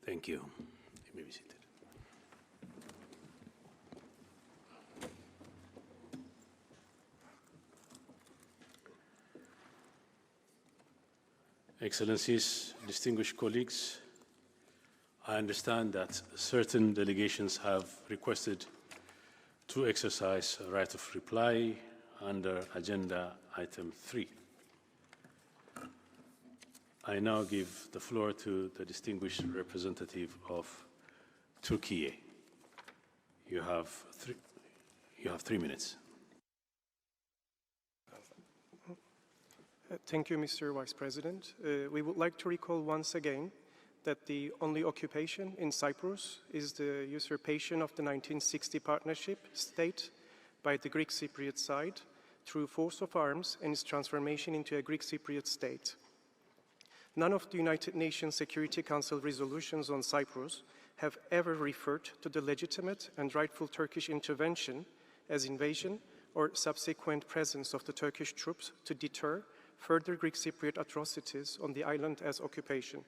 Thank you. You may be seated. Excellencies, distinguished colleagues, I understand that certain delegations have requested to exercise a right of reply under Agenda Item 3. I now give the floor to the distinguished representative of Turkey. You have 3 minutes. Thank you, Mr. Vice President. We would like to recall once again that the only occupation in Cyprus is the usurpation of the 1960 partnership state by the Greek Cypriot side through force of arms and its transformation into a Greek Cypriot state. None of the United Nations Security Council resolutions on Cyprus have ever referred to the legitimate and rightful Turkish intervention as invasion or subsequent presence of the Turkish troops to deter further Greek Cypriot atrocities on the island as occupation.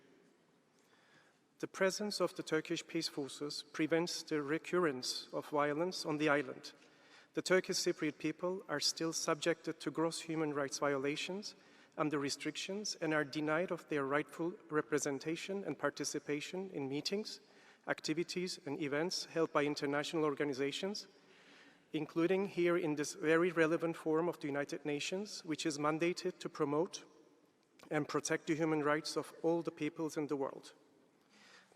The presence of the Turkish peace forces prevents the recurrence of violence on the island. The Turkish Cypriot people are still subjected to gross human rights violations under restrictions and are denied of their rightful representation and participation in meetings, activities, and events held by international organizations, including here in this very relevant forum of the United Nations, which is mandated to promote and protect the human rights of all the peoples in the world.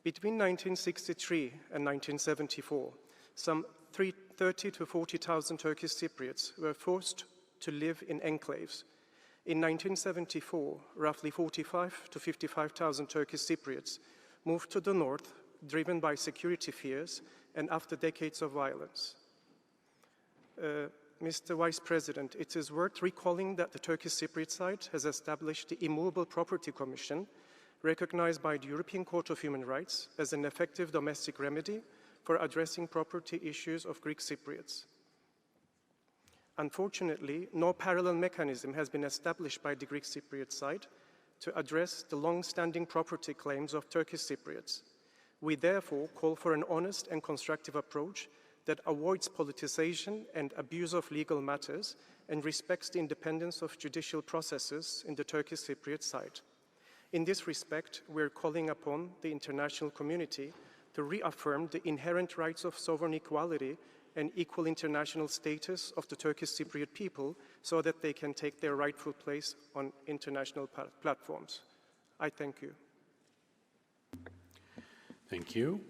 Between 1963 and 1974, some 30,000 to 40,000 Turkish Cypriots were forced to live in enclaves. In 1974, roughly 45,000 to 55,000 Turkish Cypriots moved to the north, driven by security fears and after decades of violence. Mr. Vice President, it is worth recalling that the Turkish Cypriot side has established the Immovable Property Commission, recognized by the European Court of Human Rights as an effective domestic remedy for addressing property issues of Greek Cypriots. Unfortunately, no parallel mechanism has been established by the Greek Cypriot side to address the long-standing property claims of Turkish Cypriots. We therefore call for an honest and constructive approach that avoids politicization and abuse of legal matters and respects the independence of judicial processes in the Turkish Cypriot side. In this respect, we are calling upon the international community to reaffirm the inherent rights of sovereign equality and equal international status of the Turkish Cypriot people so that they can take their rightful place on international platforms. I thank you. Thank you.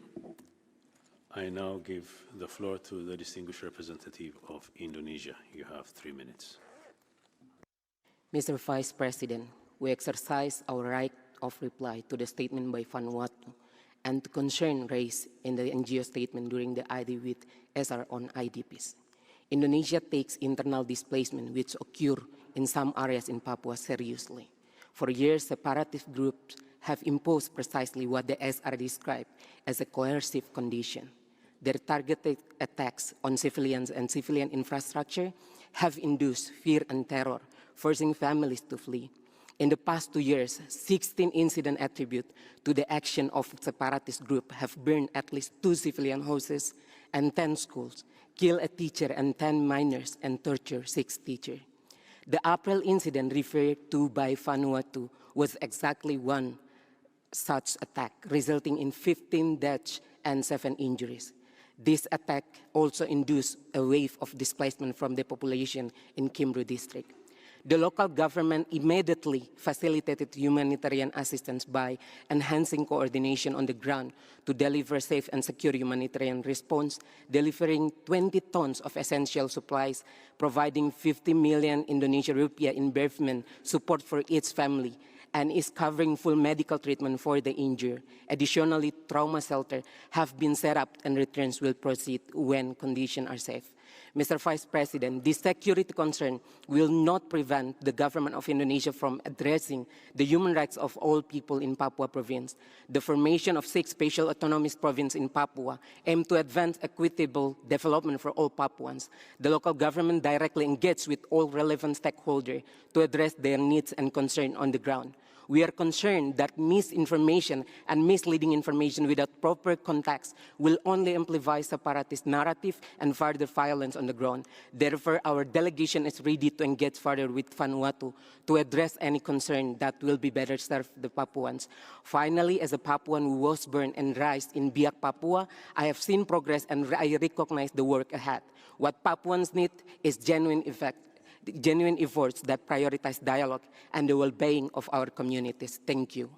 I now give the floor to the distinguished representative of Indonesia. You have 3 minutes. Mr. Vice President, we exercise our right of reply to the statement by Vanuatu and to concern raised in the NGO statement during the ID with SR on IDPs. Indonesia takes internal displacement which occur in some areas in Papua seriously. For years, separatist groups have imposed precisely what the SR described as a coercive condition. Their targeted attacks on civilians and civilian infrastructure have induced fear and terror, forcing families to flee. In the past 2 years, 16 incidents attributed to the action of separatist group have burned at least 2 civilian houses and 10 schools, killed a teacher and 10 minors, and tortured 6 teachers. The April incident referred to by Vanuatu was exactly one such attack, resulting in 15 deaths and 7 injuries. This attack also induced a wave of displacement from the population in Kimbru district. The local government immediately facilitated humanitarian assistance by enhancing coordination on the ground to deliver safe and secure humanitarian response, delivering 20 tons of essential supplies, providing 50 million Indonesian rupiah investment support for each family, and is covering full medical treatment for the injured. Additionally, trauma shelters have been set up and returns will proceed when conditions are safe. Mr. Vice President, this security concern will not prevent the government of Indonesia from addressing the human rights of all people in Papua province. The formation of 6 special autonomous provinces in Papua aim to advance equitable development for all Papuans. The local government directly engaged with all relevant stakeholders to address their needs and concerns on the ground. We are concerned that misinformation and misleading information without proper context will only amplify separatist narrative and further violence on the ground. Therefore, our delegation is ready to engage further with Vanuatu to address any concern that will be better serve the Papuans. Finally, as a Papuan who was born and raised in Biak, Papua, I have seen progress and I recognize the work ahead. What Papuans need is genuine efforts that prioritize dialogue and the well-being of our communities. Thank you.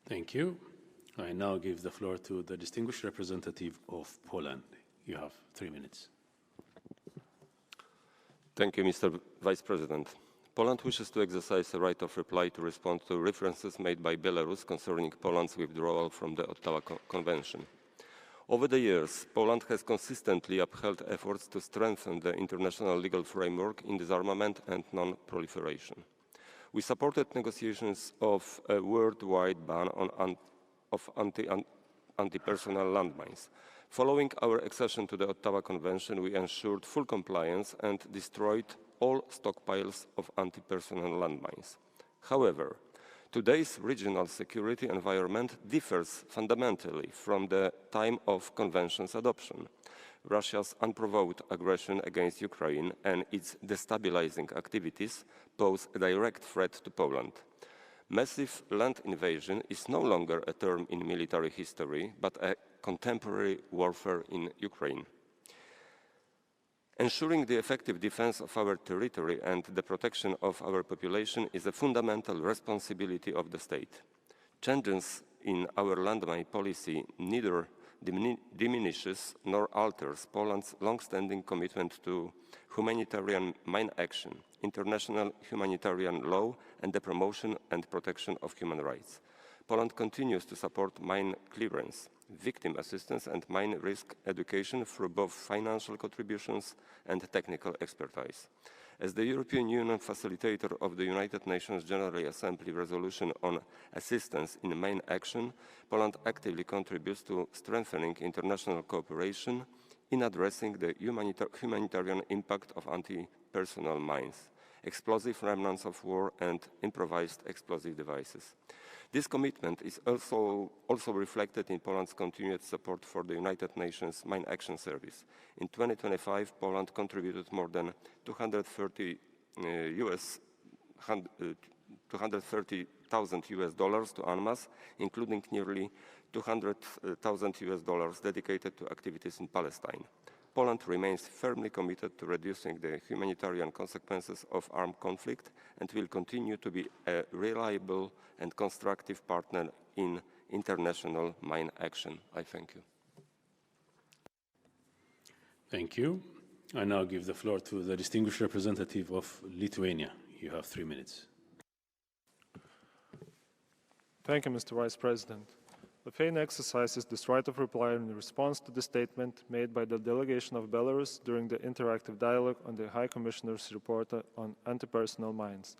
Thank you. I now give the floor to the distinguished representative of Poland. You have 3 minutes. Thank you, Mr. Vice President. Poland wishes to exercise the right of reply to respond to references made by Belarus concerning Poland's withdrawal from the Ottawa Convention. Over the years, Poland has consistently upheld efforts to strengthen the international legal framework in disarmament and non-proliferation. We supported negotiations of a worldwide ban of anti-personnel landmines. Following our accession to the Ottawa Convention, we ensured full compliance and destroyed all stockpiles of anti-personnel landmines. However, today's regional security environment differs fundamentally from the time of Convention's adoption. Russia's unprovoked aggression against Ukraine and its destabilizing activities pose a direct threat to Poland. Massive land invasion is no longer a term in military history, but a contemporary warfare in Ukraine. Ensuring the effective defense of our territory and the protection of our population is a fundamental responsibility of the state. Changes in our landmine policy neither diminishes nor alters Poland's long-standing commitment to humanitarian mine action, international humanitarian law, and the promotion and protection of human rights. Poland continues to support mine clearance, victim assistance, and mine risk education through both financial contributions and technical expertise. As the European Union facilitator of the United Nations General Assembly resolution on assistance in mine action, Poland actively contributes to strengthening international cooperation in addressing the humanitarian impact of anti-personnel mines, explosive remnants of war, and improvised explosive devices. This commitment is also reflected in Poland's continued support for the United Nations Mine Action Service. In 2025, Poland contributed more than $230,000 to UNMAS, including nearly $200,000 dedicated to activities in Palestine. Poland remains firmly committed to reducing the humanitarian consequences of armed conflict and will continue to be a reliable and constructive partner in international mine action. I thank you. Thank you. I now give the floor to the distinguished representative of Lithuania. You have 3 minutes. Thank you, Mr. Vice President. Lithuania exercises this right of reply in response to the statement made by the delegation of Belarus during the interactive dialogue on the High Commissioner's report on anti-personnel mines.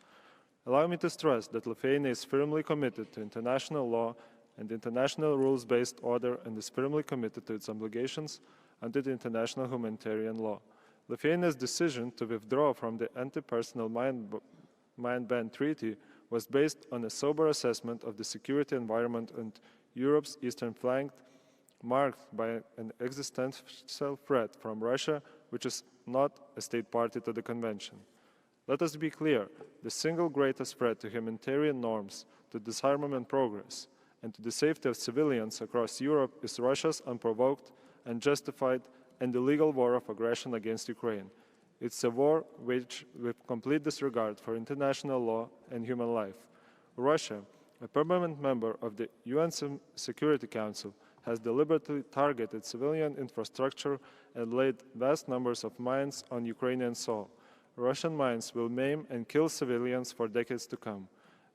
Allow me to stress that Lithuania is firmly committed to international law and international rules-based order and is firmly committed to its obligations under the international humanitarian law. Lithuania's decision to withdraw from the anti-personnel mine ban treaty was based on a sober assessment of the security environment and Europe's eastern flank, marked by an existential threat from Russia, which is not a state party to the convention. Let us be clear, the single greatest threat to humanitarian norms, to disarmament progress, and to the safety of civilians across Europe is Russia's unprovoked, unjustified, and illegal war of aggression against Ukraine. It's a war which, with complete disregard for international law and human life. Russia, a permanent member of the UN Security Council, has deliberately targeted civilian infrastructure and laid vast numbers of mines on Ukrainian soil. Russian mines will maim and kill civilians for decades to come.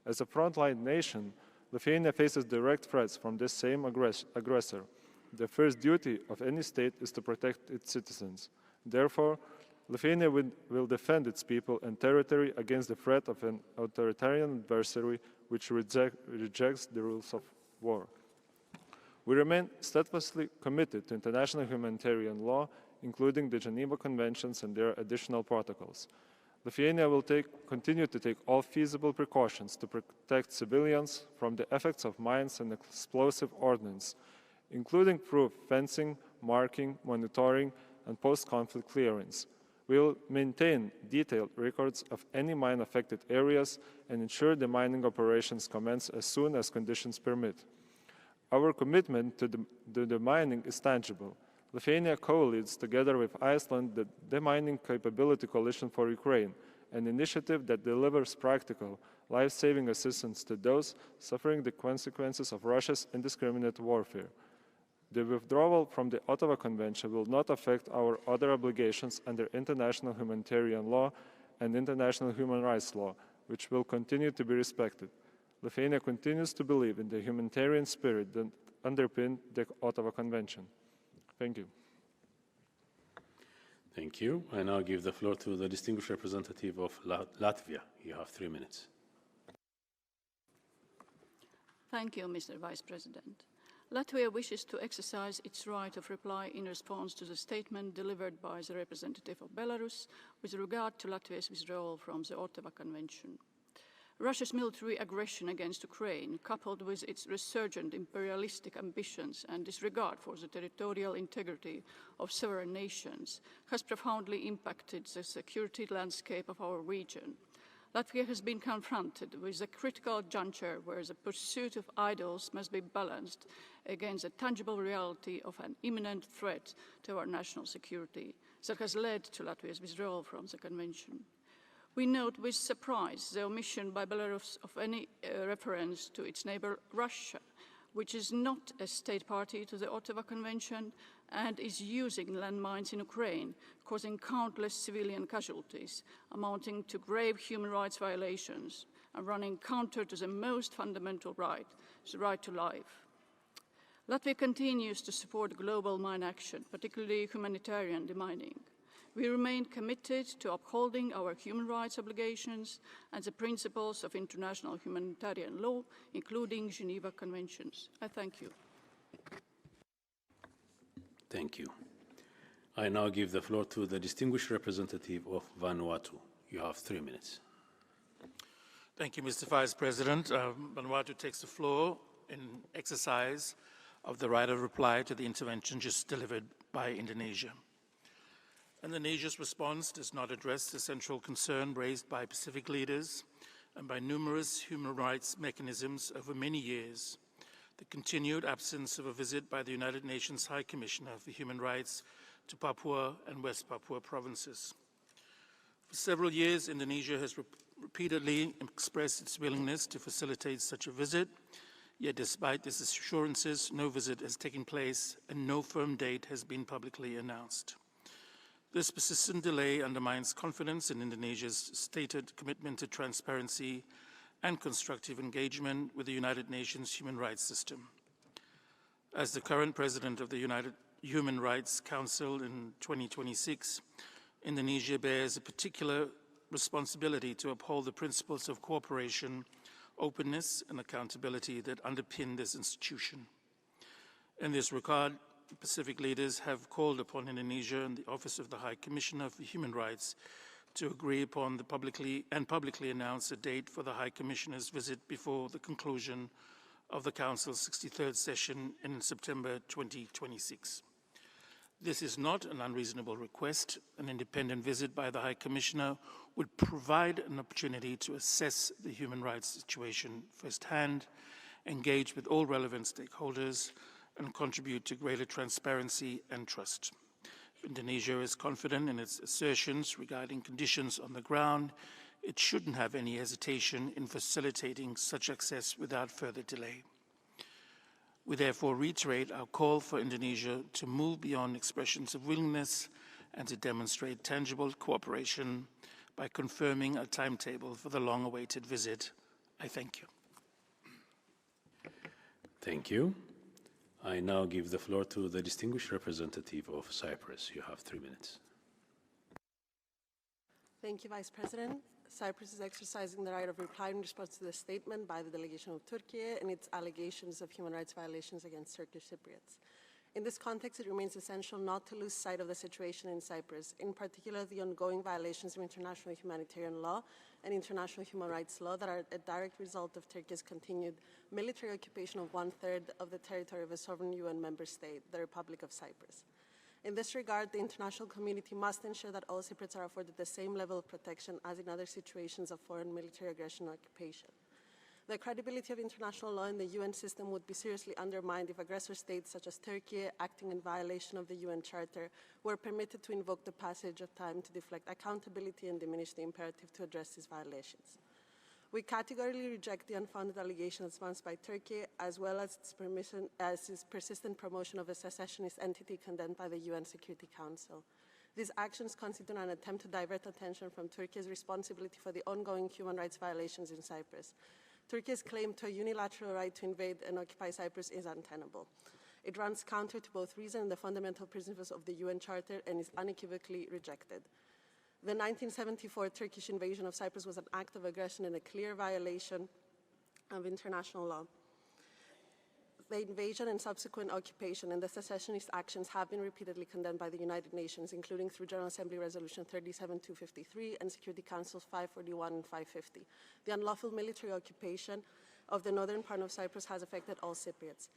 As a frontline nation, Lithuania faces direct threats from this same aggressor. The first duty of any state is to protect its citizens. Therefore, Lithuania will defend its people and territory against the threat of an authoritarian adversary which rejects the rules of war. We remain steadfastly committed to international humanitarian law, including the Geneva Conventions and their additional protocols. Lithuania will continue to take all feasible precautions to protect civilians from the effects of mines and explosive ordnance, including through fencing, marking, monitoring, and post-conflict clearance. We will maintain detailed records of any mine-affected areas and ensure the mining operations commence as soon as conditions permit. Our commitment to the mining is tangible. Lithuania co-leads, together with Iceland, the Demining Capability Coalition for Ukraine, an initiative that delivers practical, life-saving assistance to those suffering the consequences of Russia's indiscriminate warfare. The withdrawal from the Ottawa Convention will not affect our other obligations under international humanitarian law and international human rights law, which will continue to be respected. Lithuania continues to believe in the humanitarian spirit that underpinned the Ottawa Convention. Thank you. Thank you. I now give the floor to the distinguished representative of Latvia. You have 3 minutes. Thank you, Mr. Vice President. Latvia wishes to exercise its right of reply in response to the statement delivered by the representative of Belarus with regard to Latvia's withdrawal from the Ottawa Convention. Russia's military aggression against Ukraine, coupled with its resurgent imperialistic ambitions and disregard for the territorial integrity of sovereign nations, has profoundly impacted the security landscape of our region. Latvia has been confronted with a critical juncture where the pursuit of ideals must be balanced against the tangible reality of an imminent threat to our national security that has led to Latvia's withdrawal from the Convention. We note with surprise the omission by Belarus of any reference to its neighbor Russia, which is not a state party to the Ottawa Convention and is using landmines in Ukraine, causing countless civilian casualties, amounting to grave human rights violations and running counter to the most fundamental right, the right to life. Latvia continues to support global mine action, particularly humanitarian demining. We remain committed to upholding our human rights obligations and the principles of international humanitarian law, including Geneva Conventions. I thank you. Thank you. I now give the floor to the distinguished representative of Vanuatu. You have 3 minutes. Thank you, Mr. Vice President. Vanuatu takes the floor in exercise of the right of reply to the intervention just delivered by Indonesia. Indonesia's response does not address the central concern raised by Pacific leaders and by numerous human rights mechanisms over many years: the continued absence of a visit by the United Nations High Commissioner for Human Rights to Papua and West Papua provinces. For several years, Indonesia has repeatedly expressed its willingness to facilitate such a visit, yet despite these assurances, no visit has taken place and no firm date has been publicly announced. This persistent delay undermines confidence in Indonesia's stated commitment to transparency and constructive engagement with the United Nations human rights system. As the current president of the United Human Rights Council in 2026, Indonesia bears a particular responsibility to uphold the principles of cooperation, openness, and accountability that underpin this institution. In this regard, Pacific leaders have called upon Indonesia and the Office of the High Commissioner for Human Rights to agree upon the publicly announce a date for the High Commissioner's visit before the conclusion of the Council's 63rd session in September 2026. This is not an unreasonable request. An independent visit by the High Commissioner would provide an opportunity to assess the human rights situation firsthand, engage with all relevant stakeholders, and contribute to greater transparency and trust. Indonesia is confident in its assertions regarding conditions on the ground. It shouldn't have any hesitation in facilitating such access without further delay. We therefore reiterate our call for Indonesia to move beyond expressions of willingness and to demonstrate tangible cooperation by confirming a timetable for the long-awaited visit. I thank you. Thank you. I now give the floor to the distinguished representative of Cyprus. You have 3 minutes. Thank you, Vice President. Cyprus is exercising the right of reply in response to the statement by the delegation of Turkey and its allegations of human rights violations against Turkish Cypriots. In this context, it remains essential not to lose sight of the situation in Cyprus, in particular the ongoing violations of international humanitarian law and international human rights law that are a direct result of Turkey's continued military occupation of 1/3 of the territory of a sovereign UN member state, the Republic of Cyprus. In this regard, the international community must ensure that all Cypriots are afforded the same level of protection as in other situations of foreign military aggression and occupation. The credibility of international law in the UN system would be seriously undermined if aggressor states such as Turkey, acting in violation of the UN Charter, were permitted to invoke the passage of time to deflect accountability and diminish the imperative to address these violations. We categorically reject the unfounded allegations advanced by Turkey, as well as its persistent promotion of a secessionist entity condemned by the UN Security Council. These actions constitute an attempt to divert attention from Turkey's responsibility for the ongoing human rights violations in Cyprus. Turkey's claim to a unilateral right to invade and occupy Cyprus is untenable. It runs counter to both reason and the fundamental principles of the UN Charter and is unequivocally rejected. The 1974 Turkish invasion of Cyprus was an act of aggression and a clear violation of international law. The invasion and subsequent occupation and the secessionist actions have been repeatedly condemned by the United Nations, including through General Assembly Resolution 37253 and Security Councils 541 and 550. The unlawful military occupation of the northern part of Cyprus has affected all Cypriots.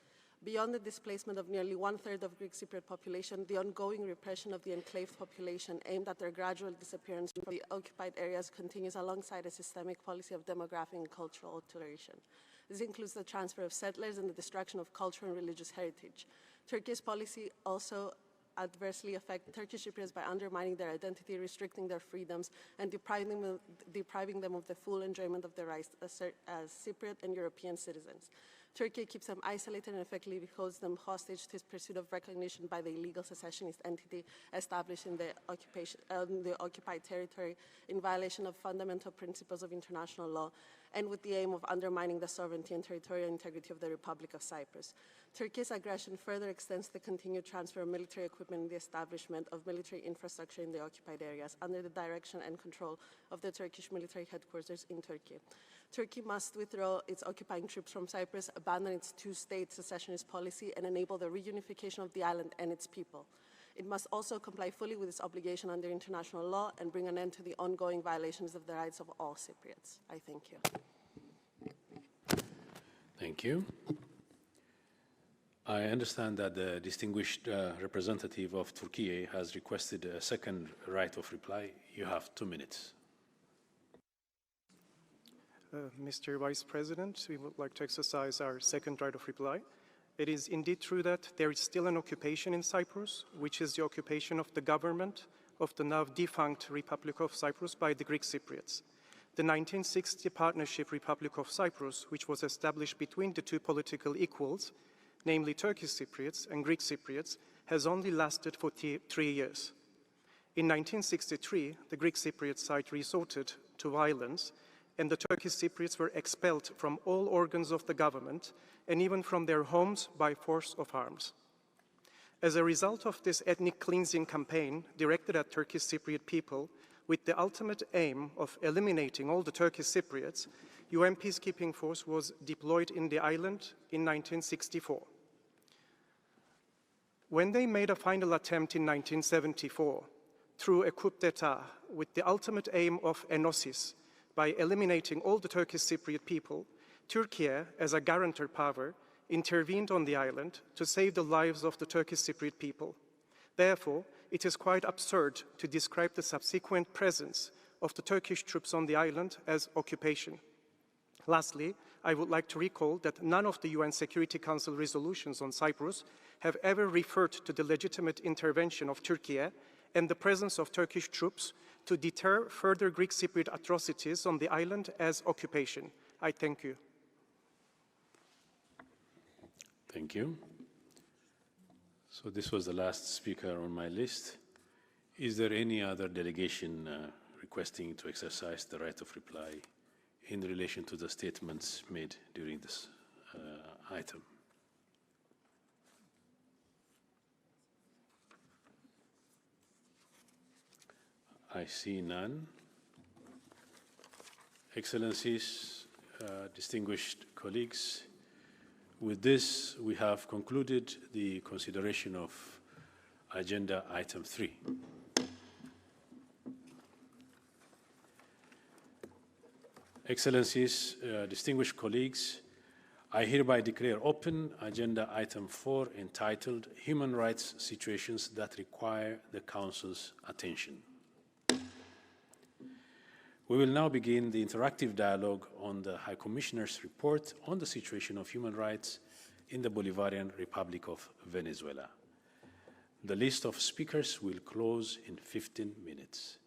Beyond the displacement of nearly 1/3 of Greek Cypriot population, the ongoing repression of the enclaved population aimed at their gradual disappearance from the occupied areas continues alongside a systemic policy of demographic and cultural alteration. This includes the transfer of settlers and the destruction of cultural and religious heritage. Turkey's policy also adversely affects Turkish Cypriots by undermining their identity, restricting their freedoms, and depriving them of the full enjoyment of their rights as Cypriot and European citizens. Turkey keeps them isolated and effectively holds them hostage to its pursuit of recognition by the illegal secessionist entity established in the occupied territory in violation of fundamental principles of international law and with the aim of undermining the sovereignty and territorial integrity of the Republic of Cyprus. Turkey's aggression further extends the continued transfer of military equipment and the establishment of military infrastructure in the occupied areas under the direction and control of the Turkish military headquarters in Turkey. Turkey must withdraw its occupying troops from Cyprus, abandon its two-state secessionist policy, and enable the reunification of the island and its people. It must also comply fully with its obligation under international law and bring an end to the ongoing violations of the rights of all Cypriots. I thank you. Thank you. I understand that the distinguished representative of Turkey has requested a second right of reply. You have 2 minutes. Mr. Vice President, we would like to exercise our second right of reply. It is indeed true that there is still an occupation in Cyprus, which is the occupation of the government of the now defunct Republic of Cyprus by the Greek Cypriots. The 1960 Partnership Republic of Cyprus, which was established between the two political equals, namely Turkish Cypriots and Greek Cypriots, has only lasted for 3 years. In 1963, the Greek Cypriot side resorted to violence, and the Turkish Cypriots were expelled from all organs of the government and even from their homes by force of arms. As a result of this ethnic cleansing campaign directed at Turkish Cypriot people with the ultimate aim of eliminating all the Turkish Cypriots, UN peacekeeping force was deployed in the island in 1964. When they made a final attempt in 1974 through a coup d'etat with the ultimate aim of enosis, by eliminating all the Turkish Cypriot people, Turkey, as a guarantor power, intervened on the island to save the lives of the Turkish Cypriot people. Therefore, it is quite absurd to describe the subsequent presence of the Turkish troops on the island as occupation. Lastly, I would like to recall that none of the UN Security Council resolutions on Cyprus have ever referred to the legitimate intervention of Turkey and the presence of Turkish troops to deter further Greek Cypriot atrocities on the island as occupation. I thank you. Thank you. So this was the last speaker on my list. Is there any other delegation requesting to exercise the right of reply in relation to the statements made during this item? I see none. Excellencies, distinguished colleagues, With this, we have concluded the consideration of agenda item 3. Excellencies, distinguished colleagues, I hereby declare open agenda item 4 entitled Human Rights Situations That Require the Council's Attention. We will now begin the interactive dialogue on the High Commissioner's report on the situation of human rights in the Bolivarian Republic of Venezuela. The list of speakers will close in 15 minutes.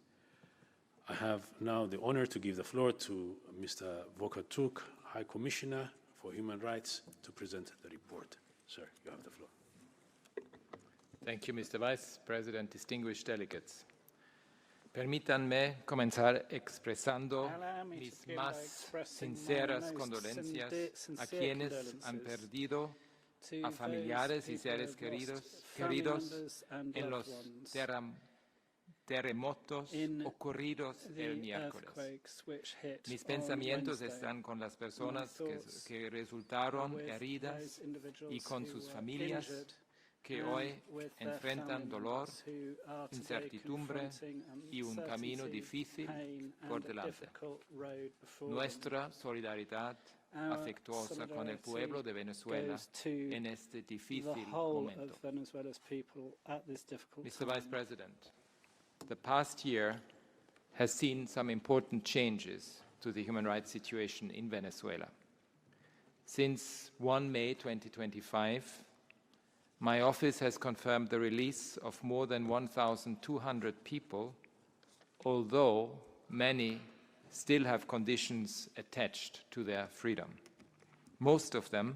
I have now the honor to give the floor to Mr. Volker Türk, High Commissioner for Human Rights, to present the report. Sir, you have the floor. Thank you, Mr. Vice President, distinguished delegates. Permítanme comenzar expresando mis más sinceras condolencias a quienes han perdido a familiares y seres queridos en los terremotos ocurridos el miércoles. Mis pensamientos están con las personas que resultaron heridas y con sus familias que hoy enfrentan dolor, incertidumbre y un camino difícil por delante. Nuestra solidaridad afectuosa con el pueblo de Venezuela en este difícil momento. Mr. Vice President, the past year has seen some important changes to the human rights situation in Venezuela. Since 1 May 2025, my office has confirmed the release of more than 1,200 people, although many still have conditions attached to their freedom. Most of them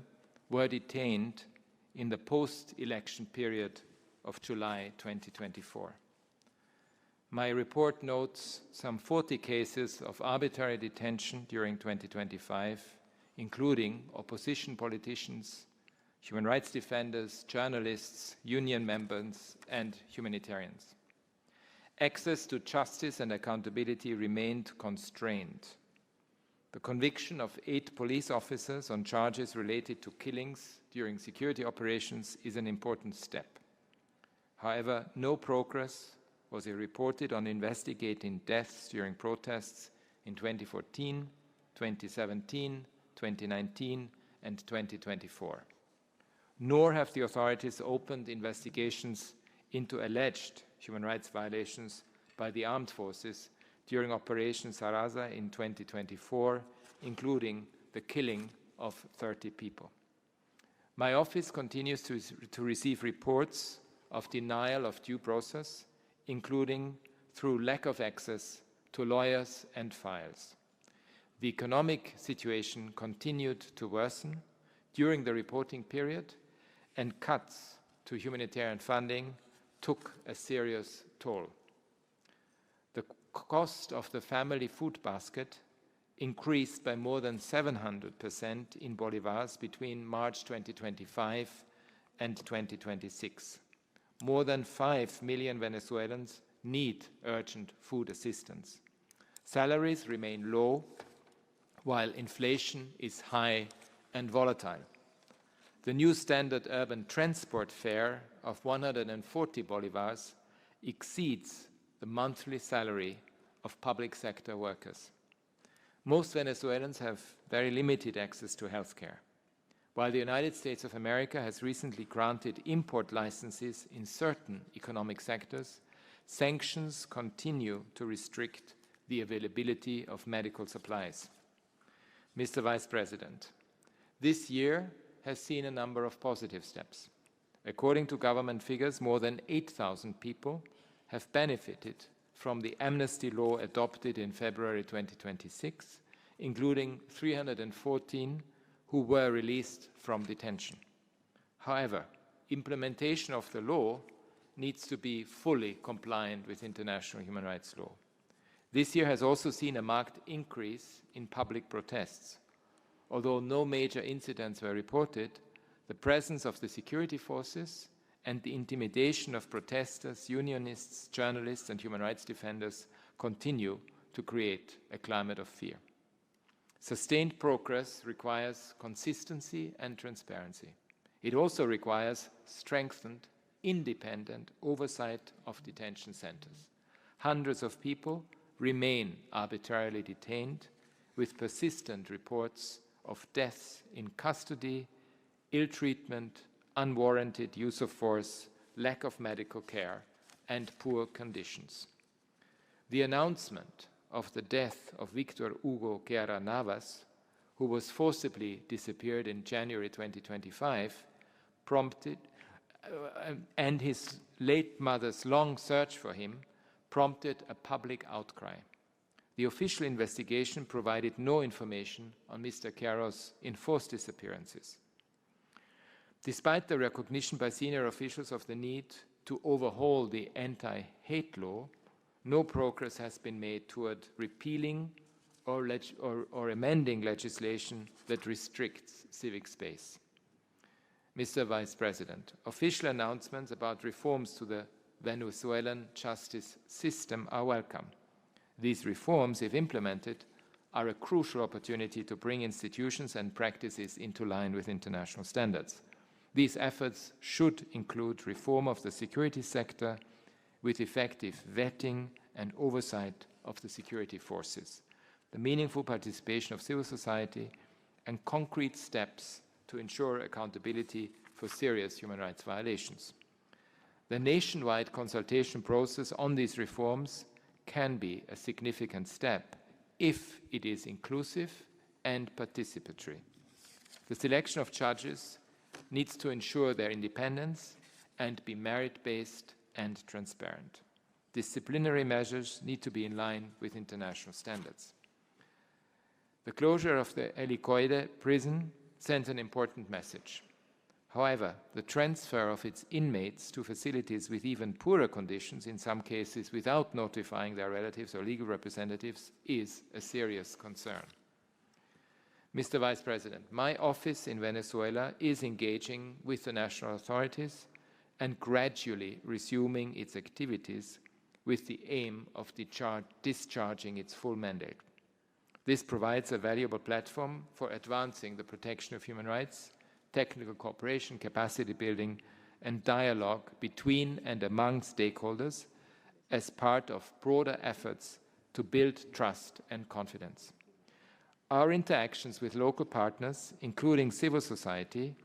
were detained in the post-election period of July 2024. My report notes some 40 cases of arbitrary detention during 2025, including opposition politicians, human rights defenders, journalists, union members, and humanitarians. Access to justice and accountability remained constrained. The conviction of 8 police officers on charges related to killings during security operations is an important step. However, no progress was reported on investigating deaths during protests in 2014, 2017, 2019, and 2024. Nor have the authorities opened investigations into alleged human rights violations by the armed forces during Operation Sarasa in 2024, including the killing of 30 people. My office continues to receive reports of denial of due process, including through lack of access to lawyers and files. The economic situation continued to worsen during the reporting period, and cuts to humanitarian funding took a serious toll. The cost of the family food basket increased by more than 700% in bolivars between March 2025 and 2026. More than 5 million Venezuelans need urgent food assistance. Salaries remain low, while inflation is high and volatile. The new standard urban transport fare of 140 bolivars exceeds the monthly salary of public sector workers. Most Venezuelans have very limited access to healthcare. While the United States of America has recently granted import licenses in certain economic sectors, sanctions continue to restrict the availability of medical supplies. Mr. Vice President, this year has seen a number of positive steps. According to government figures, more than 8,000 people have benefited from the amnesty law adopted in February 2026, including 314 who were released from detention. However, implementation of the law needs to be fully compliant with international human rights law. This year has also seen a marked increase in public protests. Although no major incidents were reported, the presence of the security forces and the intimidation of protesters, unionists, journalists, and human rights defenders continue to create a climate of fear. Sustained progress requires consistency and transparency. It also requires strengthened, independent oversight of detention centers. Hundreds of people remain arbitrarily detained, with persistent reports of deaths in custody, ill treatment, unwarranted use of force, lack of medical care, and poor conditions. The announcement of the death of Victor Hugo Guerra Navas, who was forcibly disappeared in January 2025, and his late mother's long search for him, prompted a public outcry. The official investigation provided no information on Mr. Guerra's enforced disappearances. Despite the recognition by senior officials of the need to overhaul the anti-hate law, no progress has been made toward repealing or amending legislation that restricts civic space. Mr. Vice President, official announcements about reforms to the Venezuelan justice system are welcome. These reforms, if implemented, are a crucial opportunity to bring institutions and practices into line with international standards. These efforts should include reform of the security sector with effective vetting and oversight of the security forces, the meaningful participation of civil society, and concrete steps to ensure accountability for serious human rights violations. The nationwide consultation process on these reforms can be a significant step if it is inclusive and participatory. The selection of judges needs to ensure their independence and be merit-based and transparent. Disciplinary measures need to be in line with international standards. The closure of the Helicoide prison sends an important message. However, the transfer of its inmates to facilities with even poorer conditions, in some cases without notifying their relatives or legal representatives, is a serious concern. Mr. Vice President, my office in Venezuela is engaging with the national authorities and gradually resuming its activities with the aim of discharging its full mandate. This provides a valuable platform for advancing the protection of human rights, technical cooperation, capacity building, and dialogue between and among stakeholders as part of broader efforts to build trust and confidence. Our interactions with local partners, including civil society,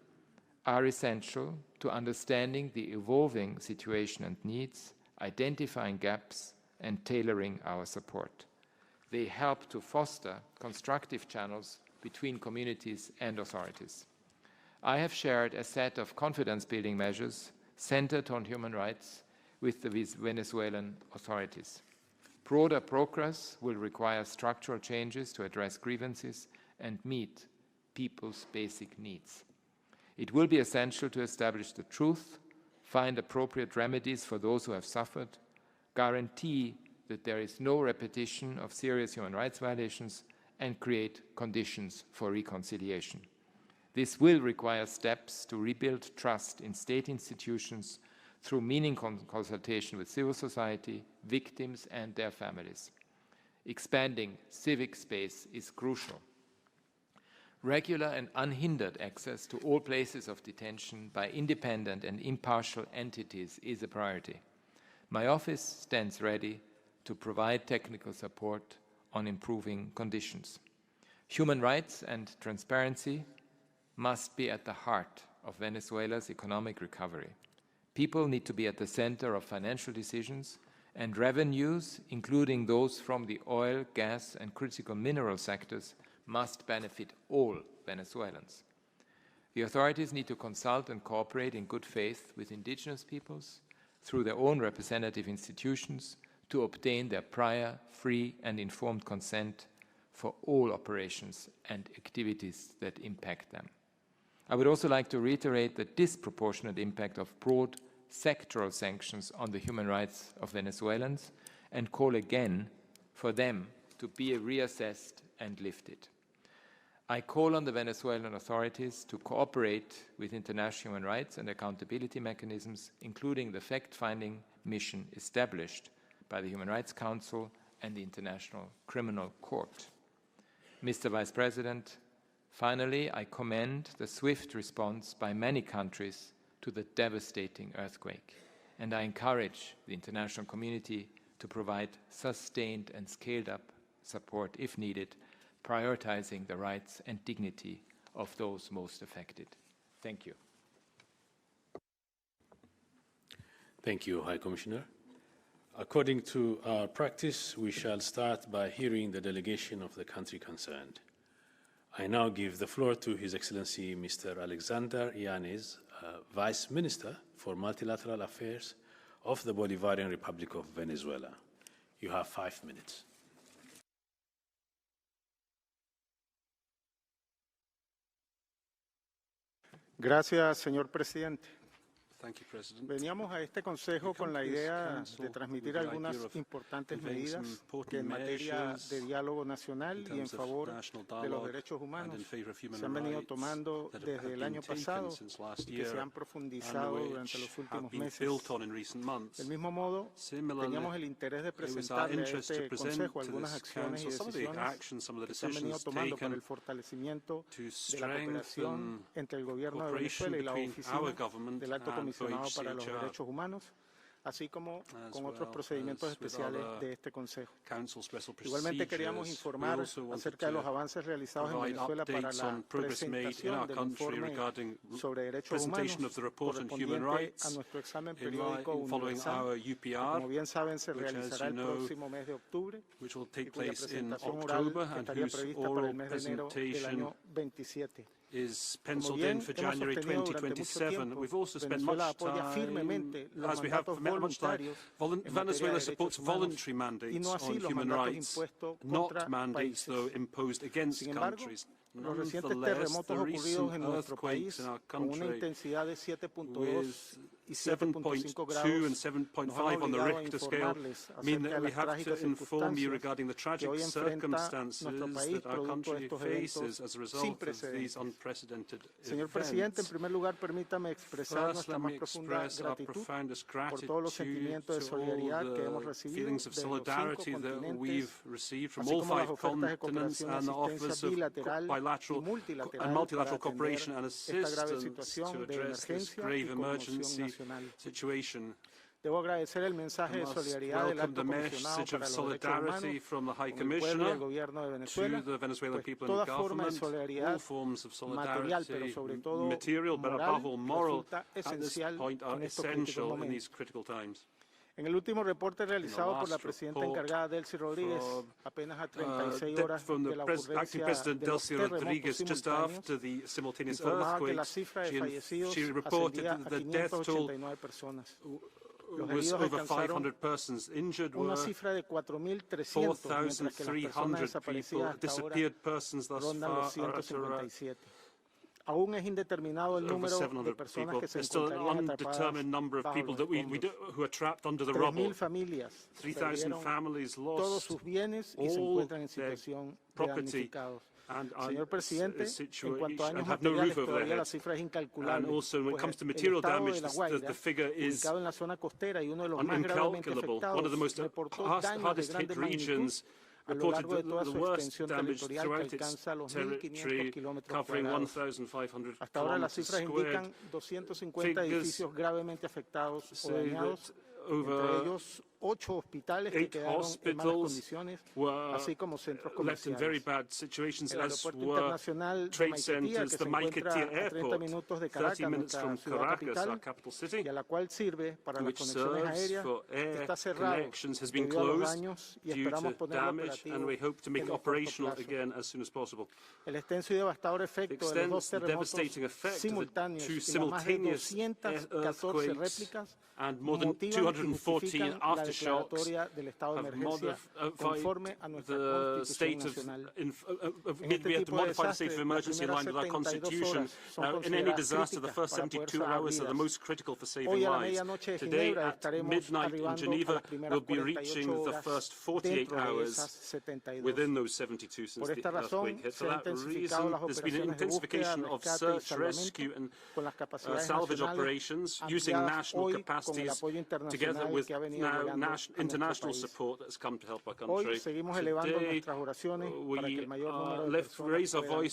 are essential to understanding the evolving situation and needs, identifying gaps, and tailoring our support. They help to foster constructive channels between communities and authorities. I have shared a set of confidence-building measures centered on human rights with the Venezuelan authorities. Broader progress will require structural changes to address grievances and meet people's basic needs. It will be essential to establish the truth, find appropriate remedies for those who have suffered, guarantee that there is no repetition of serious human rights violations, and create conditions for reconciliation. This will require steps to rebuild trust in state institutions through meaningful consultation with civil society, victims, and their families. Expanding civic space is crucial. Regular and unhindered access to all places of detention by independent and impartial entities is a priority. My office stands ready to provide technical support on improving conditions. Human rights and transparency must be at the heart of Venezuela's economic recovery. People need to be at the center of financial decisions, and revenues, including those from the oil, gas, and critical mineral sectors, must benefit all Venezuelans. The authorities need to consult and cooperate in good faith with indigenous peoples through their own representative institutions to obtain their prior, free, and informed consent for all operations and activities that impact them. I would also like to reiterate the disproportionate impact of broad sectoral sanctions on the human rights of Venezuelans and call again for them to be reassessed and lifted. I call on the Venezuelan authorities to cooperate with international human rights and accountability mechanisms, including the fact-finding mission established by the Human Rights Council and the International Criminal Court. Mr. Vice President, finally, I commend the swift response by many countries to the devastating earthquake, and I encourage the international community to provide sustained and scaled-up support if needed, prioritizing the rights and dignity of those most affected. Thank you. Thank you, High Commissioner. According to our practice, we shall start by hearing the delegation of the country concerned. I now give the floor to His Excellency Mr. Alexander Yanez, Vice Minister for Multilateral Affairs of the Bolivarian Republic of Venezuela. You have 5 minutes. Gracias, señor presidente. Thank you, President. Veníamos a este consejo con la idea de transmitir algunas importantes medidas que en materia de diálogo nacional y en favor de los derechos humanos se han venido tomando desde el año pasado y que se han profundizado durante los últimos meses. Del mismo modo, teníamos el interés de presentarle a este consejo algunas acciones y decisiones que se han venido tomando para el fortalecimiento de la cooperación entre el gobierno de Venezuela y la oficina del Alto Comisionado para los Derechos Humanos, así como con otros procedimientos especiales de este Consejo. Igualmente queríamos informar acerca de los avances realizados en Venezuela para la presentación del informe sobre derechos humanos correspondiente a nuestro examen periódico universal, que, como bien saben, se realizará el próximo mes de octubre y cuya presentación oral estaría prevista para el mes de enero del año 27. Is penciled in for January 2027. We've also spent much time, as we have for much time, Venezuela supports voluntary mandates on human rights, not mandates, though, imposed against countries. Los recientes terremotos ocurridos en nuestro país, con una intensidad de 7.2 y 7.5 grados, nos han obligado a informarles acerca de las trágicas circunstancias que hoy enfrenta nuestro país producto de estos eventos sin precedentes. Señor Presidente, en primer lugar, permítame expresar nuestra más profunda gratitud por todos los sentimientos de solidaridad que hemos recibido de los 5 continentes, así como las ofertas de cooperación y asistencia bilateral and multilateral cooperation and assistance to address this grave emergency situation. Debo agradecer el mensaje de solidaridad del Alto Comisionado para los Derechos Humanos from the High con el pueblo y el Commissioner gobierno de Venezuela, to the Venezuelan pues people toda and forma de government, solidaridad all forms of material, pero solidarity, sobre todo material, but above all moral, resulta at this esencial point are en estos críticos essential in momentos. these critical times. En el último reporte realizado por la presidenta encargada Delcy Rodríguez, apenas a 36 horas de la acting ocurrencia President de los Delcy Rodríguez, just after the simultaneous informaba que la earthquakes, cifra de fallecidos she reported ascendía a that the death toll 589 personas. Los was heridos over alcanzaron 500 persons. Injured una were cifra de 4.300, mientras que las personas 4,300 desaparecidas hasta ahora disappeared persons thus rondan far los are at 157. Aún es indeterminado el over número de 700 personas people. que se There's still an encontrarían atrapadas undetermined number of bajo people los that escombros. who are trapped under the rubble. 3.000 familias 3,000 perdieron families todos lost sus bienes y se all encuentran en their situación de property damnificados. and Señor presidente, en cuanto a and daños have no materiales, roof over todavía their la heads. cifra es And incalculable, also, when it pues comes to el material estado damage, de La the Guaira, figure is ubicado en la zona costera y uno de los más gravemente incalculable. One of the most afectados, reportó daños de hardest hit grande magnitud regions a lo reported largo de toda the su worst extensión damage territorial que throughout its alcanza los 1.500 territory, kilómetros covering cuadrados. 1,500 Hasta ahora las kilometers cifras squared. indican 250 Figures edificios gravemente afectados o say dañados, that over entre ellos 8 hospitales que 8 quedaron en malas hospitals condiciones, were así como centros left in very comerciales. bad situations, El as aeropuerto were internacional de trade Maiquetía, centers, que the se Maiquetía encuentra a 30 Airport, minutos de 30 Caracas, minutes nuestra from ciudad Caracas, our capital, capital city, y a la cual sirve para las which conexiones serves aéreas, for air está cerrado connections, has been debido a los closed daños y due esperamos to ponerlo damage, operativo and we hope to make en it el corto operational plazo. again as soon as possible. El extenso y devastador efecto de los dos The terremotos devastating effect of the simultáneos two y las más de simultaneous 214 earthquakes réplicas and more than motivan y 214 justifican la aftershocks declaratoria del estado de have emergencia conforme a nuestra the Constitución state of, nacional. we have to tipo de modify the state of desastre, emergency in las line with our primeras 72 Constitution. horas son Now, in any consideradas disaster, the críticas first para poder 72 salvar hours are the vidas. most critical for saving Hoy a la lives. medianoche de Today, Ginebra at estaremos midnight in arribando a Geneva, las primeras we'll be 48 reaching the horas first 48 dentro de hours esas 72. within those 72 since Por the esta razón, earthquake hit. se For han that intensificado reason, las there's been an operaciones de búsqueda, intensification of rescate y search, rescue, and con las capacidades salvage nacionales operations using ampliadas national hoy con el capacities apoyo together internacional with que ha venido now llegando international support that has come to help our country. Hoy seguimos elevando nuestras oraciones para que el mayor número de personas puedan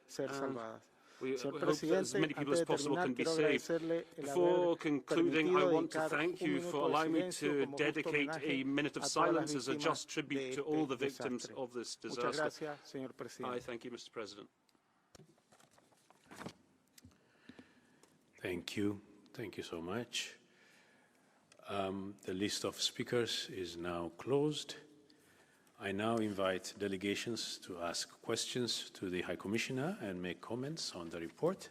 ser salvadas. Señor Presidente, antes de terminar, quiero agradecerle el Before concluding, I want to thank you for allowing me to dedicate a minute of silence as a just tribute to all the victims of this disaster. Muchas gracias, señor Presidente. I thank you, Mr. President. Thank you. Thank you so much. The list of speakers is now closed. I now invite delegations to ask questions to the High Commissioner and make comments on the report.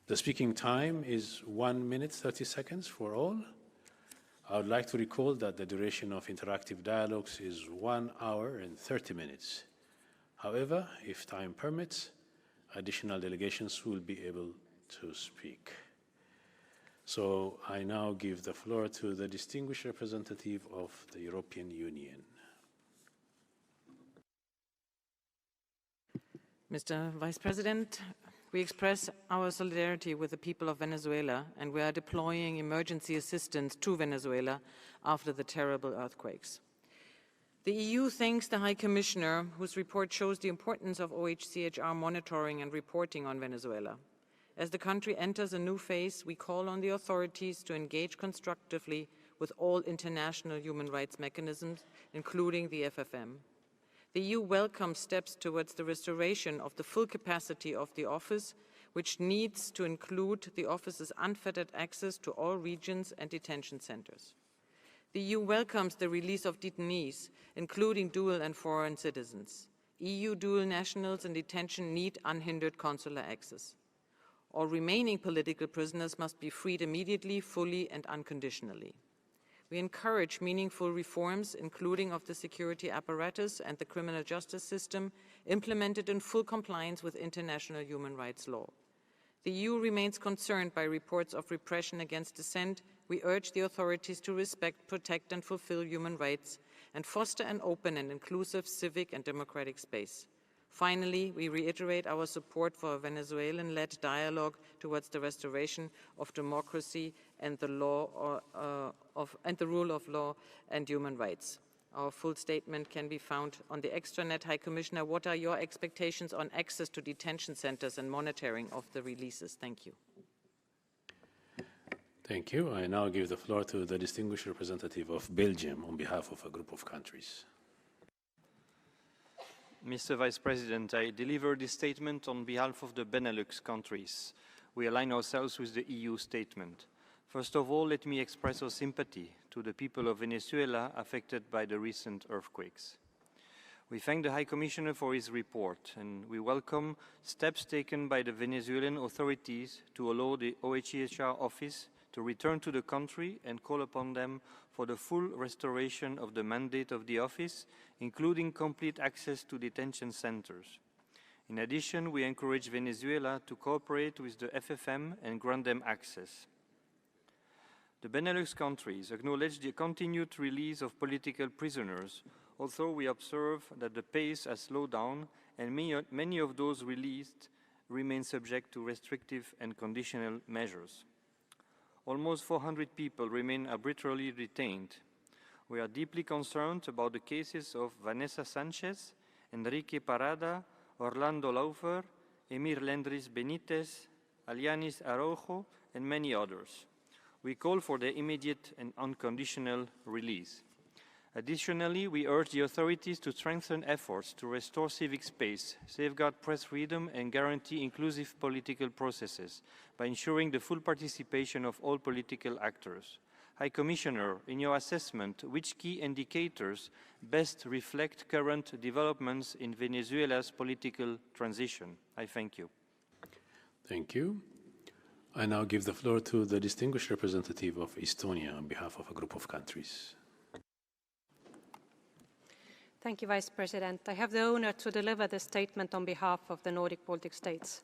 The speaking time is 1 minute 30 seconds for all. I would like to recall that the duration of interactive dialogues is 1 hour and 30 minutes. However, if time permits, additional delegations will be able to speak. So I now give the floor to the distinguished representative of the European Union. Mr. Vice President, we express our solidarity with the people of Venezuela, and we are deploying emergency assistance to Venezuela after the terrible earthquakes. The EU thanks the High Commissioner, whose report shows the importance of OHCHR monitoring and reporting on Venezuela. As the country enters a new phase, we call on the authorities to engage constructively with all international human rights mechanisms, including the FFM. The EU welcomes steps towards the restoration of the full capacity of the office, which needs to include the office's unfettered access to all regions and detention centers. The EU welcomes the release of detainees, including dual and foreign citizens. EU dual nationals in detention need unhindered consular access. All remaining political prisoners must be freed immediately, fully, and unconditionally. We encourage meaningful reforms, including of the security apparatus and the criminal justice system, implemented in full compliance with international human rights law. The EU remains concerned by reports of repression against dissent. We urge the authorities to respect, protect, and fulfill human rights and foster an open and inclusive civic and democratic space. Finally, we reiterate our support for a Venezuelan-led dialogue towards the restoration of democracy and the rule of law and human rights. Our full statement can be found on the extranet. High Commissioner, what are your expectations on access to detention centers and monitoring of the releases? Thank you. Thank you. I now give the floor to the distinguished representative of Belgium on behalf of a group of countries. Mr. Vice President, I deliver this statement on behalf of the Benelux countries. We align ourselves with the EU statement. First of all, let me express our sympathy to the people of Venezuela affected by the recent earthquakes. We thank the High Commissioner for his report, and we welcome steps taken by the Venezuelan authorities to allow the OHCHR office to return to the country and call upon them for the full restoration of the mandate of the office, including complete access to detention centers. In addition, we encourage Venezuela to cooperate with the FFM and grant them access. The Benelux countries acknowledge the continued release of political prisoners, although we observe that the pace has slowed down and many of those released remain subject to restrictive and conditional measures. Almost 400 people remain arbitrarily detained. We are deeply concerned about the cases of Vanessa Sanchez, Enrique Parada, Orlando Laufer, Emir Lendris Benitez, Alianis Araujo, and many others. We call for their immediate and unconditional release. Additionally, we urge the authorities to strengthen efforts to restore civic space, safeguard press freedom, and guarantee inclusive political processes by ensuring the full participation of all political actors. High Commissioner, in your assessment, which key indicators best reflect current developments in Venezuela's political transition? I thank you. Thank you. I now give the floor to the distinguished representative of Estonia on behalf of a group of countries. Thank you, Vice President. I have the honor to deliver the statement on behalf of the Nordic Baltic states.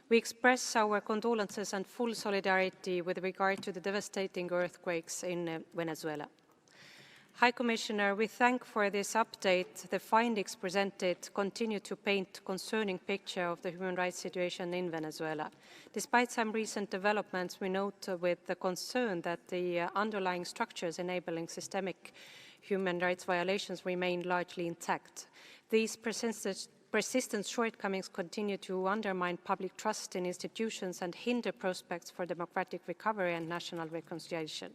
We express our condolences and full solidarity with regard to the devastating earthquakes in Venezuela. High Commissioner, we thank for this update. The findings presented continue to paint a concerning picture of the human rights situation in Venezuela. Despite some recent developments, we note with the concern that the underlying structures enabling systemic human rights violations remain largely intact. These persistent shortcomings continue to undermine public trust in institutions and hinder prospects for democratic recovery and national reconciliation.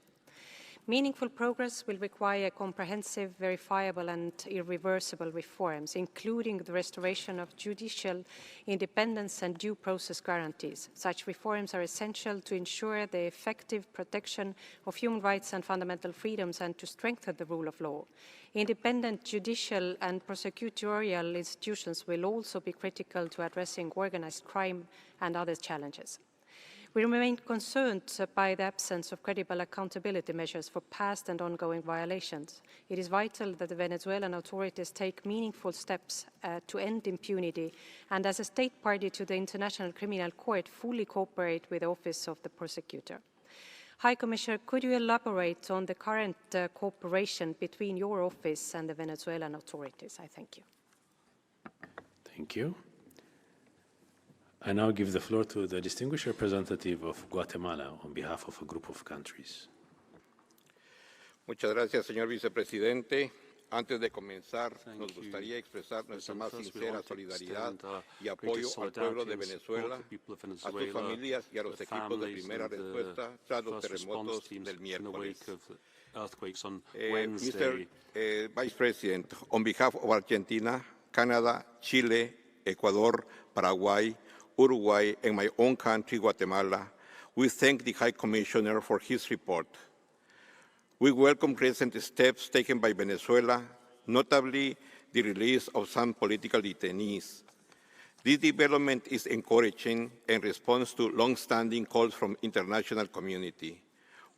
Meaningful progress will require comprehensive, verifiable and irreversible reforms, including the restoration of judicial independence and due process guarantees. Such reforms are essential to ensure the effective protection of human rights and fundamental freedoms and to strengthen the rule of law. Independent judicial and prosecutorial institutions will also be critical to addressing organized crime and other challenges. We remain concerned by the absence of credible accountability measures for past and ongoing violations. It is vital that the Venezuelan authorities take meaningful steps to end impunity and, as a state party to the International Criminal Court, fully cooperate with the Office of the Prosecutor. High Commissioner, could you elaborate on the current cooperation between your office and the Venezuelan authorities? I thank you. Thank you. I now give the floor to the distinguished representative of Guatemala on behalf of a group of countries. Muchas gracias, señor vicepresidente. Antes de comenzar, nos gustaría expresar nuestra más sincera solidaridad y apoyo al pueblo de Venezuela, a sus familias y a los equipos de primera respuesta tras los terremotos del miércoles. Mr. Vice President, on behalf of Argentina, Canada, Chile, Ecuador, Paraguay, Uruguay, and my own country, Guatemala, we thank the High Commissioner for his report. We welcome recent steps taken by Venezuela, notably the release of some political detainees. This development is encouraging in response to long-standing calls from the international community.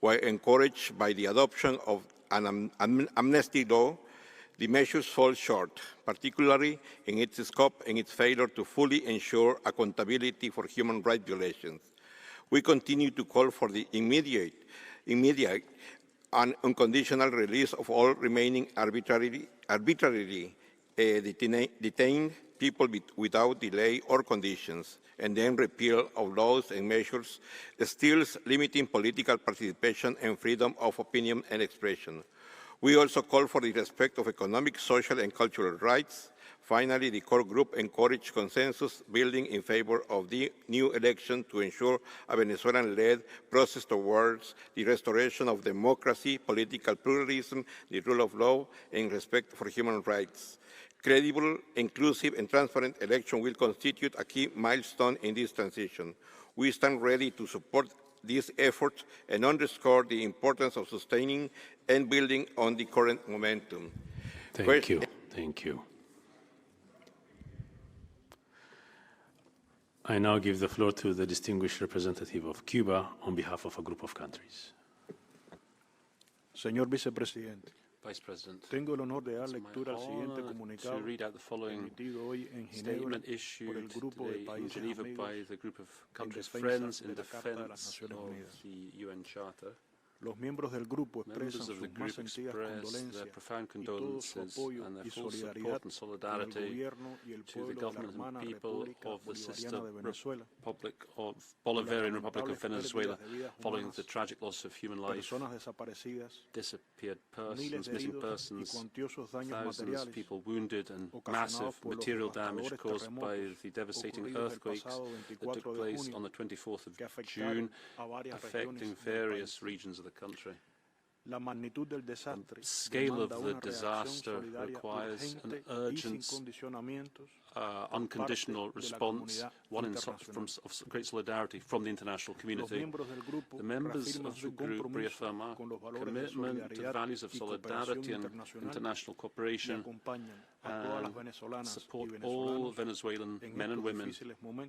While encouraged by the adoption of an amnesty law, the measures fall short, particularly in its scope and its failure to fully ensure accountability for human rights violations. We continue to call for the immediate and unconditional release of all remaining arbitrarily detained people without delay or conditions, and then repeal of laws and measures still limiting political participation and freedom of opinion and expression. We also call for the respect of economic, social, and cultural rights. Finally, the core group encouraged consensus building in favor of the new election to ensure a Venezuelan-led process towards the restoration of democracy, political pluralism, the rule of law, and respect for human rights. Credible, inclusive, and transparent election will constitute a key milestone in this transition. We stand ready to support this effort and underscore the importance of sustaining and building on the current momentum. Thank you. Thank you. I now give the floor to the distinguished representative of Cuba on behalf of a group of countries. Señor Vicepresidente, Vice President, tengo el honor de dar lectura al siguiente comunicado emitido hoy en Ginebra por el Grupo de Países Amigos en defensa de la Carta de las Naciones Unidas. Los miembros del grupo expresan sus más sentidas condolencias y todo su apoyo y solidaridad con el gobierno y el pueblo de la hermana República Bolivariana de Venezuela. Bolivarian Republic of Venezuela, following the tragic loss of human life, personas desaparecidas, disappeared miles persons, de missing heridos y persons, cuantiosos daños thousands of materiales people wounded, and ocasionados massive por los material damage devastadores caused by the devastating ocurridos el earthquakes pasado that 24 took de place junio on the 24th of que afectaron June, a varias affecting regiones del various país. regions of the country. La magnitud del desastre The scale of demanda the una reacción disaster solidaria requires an urgente y urgent, sin condicionamientos unconditional response, one of great solidarity from the international community. The members of the group reaffirm our commitment to the values of solidarity and international cooperation and support all Venezuelan men and women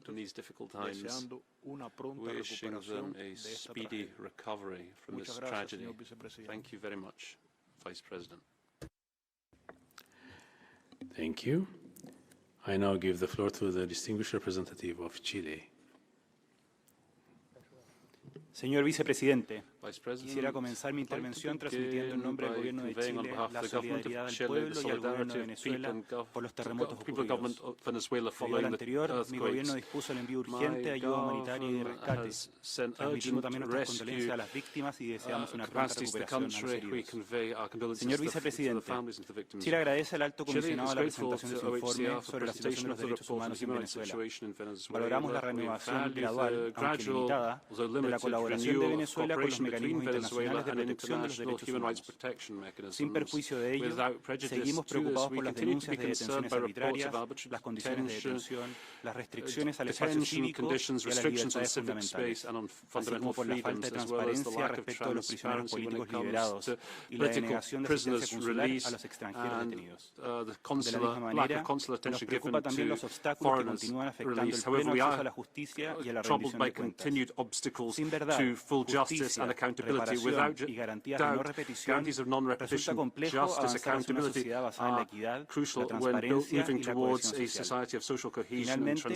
in these difficult times, wishing them a speedy recovery from this tragedy. Thank you very much, Vice President. Thank you. I now give the floor to the distinguished representative of Chile. Señor Vicepresidente, Quisiera comenzar mi intervención transmitiendo en nombre del Gobierno de Chile la solidaridad del pueblo y al Gobierno de Venezuela por los terremotos ocurridos. Debido al anterior, mi Gobierno dispuso el envío urgente de ayuda humanitaria y de rescate. Transmitimos también nuestras condolencias a las víctimas y deseamos una pronta recuperación a los heridos. Señor Vicepresidente, Chile agradece al Alto Comisionado la presentación de su informe sobre la situación de los derechos humanos en Venezuela. Valoramos la renovación gradual, aunque limitada, de la colaboración de Venezuela con los mecanismos internacionales de protección de los derechos humanos. Sin perjuicio de ello, seguimos preocupados por las denuncias de detenciones arbitrarias, las condiciones de detención, las restricciones al espacio cívico y a las libertades fundamentales, así como por la falta de transparencia respecto de los prisioneros políticos liberados y la denegación de asistencia consular a los extranjeros detenidos. De la misma manera, nos preocupa también los obstáculos que continúan afectando el pleno acceso a la justicia y a la rendición de cuentas. Sin verdad, justicia, reparación y garantías de no repetición, resulta complejo avanzar hacia una sociedad basada en la equidad, la transparencia y la cohesión social. Finalmente,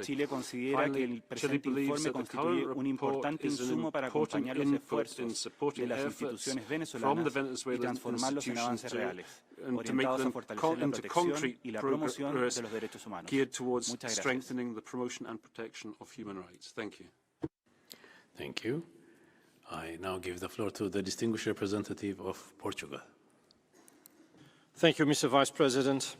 Chile considera que el presente informe constituye un importante insumo para acompañar los esfuerzos de las instituciones venezolanas y transformarlos en avances reales, orientados a fortalecer la protección y la promoción de los derechos humanos. Muchas gracias. Thank you. I now give the floor to the distinguished representative of Portugal. Thank you, Mr. Vice President.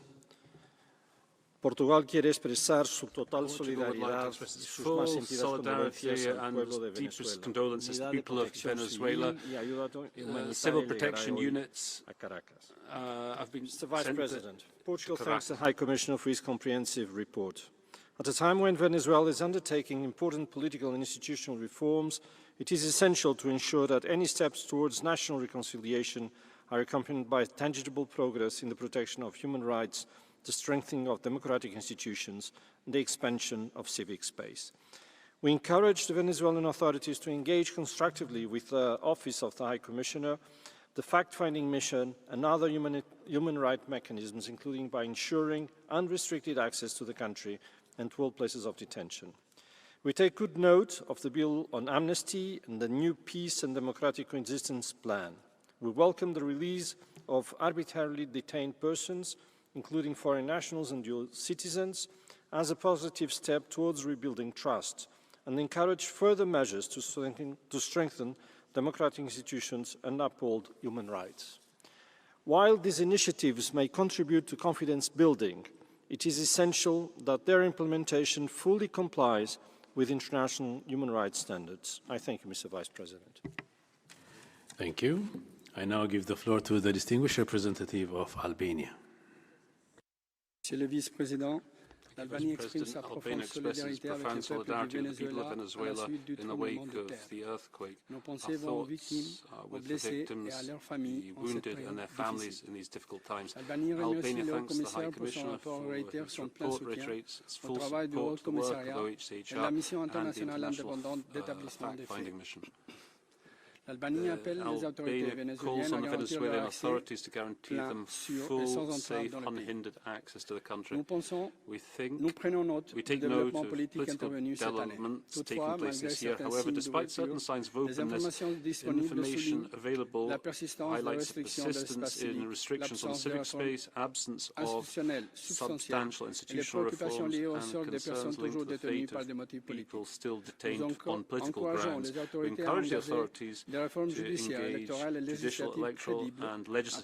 Portugal quiere expresar su total solidaridad y sus más sentidas condolencias al pueblo de Venezuela. Unidad de protección civil y ayuda humanitaria llegará hoy a Caracas. Mr. Vice President, Portugal thanks the High Commissioner for his comprehensive report. At a time when Venezuela is undertaking important political and institutional reforms, it is essential to ensure that any steps towards national reconciliation are accompanied by tangible progress in the protection of human rights, the strengthening of democratic institutions, and the expansion of civic space. We encourage the Venezuelan authorities to engage constructively with the Office of the High Commissioner, the fact-finding mission, and other human rights mechanisms, including by ensuring unrestricted access to the country and to all places of detention. We take good note of the bill on amnesty and the new peace and democratic coexistence plan. We welcome the release of arbitrarily detained persons, including foreign nationals and dual citizens, as a positive step towards rebuilding trust, and encourage further measures to strengthen democratic institutions and uphold human rights. While these initiatives may contribute to confidence building, it is essential that their implementation fully complies with international human rights standards. I thank you, Mr. Vice President. Thank you. I now give the floor to the distinguished representative of Albania. Monsieur le Vice-président, l'Albanie exprime sa profonde solidarité avec le peuple du Venezuela à la suite du tremblement de terre. Nos pensées vont aux victimes, aux blessés et à leurs familles en cette période difficile. L'Albanie remercie le haut-commissaire pour son rapport et réitère son plein soutien au travail du haut-commissariat et de la mission internationale indépendante d'établissement des faits. L'Albanie appelle les autorités vénézuéliennes à garantir leur accès plein, sûr et sans entrave dans le pays. Nous prenons note du développement politique intervenu cette année. Toutefois, malgré certains signes d'ouverture, les informations disponibles soulignent la persistance de restrictions de l'espace civique, l'absence de réformes institutionnelles substantielles et les préoccupations liées au sort des personnes toujours détenues par des motifs politiques. Nous encourageons les autorités à engager des réformes judiciaires, électorales et législatives crédibles, à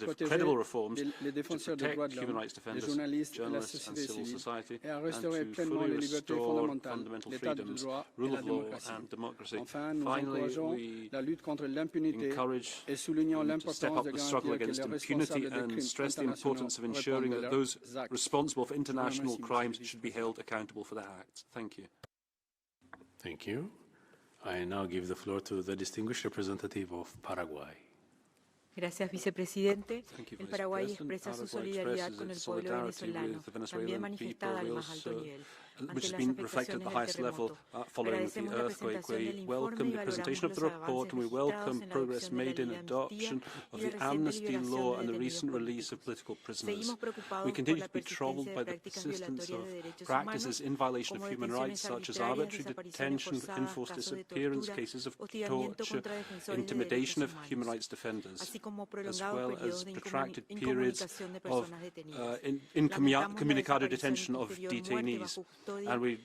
protéger les défenseurs des droits de l'homme, les journalistes et la société civile, et à restaurer pleinement les libertés fondamentales, l'état de droit et la démocratie. Enfin, nous encourageons la lutte contre l'impunité et soulignons l'importance de garantir que les responsables des crimes internationaux répondent de leurs actes. Thank you. I now give the floor to the distinguished representative of Paraguay. Gracias, vicepresidente. El Paraguay expresa su solidaridad con el pueblo venezolano, también manifestada al más alto nivel. which has been reflected at the highest level following the earthquake. We welcome the presentation of the report and we welcome progress made in adoption of the amnesty law and the recent release of political prisoners. We continue to be troubled by the persistence of practices in violation of human rights, such as arbitrary detention, enforced disappearance, cases of torture, intimidation of human rights defenders, as well as protracted periods of incommunicado detention of detainees. And we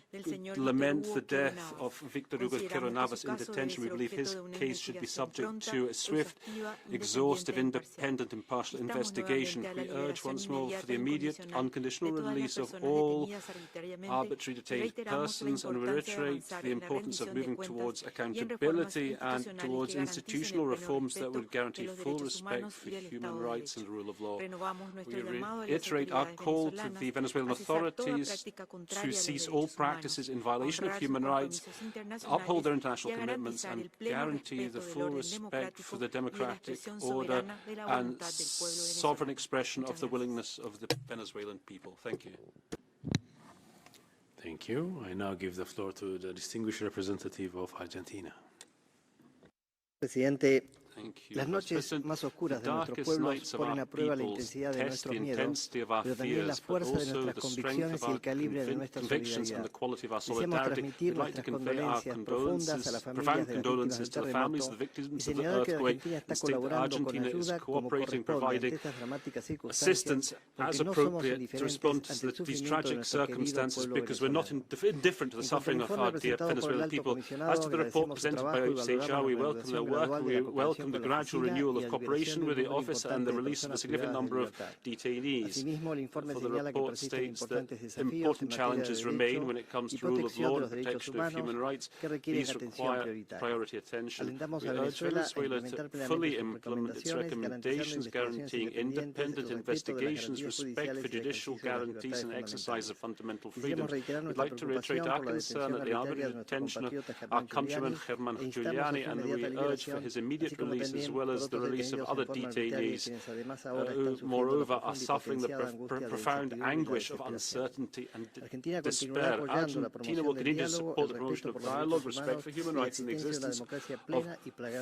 lament the death of Victor Hugo Quero Navas in detention. We believe his case should be subject to a swift, exhaustive, independent, impartial investigation. We urge once more for the immediate, unconditional release of all arbitrarily detained persons, and we reiterate the importance of moving towards accountability and towards institutional reforms that would guarantee full respect for human rights and the rule of law. We reiterate our call to the Venezuelan authorities to cease all practices in violation of human rights, uphold their international commitments, and guarantee the full respect for the democratic order and sovereign expression of the willingness of the Venezuelan people. Thank you. Thank you. I now give the floor to the distinguished representative of Argentina. Presidente, las noches más oscuras de nuestros pueblos ponen a prueba la intensidad de nuestros miedos, pero también la fuerza de nuestras convicciones y el calibre de nuestra solidaridad. Deseamos transmitir nuestras condolencias profundas a las familias de las víctimas del terremoto y señalar que Argentina está colaborando con ayuda como corresponde ante estas dramáticas circunstancias, porque no somos indiferentes ante el sufrimiento de nuestro querido pueblo venezolano. Indifferent to the suffering of our dear Venezuelan people. As to the report presented by OCHR, we welcome their work. We welcome the gradual renewal of cooperation with the office and the release of a significant number of detainees. For the report states that important challenges remain when it comes to rule of law and protection of human rights. These require priority attention. We urge Venezuela to fully implement its recommendations guaranteeing independent investigations, respect for judicial guarantees and exercise of fundamental freedoms. We'd like to reiterate our concern at the arbitrary detention of our countryman Germán Giuliani, and we urge for his immediate release as well as the release of other detainees who, moreover, are suffering the profound anguish of uncertainty and despair. Argentina will continue to support the promotion of dialogue, respect for human rights, and the existence of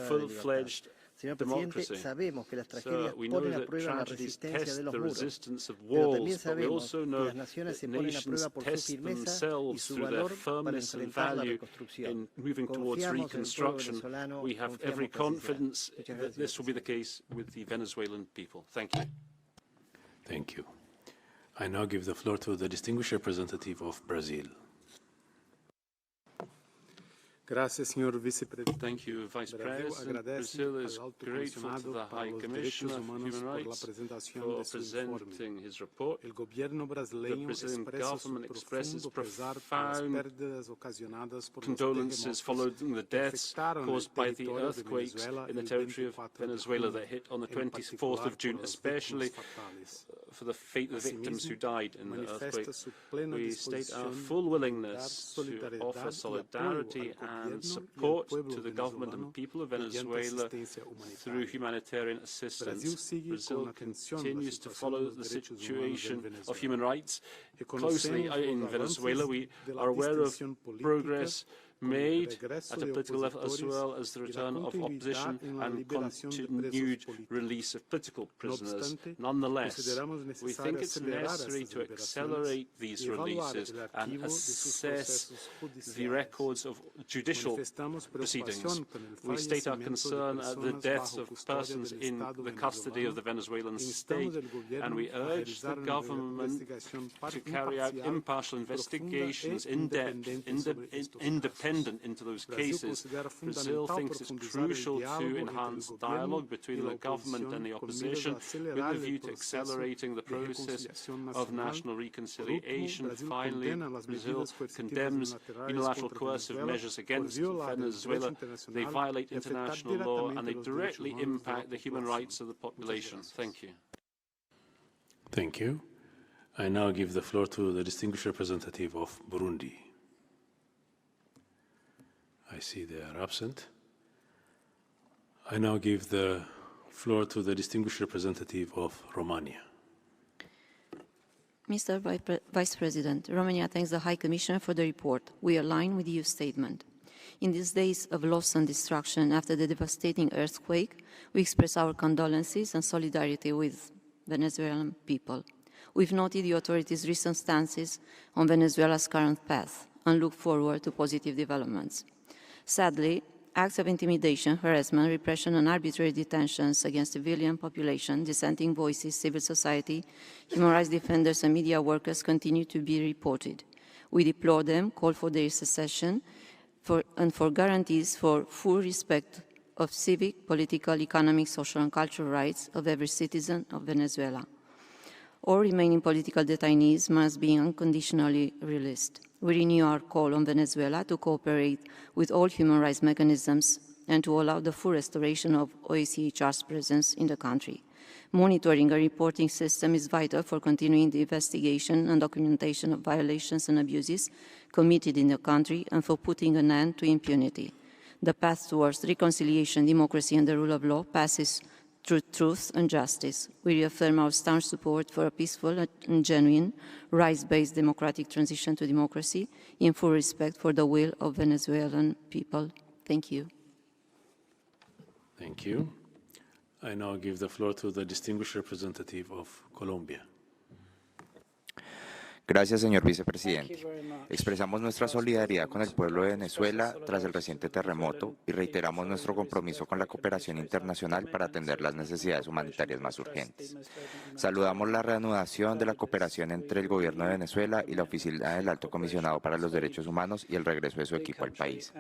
full-fledged democracy. So we know that tragedies test the resistance of walls, but we also know that nations test themselves through their firmness and value in moving towards reconstruction. We have every confidence that this will be the case with the Venezuelan people. Thank you. Thank you. I now give the floor to the distinguished representative of Brazil. Thank you, Vice President. Brazil is grateful to the High Commissioner of Human Rights for presenting his report. The Brazilian government expresses profound condolences following the deaths caused by the earthquakes in the territory of Venezuela that hit on the 24th of June, especially for the fate of the victims who died in the earthquake. We state our full willingness to offer solidarity and support to the government and people of Venezuela through humanitarian assistance. Brazil continues to follow the situation of human rights closely in Venezuela. We are aware of progress made at a political level as well as the return of opposition and continued release of political prisoners. Nonetheless, we think it's necessary to accelerate these releases and assess the records of judicial proceedings. We state our concern at the deaths of persons in the custody of the Venezuelan state, and we urge the government to carry out impartial investigations, in-depth, independent into those cases. Brazil thinks it's crucial to enhance dialogue between the government and the opposition with a view to accelerating the process of national reconciliation. Finally, Brazil condemns unilateral coercive measures against Venezuela. They violate international law and they directly impact the human rights of the population. Thank you. Thank you. I now give the floor to the distinguished representative of Burundi. I see they are absent. I now give the floor to the distinguished representative of Romania. Mr. Vice President, Romania thanks the High Commissioner for the report. We align with the EU statement. In these days of loss and destruction after the devastating earthquake, we express our condolences and solidarity with Venezuelan people. We've noted the authorities' recent stances on Venezuela's current path and look forward to positive developments. Sadly, acts of intimidation, harassment, repression, and arbitrary detentions against civilian population, dissenting voices, civil society, human rights defenders, and media workers continue to be reported. We deplore them, call for their cessation, and for guarantees for full respect of civic, political, economic, social, and cultural rights of every citizen of Venezuela. All remaining political detainees must be unconditionally released. We renew our call on Venezuela to cooperate with all human rights mechanisms and to allow the full restoration of OHCHR's presence in the country. Monitoring a reporting system is vital for continuing the investigation and documentation of violations and abuses committed in the country and for putting an end to impunity. The path towards reconciliation, democracy, and the rule of law passes through truth and justice. We reaffirm our staunch support for a peaceful and genuine, rights-based democratic transition to democracy in full respect for the will of Venezuelan people. Thank you. Thank you. I now give the floor to the distinguished representative of Colombia. Gracias, señor vicepresidente. Expresamos nuestra solidaridad con el pueblo de Venezuela tras el reciente terremoto y reiteramos nuestro compromiso con la cooperación internacional para atender las necesidades humanitarias más urgentes. Saludamos la reanudación de la cooperación entre el Gobierno de Venezuela y la Oficina del Alto Comisionado para los Derechos Humanos y el regreso de su equipo al país.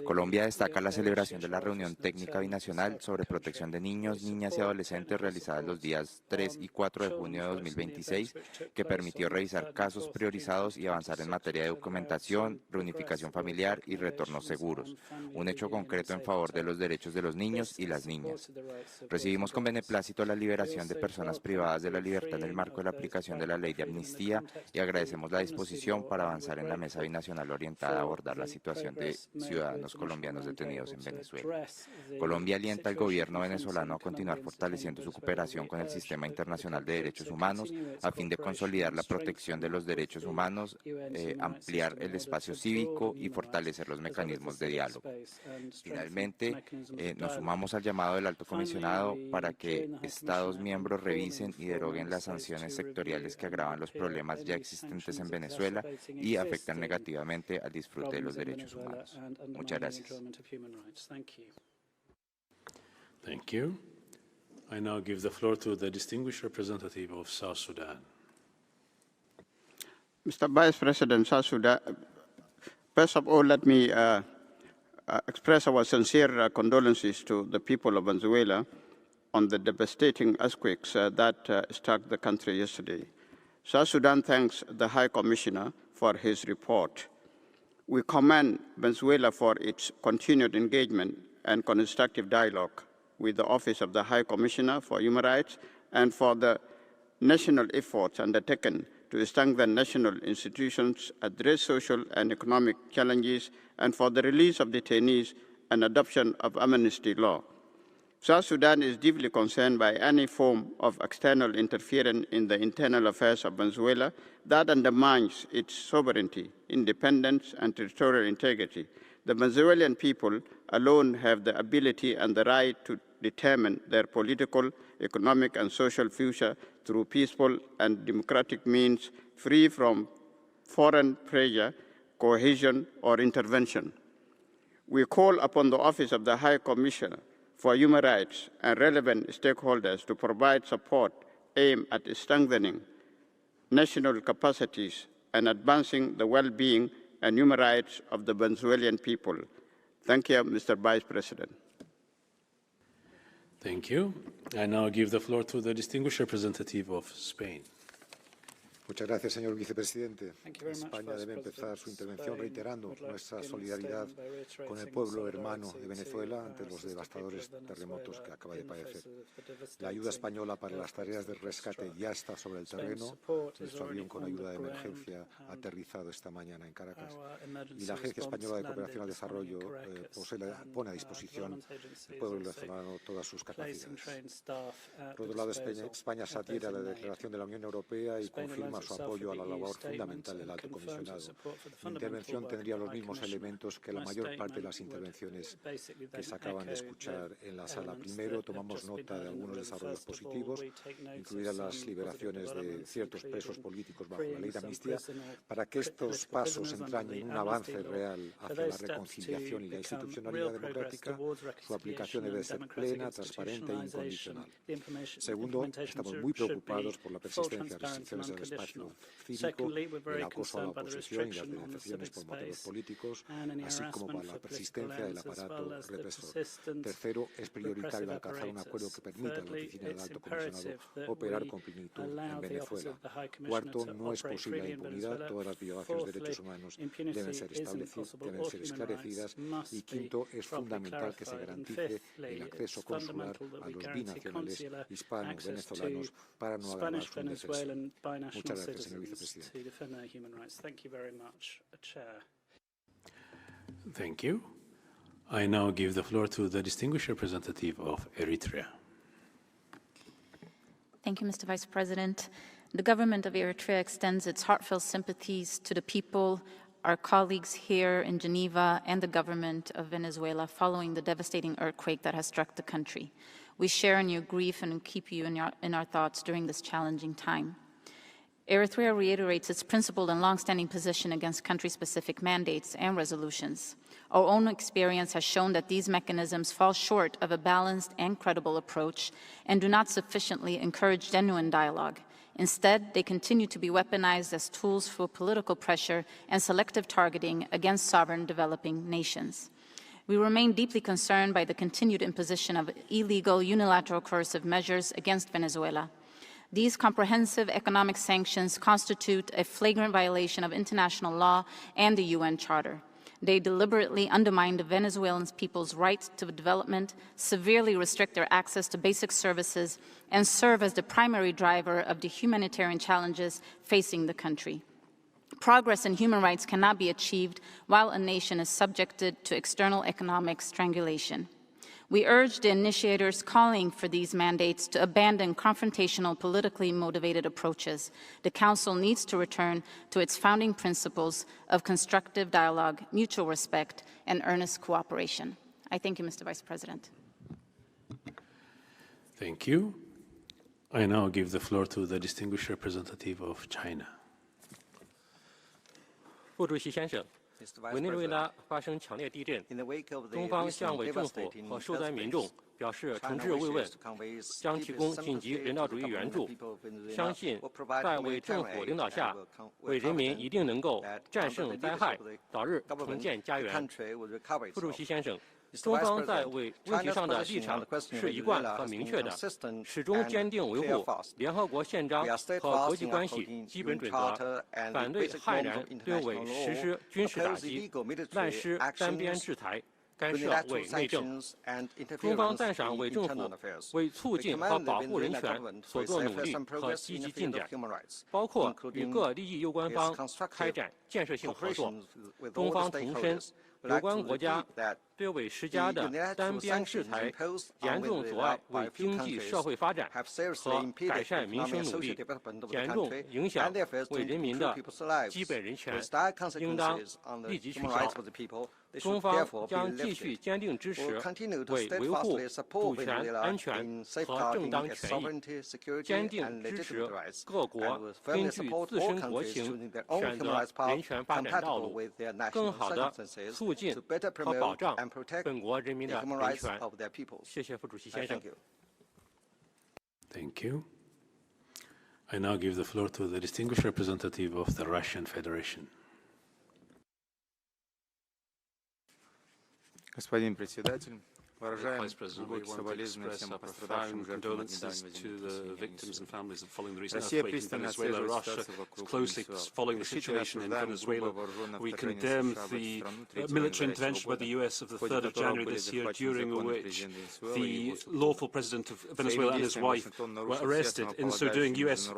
Colombia destaca la celebración de la reunión técnica binacional sobre protección de niños, niñas y adolescentes realizada los días 3 y 4 de junio de 2026, que permitió revisar casos priorizados y avanzar en materia de documentación, reunificación familiar y retornos seguros, un hecho concreto en favor de los derechos de los niños y las niñas. Recibimos con beneplácito la liberación de personas privadas de la libertad en el marco de la aplicación de la ley de amnistía y agradecemos la disposición para avanzar en la mesa binacional orientada a abordar la situación de ciudadanos colombianos detenidos en Venezuela. Colombia alienta al gobierno venezolano a continuar fortaleciendo su cooperación con el sistema internacional de derechos humanos a fin de consolidar la protección de los derechos humanos, ampliar el espacio cívico y fortalecer los mecanismos de diálogo. Finalmente, nos sumamos al llamado del Alto Comisionado para que Estados miembros revisen y deroguen las sanciones sectoriales que agravan los problemas ya existentes en Venezuela y afectan negativamente al disfrute de los derechos humanos. Muchas gracias. Thank you. I now give the floor to the distinguished representative of South Sudan. Mr. Vice President, South Sudan, first of all, let me express our sincere condolences to the people of Venezuela on the devastating earthquakes that struck the country yesterday. South Sudan thanks the High Commissioner for his report. We commend Venezuela for its continued engagement and constructive dialogue with the Office of the High Commissioner for Human Rights and for the national efforts undertaken to strengthen national institutions, address social and economic challenges, and for the release of detainees and adoption of amnesty law. South Sudan is deeply concerned by any form of external interference in the internal affairs of Venezuela that undermines its sovereignty, independence, and territorial integrity. The Venezuelan people alone have the ability and the right to determine their political, economic, and social future through peaceful and democratic means, free from foreign pressure, coercion, or intervention. We call upon the Office of the High Commissioner for Human Rights and relevant stakeholders to provide support aimed at strengthening national capacities and advancing the well-being and human rights of the Venezuelan people. Thank you, Mr. Vice President. Thank you. I now give the floor to the distinguished representative of Spain. Muchas gracias, señor vicepresidente. España debe empezar su intervención reiterando nuestra solidaridad con el pueblo hermano de Venezuela ante los devastadores terremotos que acaba de padecer. La ayuda española para las tareas de rescate ya está sobre el terreno. Nuestro avión con ayuda de emergencia ha aterrizado esta mañana en Caracas. Y la Agencia Española de Cooperación al Desarrollo pone a disposición del pueblo venezolano todas sus capacidades. Por otro lado, España se adhiere a la declaración de la Unión Europea y confirma reafirma su apoyo a la labor fundamental del Alto Comisionado. Mi intervención tendría los mismos elementos que la mayor parte de las intervenciones que se acaban de escuchar en la sala. Primero, tomamos nota de algunos desarrollos positivos, incluidas las liberaciones de ciertos presos políticos bajo la ley de amnistía, para que estos pasos entrañen un avance real hacia la reconciliación y la institucionalidad democrática. Su aplicación debe ser plena, transparente e incondicional. Segundo, estamos muy preocupados por la persistencia de restricciones del espacio cívico, el acoso a la oposición y las detenciones por motivos políticos, así como por la persistencia del aparato represor. Tercero, es prioritario alcanzar un acuerdo que permita a la Oficina del Alto Comisionado operar con plenitud en Venezuela. Cuarto, no es posible la impunidad. Todas las violaciones de derechos humanos deben ser esclarecidas. Y quinto, es fundamental que se garantice el acceso consular a los binacionales hispano-venezolanos para no agravar su indefensión. Muchas gracias, señor vicepresidente. Thank you. I now give the floor to the distinguished representative of Eritrea. Thank you, Mr. Vice President. The government of Eritrea extends its heartfelt sympathies to the people, our colleagues here in Geneva, and the government of Venezuela following the devastating earthquake that has struck the country. We share in your grief and keep you in our thoughts during this challenging time. Eritrea reiterates its principled and long-standing position against country-specific mandates and resolutions. Our own experience has shown that these mechanisms fall short of a balanced and credible approach and do not sufficiently encourage genuine dialogue. Instead, they continue to be weaponized as tools for political pressure and selective targeting against sovereign developing nations. We remain deeply concerned by the continued imposition of illegal unilateral coercive measures against Venezuela. These comprehensive economic sanctions constitute a flagrant violation of international law and the UN Charter. They deliberately undermine the Venezuelan people's right to development, severely restrict their access to basic services, and serve as the primary driver of the humanitarian challenges facing the country. Progress in human rights cannot be achieved while a nation is subjected to external economic strangulation. We urge the initiators calling for these mandates to abandon confrontational, politically motivated approaches. The Council needs to return to its founding principles of constructive dialogue, mutual respect, and earnest cooperation. I thank you, Mr. Vice President. Thank you. I now give the floor to the distinguished representative of China. 副主席先生，委内瑞拉发生强烈地震，中方向委政府和受灾民众表示诚挚慰问，将提供紧急人道主义援助。相信在委政府领导下，委人民一定能够战胜灾害，早日重建家园。副主席先生，中方在委问题上的立场是一贯和明确的，始终坚定维护联合国宪章和国际关系基本准则，反对悍然对委实施军事打击、滥施单边制裁、干涉委内政。中方赞赏委政府为促进和保护人权所做努力和积极进展，包括与各利益攸关方开展建设性合作。中方重申，有关国家对委施加的单边制裁严重阻碍委经济社会发展和改善民生努力，严重影响委人民的基本人权，应当立即取消。中方将继续坚定支持为维护主权、安全和正当权益，坚定支持各国根据自身国情选择人权发展道路，更好地促进和保障本国人民的人权。谢谢副主席先生。Thank you. I now give the floor to the distinguished representative of the Russian Federation. Господин председатель, Vice President, we want to express our profound condolences to the victims and families following the recent earthquake in Venezuela. Russia is closely following the situation in Venezuela. We condemn the military intervention by the US of the 3rd of January this year, during which the lawful president of Venezuela and his wife were arrested. In so doing, US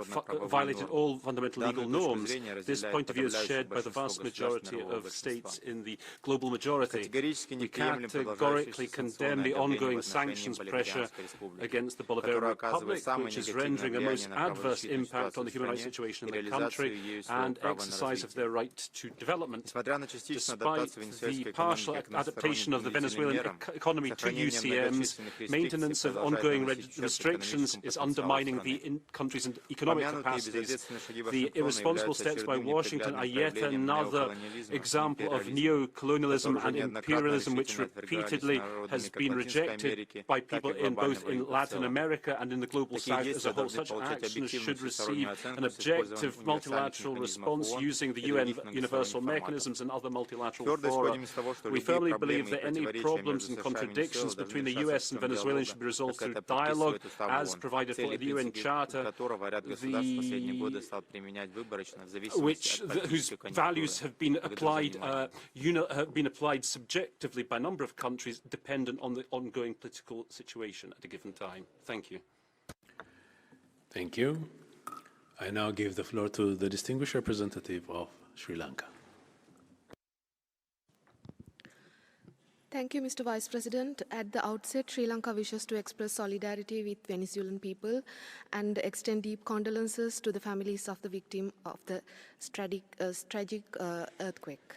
violated all fundamental legal norms. This point of view is shared by the vast majority of states in the global majority. We categorically condemn stem the ongoing sanctions pressure against the Bolivarian Republic, which is rendering a most adverse impact on the human rights situation in the country and exercise of their right to development. Despite the partial adaptation of the Venezuelan economy to UCMs, maintenance of ongoing restrictions is undermining the country's economic capacities. The irresponsible steps by Washington are yet another example of neo-colonialism and imperialism, which repeatedly has been rejected by people both in Latin America and in the global South as a whole. Such actions should receive an objective multilateral response using the UN universal mechanisms and other multilateral fora. We firmly believe that any problems and contradictions between the US and Venezuela should be resolved through dialogue, as provided for in the UN Charter, whose values have been applied subjectively by a number of countries dependent on the ongoing political situation at a given time. Thank you. Thank you. I now give the floor to the distinguished representative of Sri Lanka. Thank you, Mr. Vice President. At the outset, Sri Lanka wishes to express solidarity with Venezuelan people and extend deep condolences to the families of the victims of the tragic earthquake.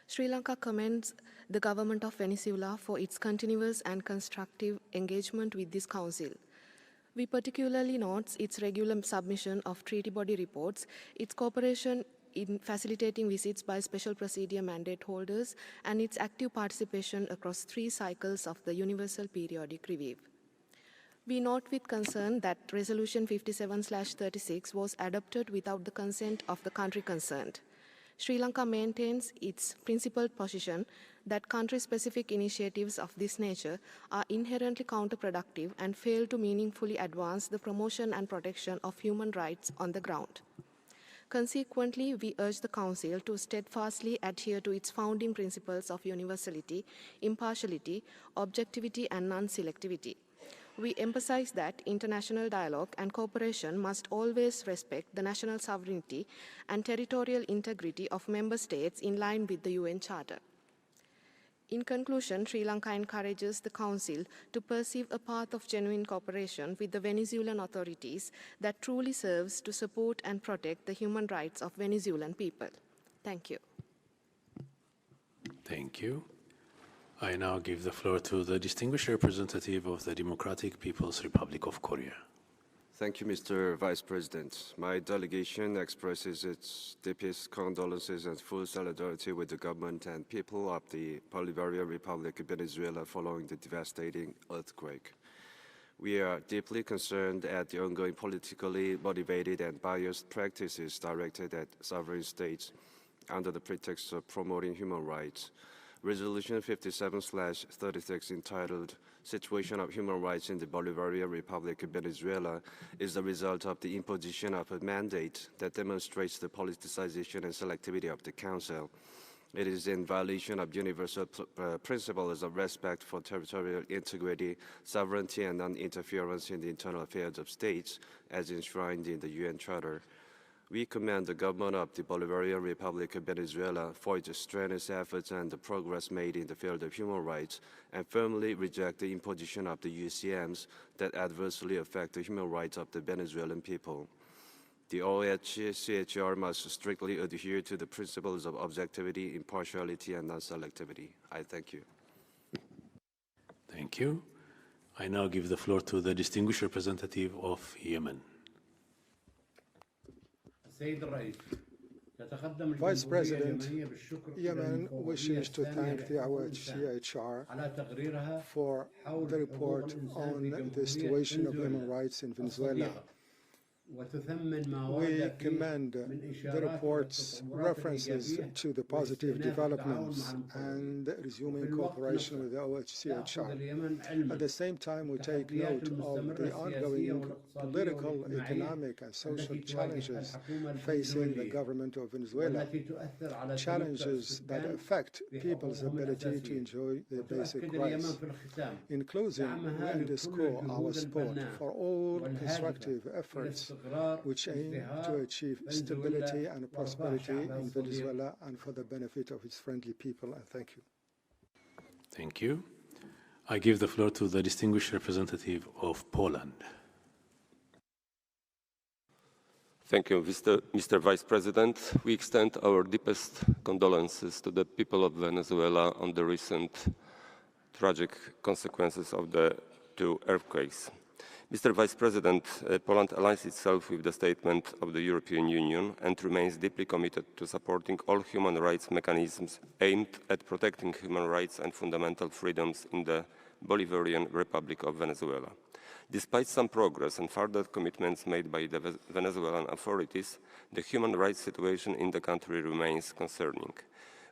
Sri Lanka commends the government of Venezuela for its continuous and constructive engagement with this council. We particularly note its regular submission of treaty body reports, its cooperation in facilitating visits by special procedure mandate holders, and its active participation across 3 cycles of the Universal Periodic Review. We note with concern that Resolution 57/36 was adopted without the consent of the country concerned. Sri Lanka maintains its principled position that country-specific initiatives of this nature are inherently counterproductive and fail to meaningfully advance the promotion and protection of human rights on the ground. Consequently, we urge the Council to steadfastly adhere to its founding principles of universality, impartiality, objectivity, and non-selectivity. We emphasize that international dialogue and cooperation must always respect the national sovereignty and territorial integrity of member states in line with the UN Charter. In conclusion, Sri Lanka encourages the Council to pursue a path of genuine cooperation with the Venezuelan authorities that truly serves to support and protect the human rights of Venezuelan people. Thank you. Thank you. I now give the floor to the distinguished representative of the Democratic People's Republic of Korea. Thank you, Mr. Vice President. My delegation expresses its deepest condolences and full solidarity with the government and people of the Bolivarian Republic of Venezuela following the devastating earthquake. We are deeply concerned at the ongoing politically motivated and biased practices directed at sovereign states under the pretext of promoting human rights. Resolution 57/36 entitled Situation of Human Rights in the Bolivarian Republic of Venezuela is the result of the imposition of a mandate that demonstrates the politicization and selectivity of the Council. It is in violation of universal principles of respect for territorial integrity, sovereignty, and non-interference in the internal affairs of states, as enshrined in the UN Charter. We commend the government of the Bolivarian Republic of Venezuela for its strenuous efforts and the progress made in the field of human rights, and firmly reject the imposition of the UCMs that adversely affect the human rights of the Venezuelan people. The OHCHR must strictly adhere to the principles of objectivity, impartiality, and non-selectivity. I thank you. Thank you. I now give the floor to the distinguished representative of Yemen. Vice President, Yemen wishes to thank the OHCHR for the report on the situation of human rights in Venezuela. We commend the report's references to the positive developments and resuming cooperation with the OHCHR. At the same time, we take note of the ongoing political, economic, and social challenges facing the government of Venezuela, challenges that affect people's ability to enjoy their basic rights. In closing, we underscore our support for all constructive efforts which aim to achieve stability and prosperity in Venezuela and for the benefit of its friendly people. And thank you. Thank you. I give the floor to the distinguished representative of Poland. Thank you, Mr. Vice President. We extend our deepest condolences to the people of Venezuela on the recent tragic consequences of the two earthquakes. Mr. Vice President, Poland aligns itself with the statement of the European Union and remains deeply committed to supporting all human rights mechanisms aimed at protecting human rights and fundamental freedoms in the Bolivarian Republic of Venezuela. Despite some progress and further commitments made by the Venezuelan authorities, the human rights situation in the country remains concerning.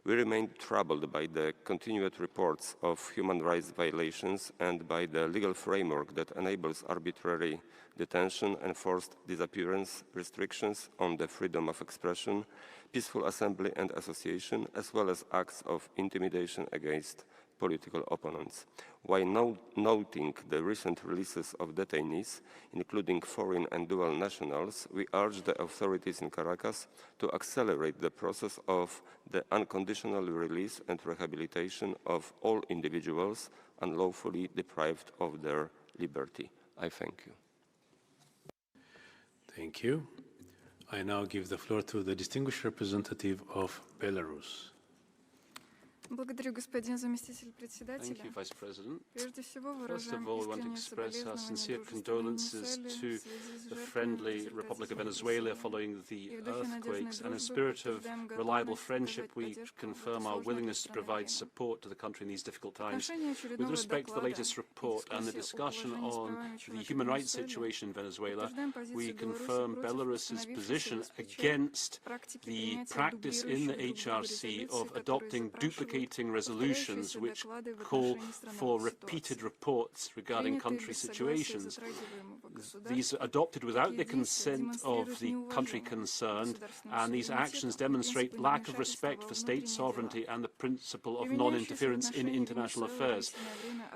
We remain troubled by the continued reports of human rights violations and by the legal framework that enables arbitrary detention, enforced disappearance, restrictions on the freedom of expression, peaceful assembly and association, as well as acts of intimidation against political opponents. While noting the recent releases of detainees, including foreign and dual nationals, we urge the authorities in Caracas to accelerate the process of the unconditional release and rehabilitation of all individuals unlawfully deprived of their liberty. I thank you. Thank you. I now give the floor to the distinguished representative of Belarus. Благодарю, господин заместитель председателя. Thank you, Vice President. Прежде всего, First of all, we want to express our sincere condolences to the friendly Republic of Venezuela following the earthquakes, and in a spirit of reliable friendship, we confirm our willingness to provide support to the country in these difficult times. With respect to the latest report and the discussion on the human rights situation in Venezuela, we confirm Belarus's position against the practice in the HRC of adopting duplicating resolutions which call for repeated reports regarding country situations. These are adopted without the consent of the country concerned, and these actions demonstrate lack of respect for state sovereignty and the principle of non-interference in international affairs.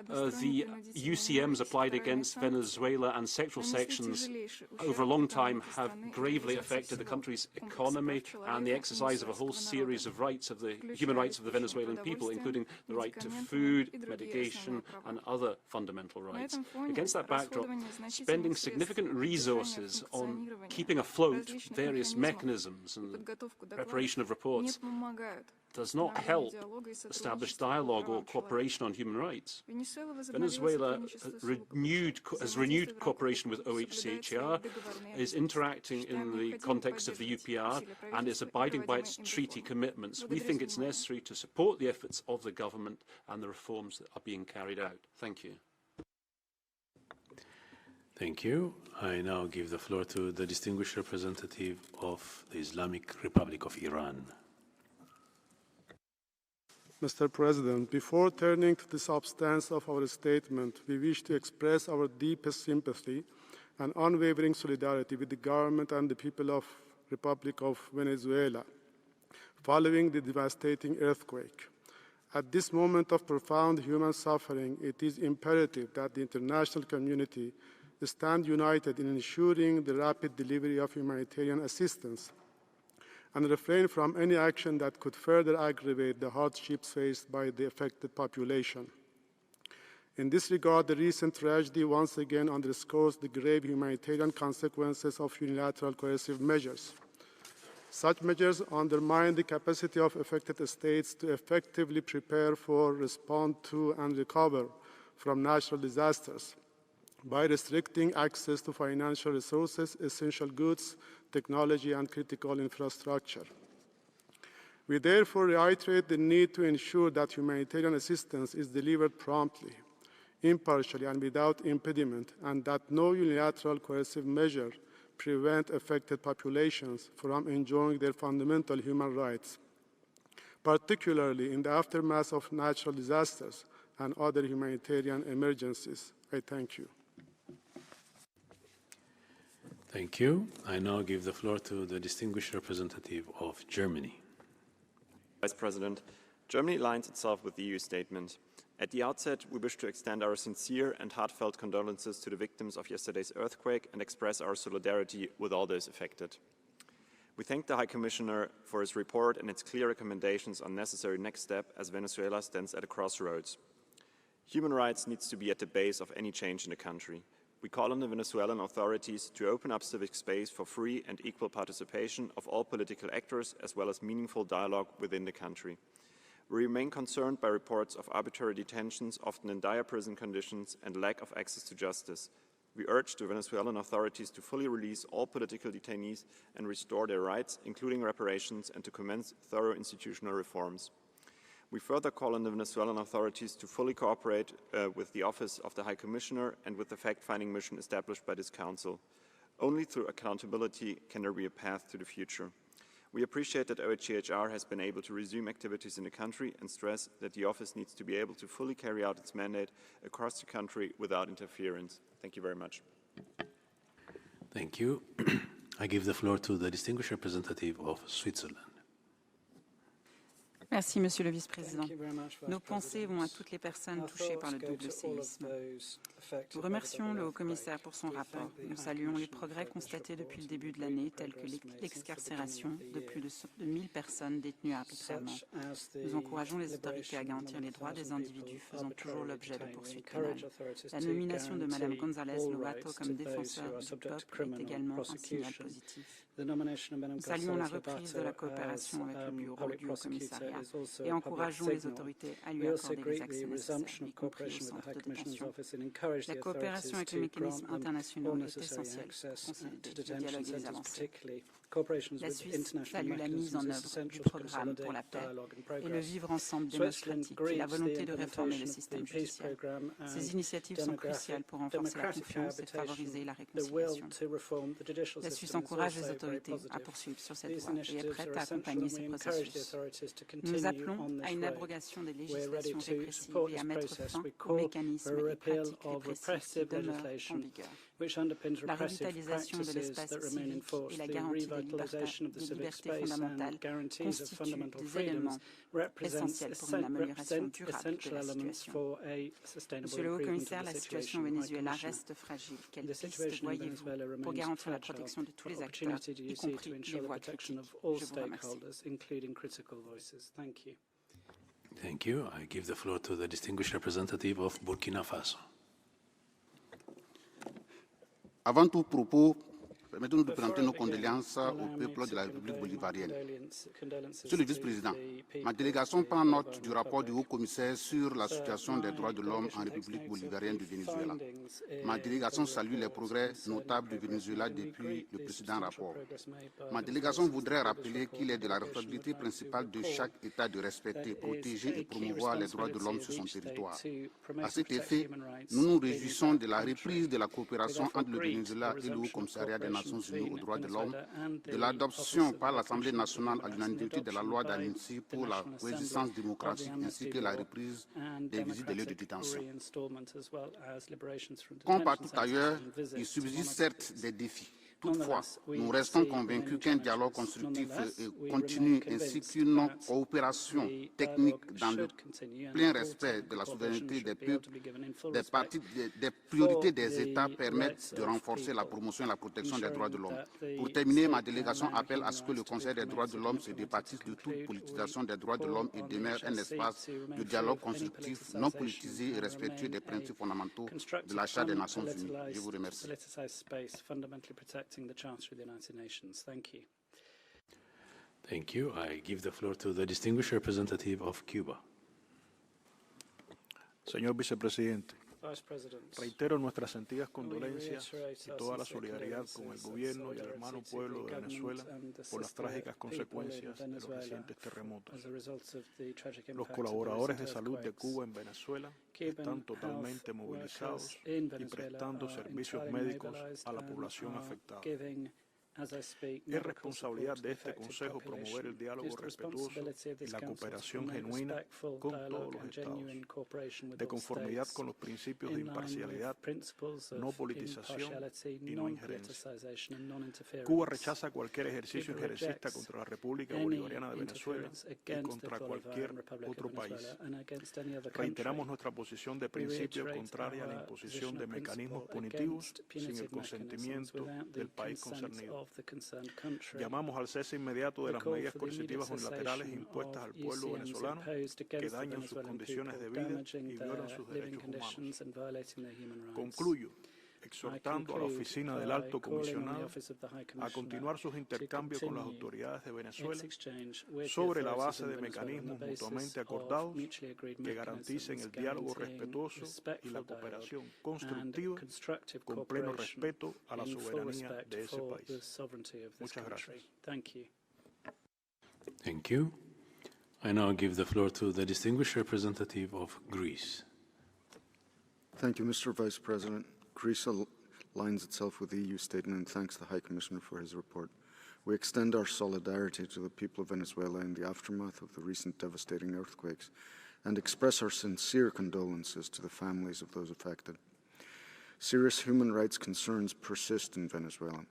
The UCMs applied against Venezuela and sectoral sections over a long time have gravely affected the country's economy and the exercise of a whole series of rights of the human rights of the Venezuelan people, including the right to food, medication, and other fundamental rights. Against that backdrop, spending significant resources on keeping afloat various mechanisms and the preparation of reports does not help establish dialogue or cooperation on human rights. Venezuela has renewed cooperation with OHCHR, is interacting in the context of the UPR, and is abiding by its treaty commitments. We think it's necessary to support the efforts of the government and the reforms that are being carried out. Thank you. Thank you. I now give the floor to the distinguished representative of the Islamic Republic of Iran. Mr. President, before turning to the substance of our statement, we wish to express our deepest sympathy and unwavering solidarity with the government and the people of the Republic of Venezuela following the devastating earthquake. At this moment of profound human suffering, it is imperative that the international community stand united in ensuring the rapid delivery of humanitarian assistance and refrain from any action that could further aggravate the hardships faced by the affected population. In this regard, the recent tragedy once again underscores the grave humanitarian consequences of unilateral coercive measures. Such measures undermine the capacity of affected states to effectively prepare for, respond to, and recover from natural disasters by restricting access to financial resources, essential goods, technology, and critical infrastructure. We therefore reiterate the need to ensure that humanitarian assistance is delivered promptly, impartially, and without impediment, and that no unilateral coercive measure prevent affected populations from enjoying their fundamental human rights, particularly in the aftermath of natural disasters and other humanitarian emergencies. I thank you. Thank you. I now give the floor to the distinguished representative of Germany. Vice President, Germany aligns itself with the EU statement. At the outset, we wish to extend our sincere and heartfelt condolences to the victims of yesterday's earthquake and express our solidarity with all those affected. We thank the High Commissioner for his report and its clear recommendations on necessary next steps as Venezuela stands at a crossroads. Human rights needs to be at the base of any change in the country. We call on the Venezuelan authorities to open up civic space for free and equal participation of all political actors, as well as meaningful dialogue within the country. We remain concerned by reports of arbitrary detentions, often in dire prison conditions, and lack of access to justice. We urge the Venezuelan authorities to fully release all political detainees and restore their rights, including reparations, and to commence thorough institutional reforms. We further call on the Venezuelan authorities to fully cooperate with the Office of the High Commissioner and with the fact-finding mission established by this Council. Only through accountability can there be a path to the future. We appreciate that OHCHR has been able to resume activities in the country and stress that the office needs to be able to fully carry out its mandate across the country without interference. Thank you very much. Thank you. I give the floor to the distinguished representative of Switzerland. Merci, Monsieur le Vice-président. Nos pensées vont à toutes les personnes touchées par le double séisme. Nous remercions le Haut-Commissaire pour son rapport. Nous saluons les progrès constatés depuis le début de l'année, tels que l'excarcération de plus de 1000 personnes détenues arbitrairement. Nous encourageons les autorités à garantir les droits des individus faisant toujours l'objet de poursuites pénales. La nomination de Mme González Lobato comme défenseur du peuple est également un signal positif. Nous saluons la reprise de la coopération avec le bureau du Haut-Commissariat et encourageons les autorités à lui accorder les accès nécessaires, y compris au centre de détention. La coopération avec les mécanismes internationaux est essentielle pour consolider le dialogue et les avancées. La Suisse salue la mise en œuvre du programme pour la paix et le vivre ensemble démocratique et la volonté de réformer le système judiciaire. Ces initiatives sont cruciales pour renforcer la confiance et favoriser la réconciliation. La Suisse encourage les autorités à poursuivre sur cette voie et est prête à accompagner ces processus. Nous appelons à une abrogation des législations répressives et à mettre fin aux mécanismes et pratiques répressives qui demeurent en vigueur. La revitalisation de l'espace civique et la garantie des libertés fondamentales constituent des éléments essentiels pour une amélioration durable de la situation. Monsieur le Haut-Commissaire, la situation au Venezuela reste fragile. Quelles pistes voyez-vous pour garantir la protection de tous les acteurs, y compris les voix critiques? Je vous remercie. Thank you. I give the floor to the distinguished representative of Burkina Faso. Avant tout propos, permettez-nous de présenter nos condoléances au peuple de la République bolivarienne. Monsieur le Vice-président, ma délégation prend note du rapport du Haut-Commissaire sur la situation des droits de l'homme en République bolivarienne du Venezuela. Ma délégation salue les progrès notables du Venezuela depuis le précédent rapport. Ma délégation voudrait rappeler qu'il est de la responsabilité principale de chaque État de respecter, protéger et promouvoir les droits de l'homme sur son territoire. À cet effet, nous nous réjouissons de la reprise de la coopération entre le Venezuela et le Haut-Commissariat des Nations Unies aux droits de l'homme, de l'adoption par l'Assemblée nationale à l'unanimité de la loi d'amnistie pour la coexistence démocratique ainsi que la reprise des visites des lieux de détention. Comme partout ailleurs, il subsiste certes des défis. Toutefois, nous restons convaincus qu'un dialogue constructif et continu ainsi qu'une coopération technique dans le plein respect de la souveraineté des peuples, des priorités des États permettent de renforcer la promotion et la protection des droits de l'homme. Pour terminer, ma délégation appelle à ce que le Conseil des droits de l'homme se départisse de toute politisation des droits de l'homme et demeure un espace de dialogue constructif, non politisé et respectueux des principes fondamentaux de la Charte des Nations Unies. Je vous remercie. The Charter of the United Nations. Thank you. Thank you. I give the floor to the distinguished representative of Cuba. Señor Vicepresidente, reitero nuestras sentidas condolencias y toda la solidaridad con el gobierno y el hermano pueblo de Venezuela por las trágicas consecuencias de los recientes terremotos. Los colaboradores de salud de Cuba en Venezuela están totalmente movilizados y prestando servicios médicos a la población afectada. Es responsabilidad de este Consejo promover el diálogo respetuoso y la cooperación genuina con todos los Estados, de conformidad con los principios de imparcialidad, no politización y no injerencia. Cuba rechaza cualquier ejercicio injerencista contra la República Bolivariana de Venezuela y contra cualquier otro país. Reiteramos nuestra posición de principio contraria a la imposición de mecanismos punitivos sin el consentimiento del país concernido. Llamamos al cese inmediato de las medidas coercitivas unilaterales impuestas al pueblo venezolano que dañan sus condiciones de vida y violan sus derechos humanos. Concluyo exhortando a la Oficina del Alto Comisionado a continuar sus intercambios con las autoridades de Venezuela sobre la base de mecanismos mutuamente acordados que garanticen el diálogo respetuoso y la cooperación constructiva con pleno respeto a la soberanía de ese país. Muchas gracias. Thank you. I now give the floor to the distinguished representative of Greece. Thank you, Mr. Vice President. Greece aligns itself with the EU statement and thanks the High Commissioner for his report. We extend our solidarity to the people of Venezuela in the aftermath of the recent devastating earthquakes and express our sincere condolences to the families of those affected. Serious human rights concerns persist in Venezuela.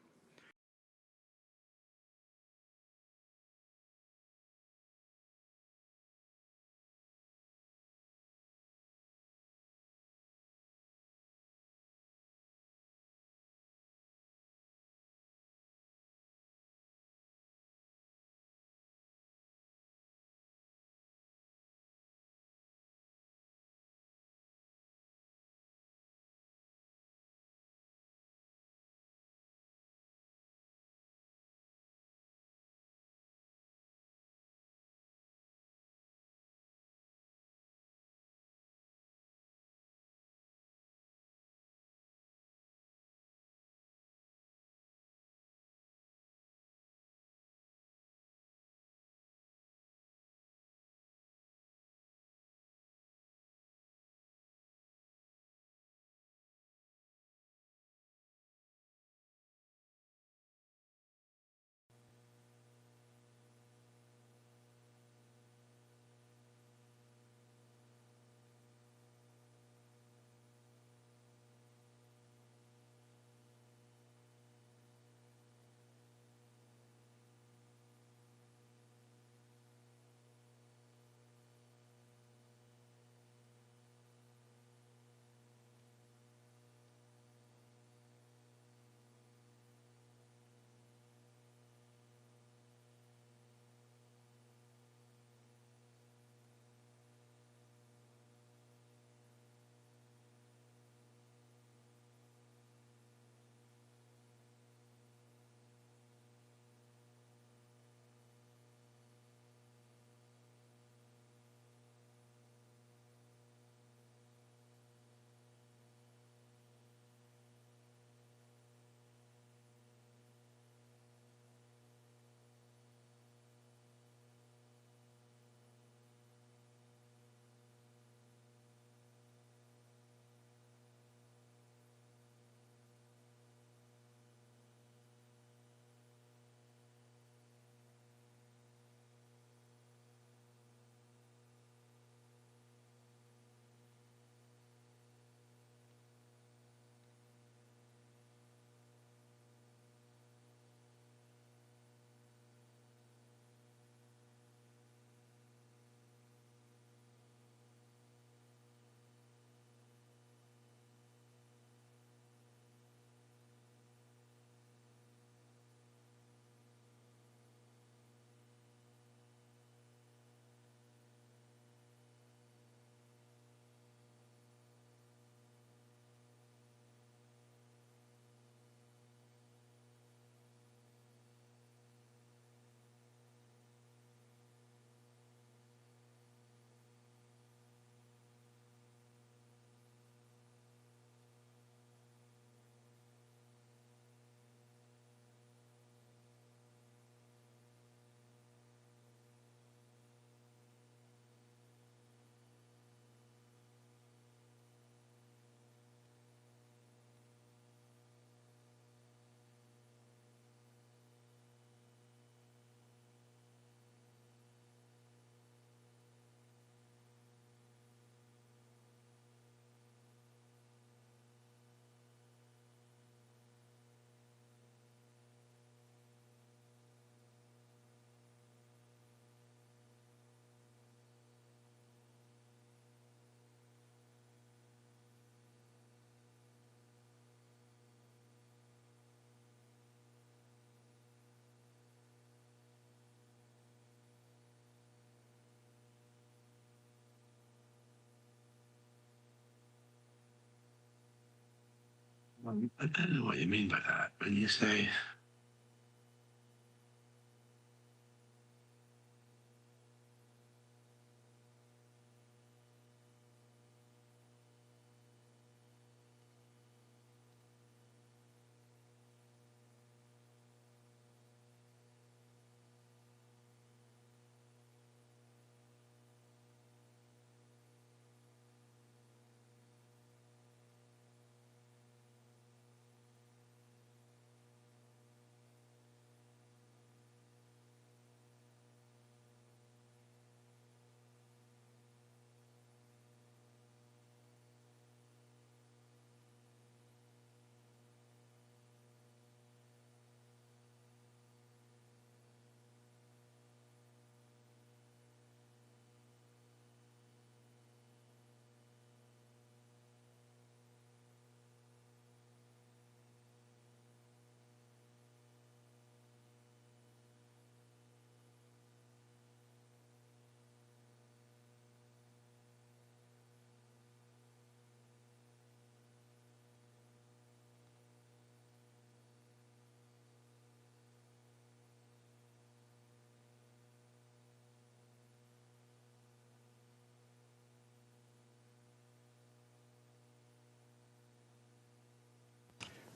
I don't know what you mean by that. When you say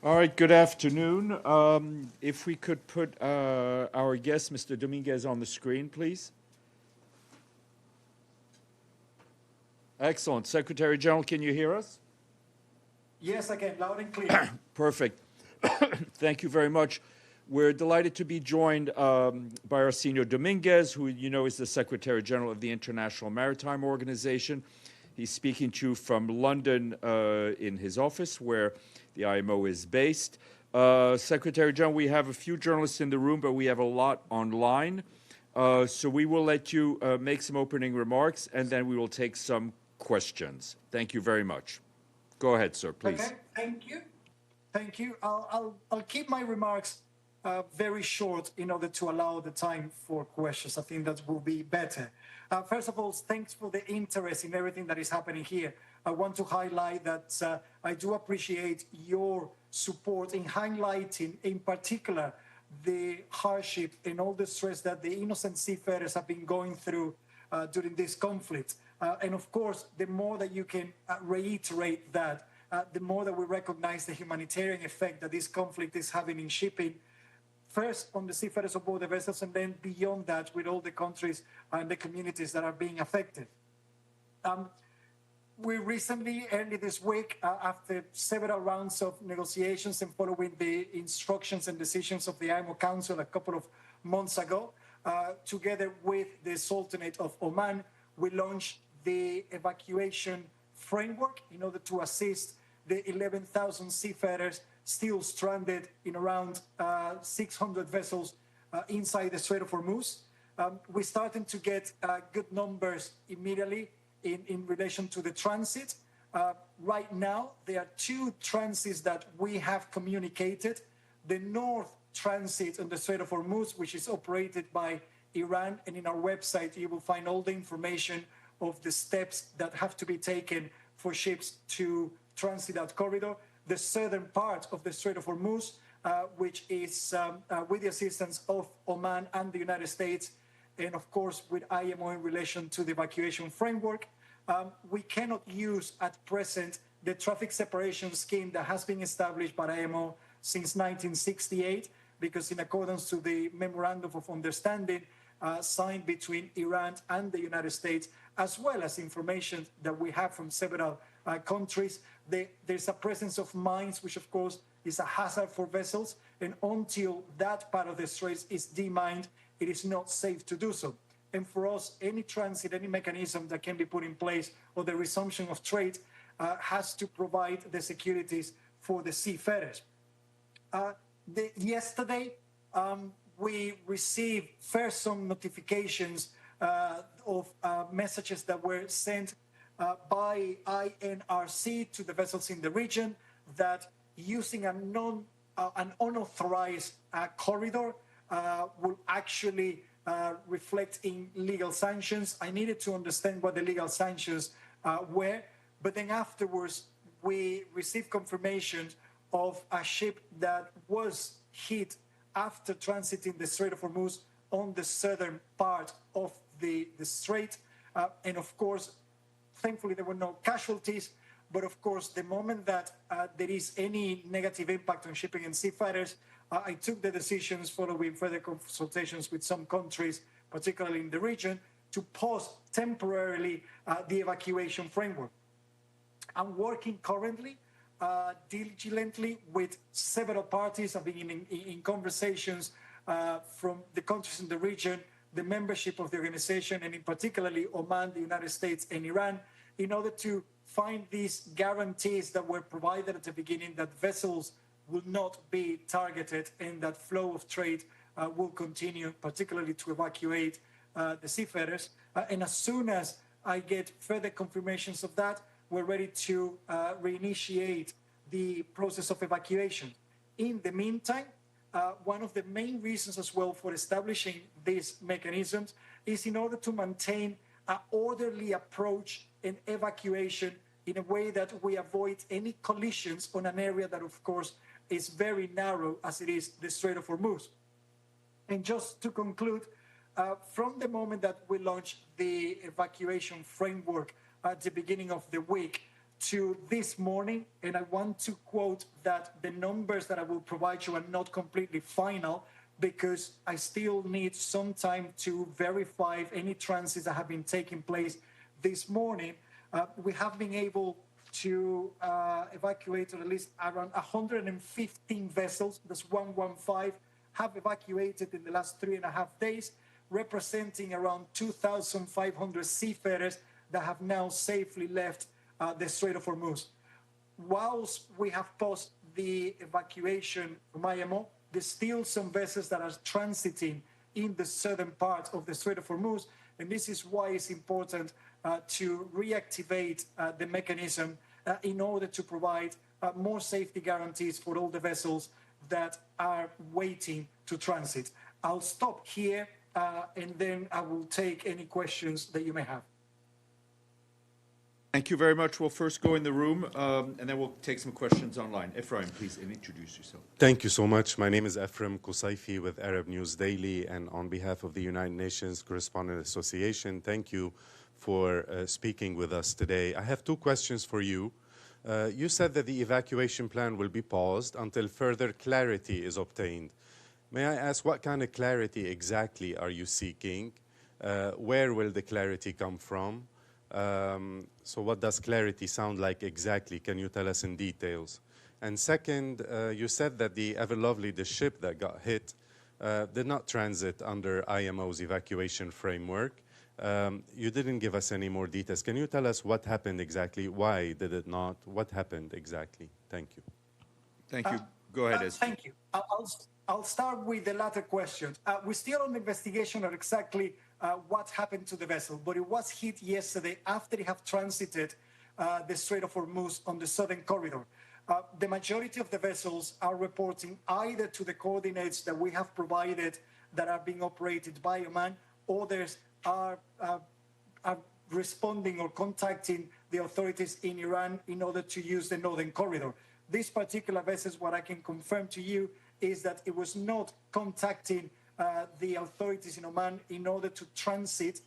All right, good afternoon. If we could put our guest, Mr. Dominguez, on the screen, please. Excellent. Secretary General, can you hear us? Yes, I can, loud and clear. Perfect. Thank you very much. We're delighted to be joined by our Senior Dominguez, who you know is the Secretary General of the International Maritime Organization. He's speaking to you from London in his office, where the IMO is based. Secretary General, we have a few journalists in the room, but we have a lot online. So we will let you make some opening remarks, and then we will take some questions. Thank you very much. Go ahead, sir, please. Okay, thank you. Thank you. I'll keep my remarks very short in order to allow the time for questions. I think that will be better. First of all, thanks for the interest in everything that is happening here. I want to highlight that I do appreciate your support in highlighting, in particular, the hardship and all the stress that the innocent seafarers have been going through during this conflict. And of course, the more that you can reiterate that, the more that we recognize the humanitarian effect that this conflict is having in shipping, first on the seafarers aboard the vessels, and then beyond that with all the countries and the communities that are being affected. We recently, early this week, after several rounds of negotiations and following the instructions and decisions of the IMO Council a couple of months ago, together with the Sultanate of Oman, we launched the evacuation framework in order to assist the 11,000 seafarers still stranded in around 600 vessels inside the Strait of Hormuz. We're starting to get good numbers immediately in relation to the transit. Right now, there are two transits that we have communicated. The north transit on the Strait of Hormuz, which is operated by Iran, and in our website, you will find all the information of the steps that have to be taken for ships to transit that corridor. The southern part of the Strait of Hormuz, which is with the assistance of Oman and the United States, and of course with IMO in relation to the evacuation framework. We cannot use at present the traffic separation scheme that has been established by IMO since 1968, because in accordance to the Memorandum of Understanding signed between Iran and the United States, as well as information that we have from several countries, there's a presence of mines, which of course is a hazard for vessels, and until that part of the straits is demined, it is not safe to do so. And for us, any transit, any mechanism that can be put in place, or the resumption of trade, has to provide the securities for the seafarers. Yesterday, we received first some notifications of messages that were sent by INRC to the vessels in the region that using an unauthorized corridor will actually reflect in legal sanctions. I needed to understand what the legal sanctions were, but then afterwards we received confirmation of a ship that was hit after transiting the Strait of Hormuz on the southern part of the strait. And of course, thankfully, there were no casualties. But of course, the moment that there is any negative impact on shipping and seafarers, I took the decisions following further consultations with some countries, particularly in the region, to pause temporarily the evacuation framework. I'm working currently diligently with several parties. I've been in conversations from the countries in the region, the membership of the organization, and in particularly Oman, the United States, and Iran, in order to find these guarantees that were provided at the beginning that vessels will not be targeted and that flow of trade will continue, particularly to evacuate the seafarers. And as soon as I get further confirmations of that, we're ready to reinitiate the process of evacuation. In the meantime, one of the main reasons as well for establishing these mechanisms is in order to maintain an orderly approach in evacuation in a way that we avoid any collisions on an area that, of course, is very narrow as it is the Strait of Hormuz. And just to conclude, from the moment that we launched the evacuation framework at the beginning of the week to this morning, and I want to quote that the numbers that I will provide you are not completely final because I still need some time to verify any transits that have been taking place this morning. We have been able to evacuate at least around 115 vessels, that's 115, have evacuated in the last 3.5 days, representing around 2,500 seafarers that have now safely left the Strait of Hormuz. Whilst we have paused the evacuation from IMO, there's still some vessels that are transiting in the southern part of the Strait of Hormuz, and this is why it's important to reactivate the mechanism in order to provide more safety guarantees for all the vessels that are waiting to transit. I'll stop here and then I will take any questions that you may have. Thank you very much. We'll first go in the room, and then we'll take some questions online. Ephraim, please introduce yourself. Thank you so much. My name is Ephraim Kusaifi with Arab News Daily, and on behalf of the United Nations Correspondent Association, thank you for speaking with us today. I have two questions for you. You said that the evacuation plan will be paused until further clarity is obtained. May I ask what kind of clarity exactly are you seeking? Where will the clarity come from? So what does clarity sound like exactly? Can you tell us in details? And second, you said that the Ever Lovely, the ship that got hit, did not transit under IMO's evacuation framework. You didn't give us any more details. Can you tell us what happened exactly? Why did it not? What happened exactly? Thank you. Thank you. Go ahead, Esther. Thank you. I'll start with the latter question. We're still on the investigation of exactly what happened to the vessel, but it was hit yesterday after it had transited the Strait of Hormuz on the southern corridor. The majority of the vessels are reporting either to the coordinates that we have provided that are being operated by Oman, others are responding or contacting the authorities in Iran in order to use the northern corridor. This particular vessel, what I can confirm to you is that it was not contacting the authorities in Oman in order to transit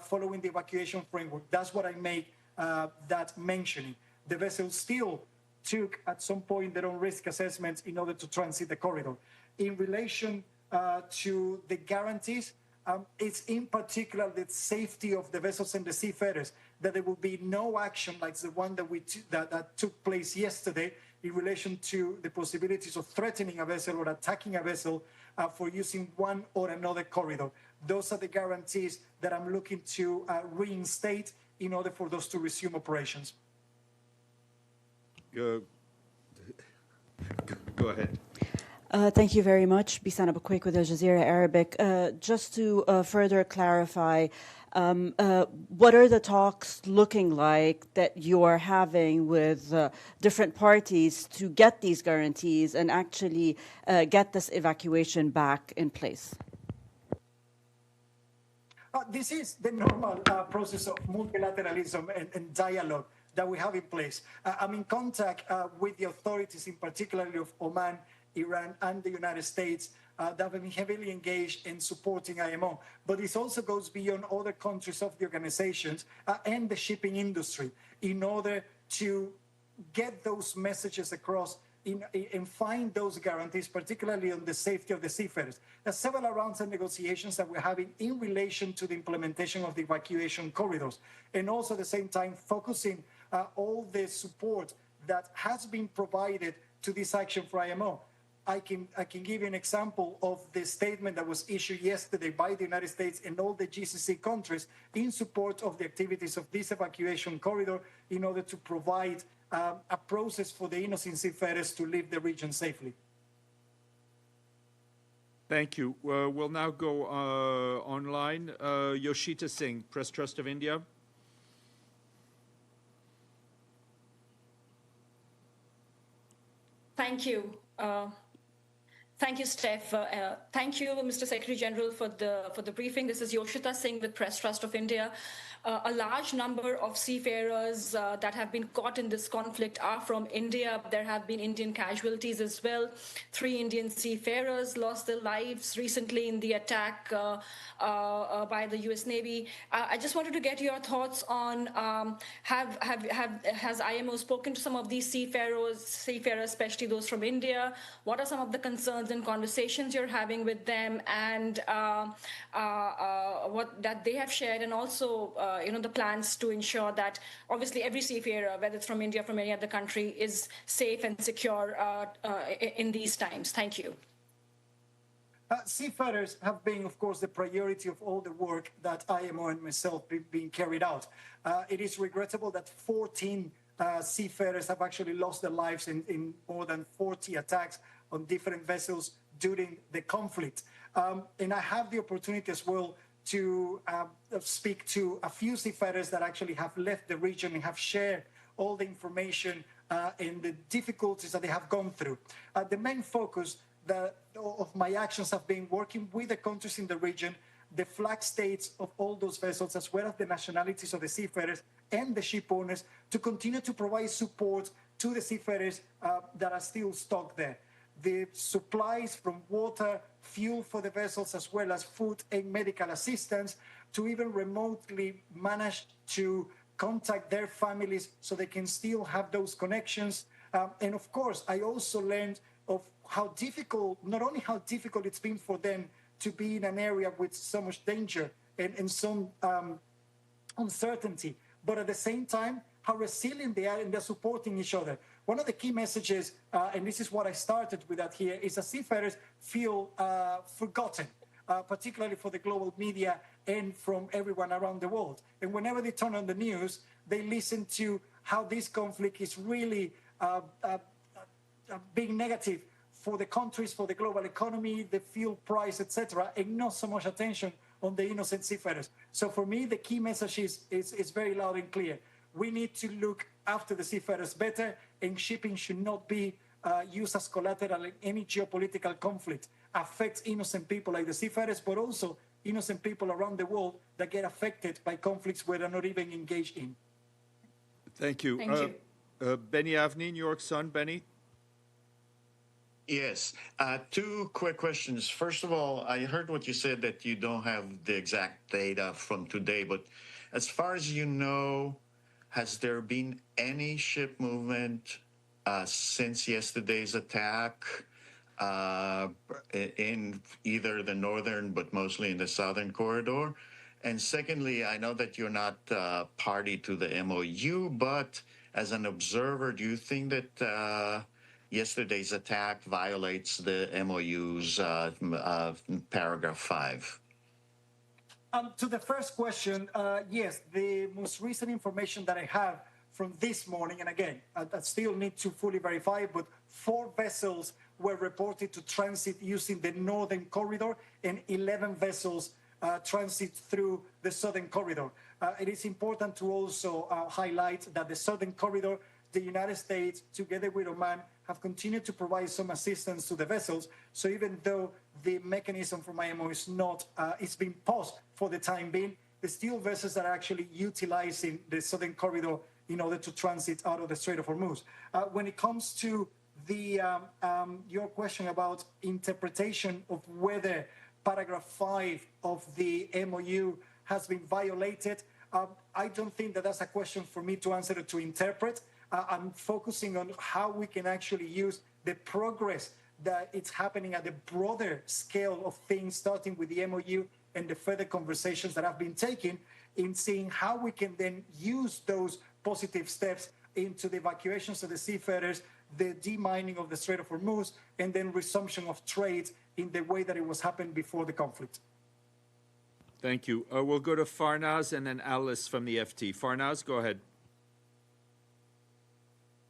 following the evacuation framework. That's what I make that mentioning. The vessel still took at some point their own risk assessments in order to transit the corridor. In relation to the guarantees, it's in particular the safety of the vessels and the seafarers, that there will be no action like the one that took place yesterday in relation to the possibilities of threatening a vessel or attacking a vessel for using one or another corridor. Those are the guarantees that I'm looking to reinstate in order for those to resume operations. Go ahead. Thank you very much. Bisan Abu Quaik with Al Jazeera Arabic. Just to further clarify, what are the talks looking like that you are having with different parties to get these guarantees and actually get this evacuation back in place? This is the normal process of multilateralism and dialogue that we have in place. I'm in contact with the authorities, in particular of Oman, Iran, and the United States, that have been heavily engaged in supporting IMO. But this also goes beyond other countries of the organizations and the shipping industry in order to get those messages across and find those guarantees, particularly on the safety of the seafarers. There are several rounds of negotiations that we're having in relation to the implementation of the evacuation corridors, and also at the same time focusing all the support that has been provided to this action for IMO. I can give you an example of the statement that was issued yesterday by the United States and all the GCC countries in support of the activities of this evacuation corridor in order to provide a process for the innocent seafarers to leave the region safely. Thank you. We'll now go online. Yoshita Singh, Press Trust of India. Thank you. Thank you, Steph. Thank you, Mr. Secretary General, for the briefing. This is Yoshita Singh with Press Trust of India. A large number of seafarers that have been caught in this conflict are from India. There have been Indian casualties as well. 3 Indian seafarers lost their lives recently in the attack by the U.S. Navy. I just wanted to get your thoughts on has IMO spoken to some of these seafarers, especially those from India? What are some of the concerns and conversations you're having with them, and what that they have shared, and also the plans to ensure that obviously every seafarer, whether it's from India or from any other country, is safe and secure in these times. Thank you. Seafarers have been, of course, the priority of all the work that IMO and myself being carried out. It is regrettable that 14 seafarers have actually lost their lives in more than 40 attacks on different vessels during the conflict. And I have the opportunity as well to speak to a few seafarers that actually have left the region and have shared all the information and the difficulties that they have gone through. The main focus of my actions have been working with the countries in the region, the flag states of all those vessels, as well as the nationalities of the seafarers and the ship owners, to continue to provide support to the seafarers that are still stuck there. The supplies from water, fuel for the vessels, as well as food and medical assistance, to even remotely manage to contact their families so they can still have those connections. And of course, I also learned of how difficult, not only how difficult it's been for them to be in an area with so much danger and some uncertainty, but at the same time, how resilient they are and they're supporting each other. One of the key messages, and this is what I started with that here, is that seafarers feel forgotten, particularly for the global media and from everyone around the world. And whenever they turn on the news, they listen to how this conflict is really being negative for the countries, for the global economy, the fuel price, etc., and not so much attention on the innocent seafarers. So for me, the key message is very loud and clear. We need to look after the seafarers better, and shipping should not be used as collateral in any geopolitical conflict. Affects innocent people like the seafarers, but also innocent people around the world that get affected by conflicts where they're not even engaged in. Thank you. Thank you. Benny Avni, New York Sun. Benny? Yes. 2 quick questions. First of all, I heard what you said, that you don't have the exact data from today, but as far as you know, has there been any ship movement since yesterday's attack in either the northern, but mostly in the southern corridor? And secondly, I know that you're not party to the MOU, but as an observer, do you think that yesterday's attack violates the MOU's paragraph 5? To the first question, yes, the most recent information that I have from this morning, and again, I still need to fully verify, but 4 vessels were reported to transit using the northern corridor, and 11 vessels transit through the southern corridor. It is important to also highlight that the southern corridor, the United States, together with Oman, have continued to provide some assistance to the vessels. So even though the mechanism from IMO is not, it's been paused for the time being, the steel vessels that are actually utilizing the southern corridor in order to transit out of the Strait of Hormuz. When it comes to your question about interpretation of whether paragraph 5 of the MOU has been violated, I don't think that that's a question for me to answer or to interpret. I'm focusing on how we can actually use the progress that it's happening at the broader scale of things, starting with the MOU and the further conversations that have been taken, in seeing how we can then use those positive steps into the evacuations of the seafarers, the demining of the Strait of Hormuz, and then resumption of trade in the way that it was happening before the conflict. Thank you. We'll go to Farnaz and then Alice from the FT. Farnaz, go ahead.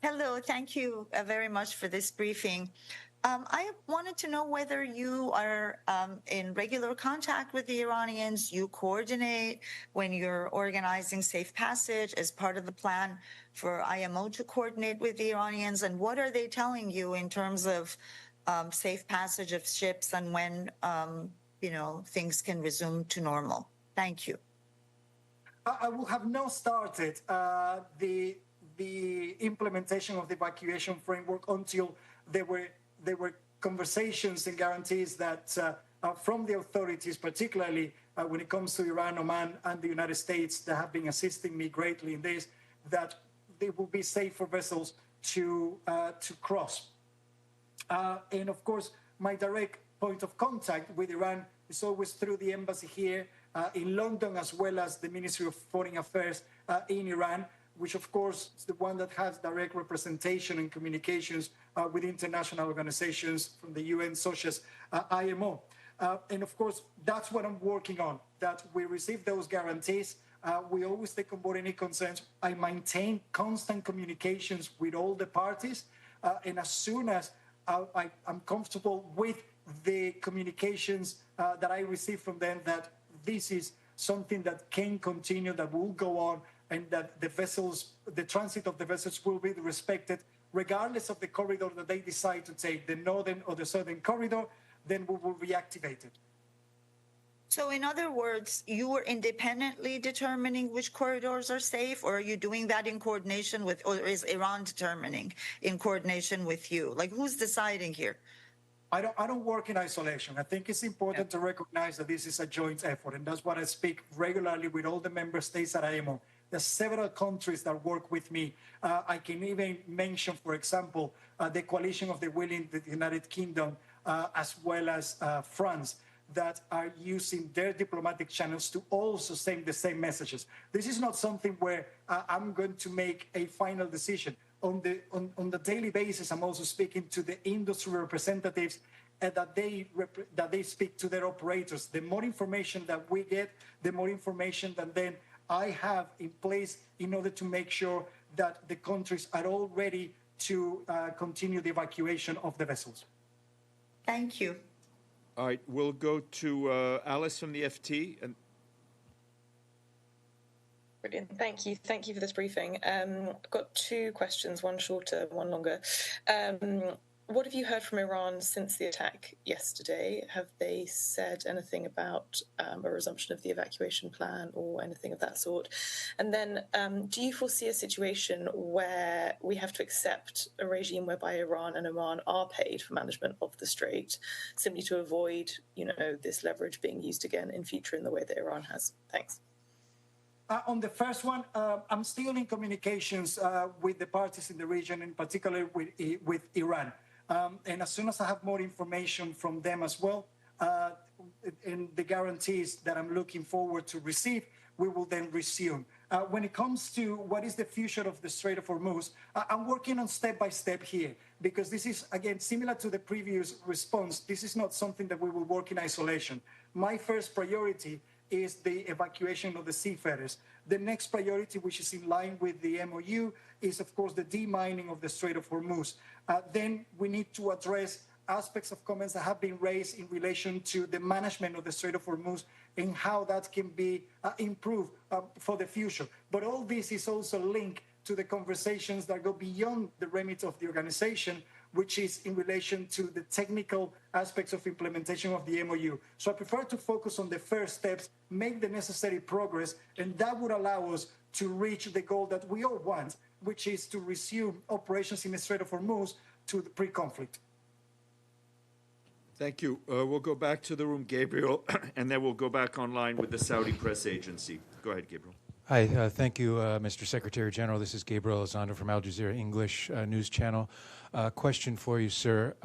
Hello, thank you very much for this briefing. I wanted to know whether you are in regular contact with the Iranians, you coordinate when you're organizing safe passage as part of the plan for IMO to coordinate with the Iranians, and what are they telling you in terms of safe passage of ships and when things can resume to normal? Thank you. I will have not started the implementation of the evacuation framework until there were conversations and guarantees that from the authorities, particularly when it comes to Iran, Oman, and the United States, that have been assisting me greatly in this, that they will be safe for vessels to cross. And of course, my direct point of contact with Iran is always through the embassy here in London, as well as the Ministry of Foreign Affairs in Iran, which of course is the one that has direct representation and communications with international organizations from the UN, such as IMO. And of course, that's what I'm working on, that we receive those guarantees. We always take on board any concerns. I maintain constant communications with all the parties. And as soon as I'm comfortable with the communications that I receive from them, that this is something that can continue, that will go on, and that the transit of the vessels will be respected, regardless of the corridor that they decide to take, the northern or the southern corridor, then we will reactivate it. So in other words, you were independently determining which corridors are safe, or are you doing that in coordination with, or is Iran determining in coordination with you? Like, who's deciding here? I don't work in isolation. I think it's important to recognize that this is a joint effort, and that's what I speak regularly with all the member states at IMO. There's several countries that work with me. I can even mention, for example, the Coalition of the Willing, the United Kingdom, as well as France, that are using their diplomatic channels to also send the same messages. This is not something where I'm going to make a final decision. On the daily basis, I'm also speaking to the industry representatives that they speak to their operators. The more information that we get, the more information that then I have in place in order to make sure that the countries are all ready to continue the evacuation of the vessels. Thank you. All right, we'll go to Alice from the FT. And brilliant, thank you. Thank you for this briefing. I've got two questions, one shorter, one longer. What have you heard from Iran since the attack yesterday? Have they said anything about a resumption of the evacuation plan or anything of that sort? And then do you foresee a situation where we have to accept a regime whereby Iran and Oman are paid for management of the strait, simply to avoid, this leverage being used again in future in the way that Iran has? Thanks. On the first one, I'm still in communications with the parties in the region, in particular with Iran. And as soon as I have more information from them as well, and the guarantees that I'm looking forward to receive, we will then resume. When it comes to what is the future of the Strait of Hormuz, I'm working on step by step here, because this is, again, similar to the previous response. This is not something that we will work in isolation. My first priority is the evacuation of the seafarers. The next priority, which is in line with the MOU, is, of course, the demining of the Strait of Hormuz. Then we need to address aspects of comments that have been raised in relation to the management of the Strait of Hormuz and how that can be improved for the future. But all this is also linked to the conversations that go beyond the remit of the organization, which is in relation to the technical aspects of implementation of the MOU. So I prefer to focus on the first steps, make the necessary progress, and that would allow us to reach the goal that we all want, which is to resume operations in the Strait of Hormuz to the pre-conflict. Thank you. We'll go back to the room, Gabriel, and then we'll go back online with the Saudi press agency. Go ahead, Gabriel. Hi, thank you, Mr. Secretary General. This is Gabriel Elizondo from Al Jazeera English News Channel. Question for you, sir.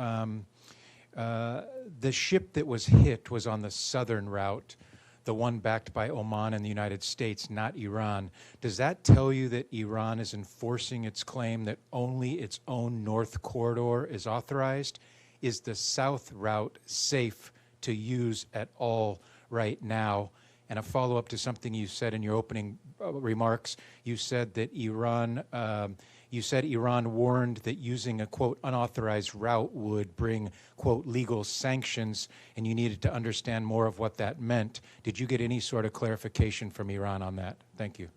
The ship that was hit was on the southern route, the one backed by Oman and the United States, not Iran. Does that tell you that Iran is enforcing its claim that only its own north corridor is authorized? Is the south route safe to use at all right now? And a follow-up to something you said in your opening remarks, you said that Iran warned that using a, quote, unauthorized route would bring, quote, legal sanctions, and you needed to understand more of what that meant. Did you get any sort of clarification from Iran on that? Thank you.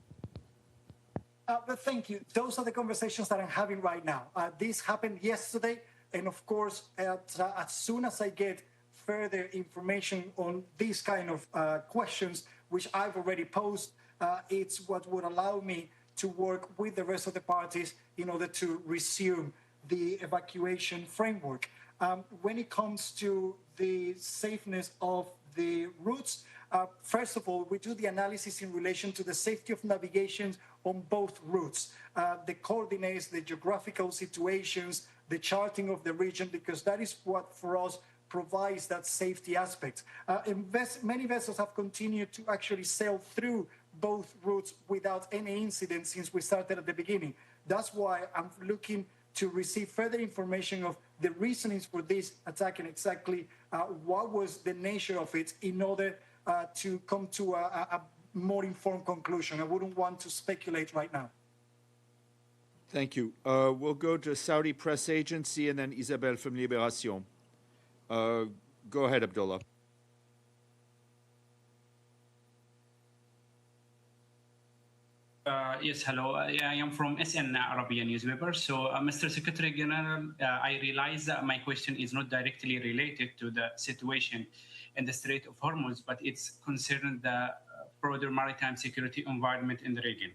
But thank you. Those are the conversations that I'm having right now. This happened yesterday, and of course, as soon as I get further information on these kind of questions, which I've already posed, it's what would allow me to work with the rest of the parties in order to resume the evacuation framework. When it comes to the safeness of the routes, first of all, we do the analysis in relation to the safety of navigation on both routes, the coordinates, the geographical situations, the charting of the region, because that is what for us provides that safety aspect. Many vessels have continued to actually sail through both routes without any incident since we started at the beginning. That's why I'm looking to receive further information of the reasonings for this attack and exactly what was the nature of it in order to come to a more informed conclusion. I wouldn't want to speculate right now. Thank you. We'll go to Saudi press agency and then Isabel from Libération. Go ahead, Abdullah. Yes, hello. I am from SN Arabian newspaper. So, Mr. Secretary General, I realize that my question is not directly related to the situation in the Strait of Hormuz, but it's concerned the broader maritime security environment in the region.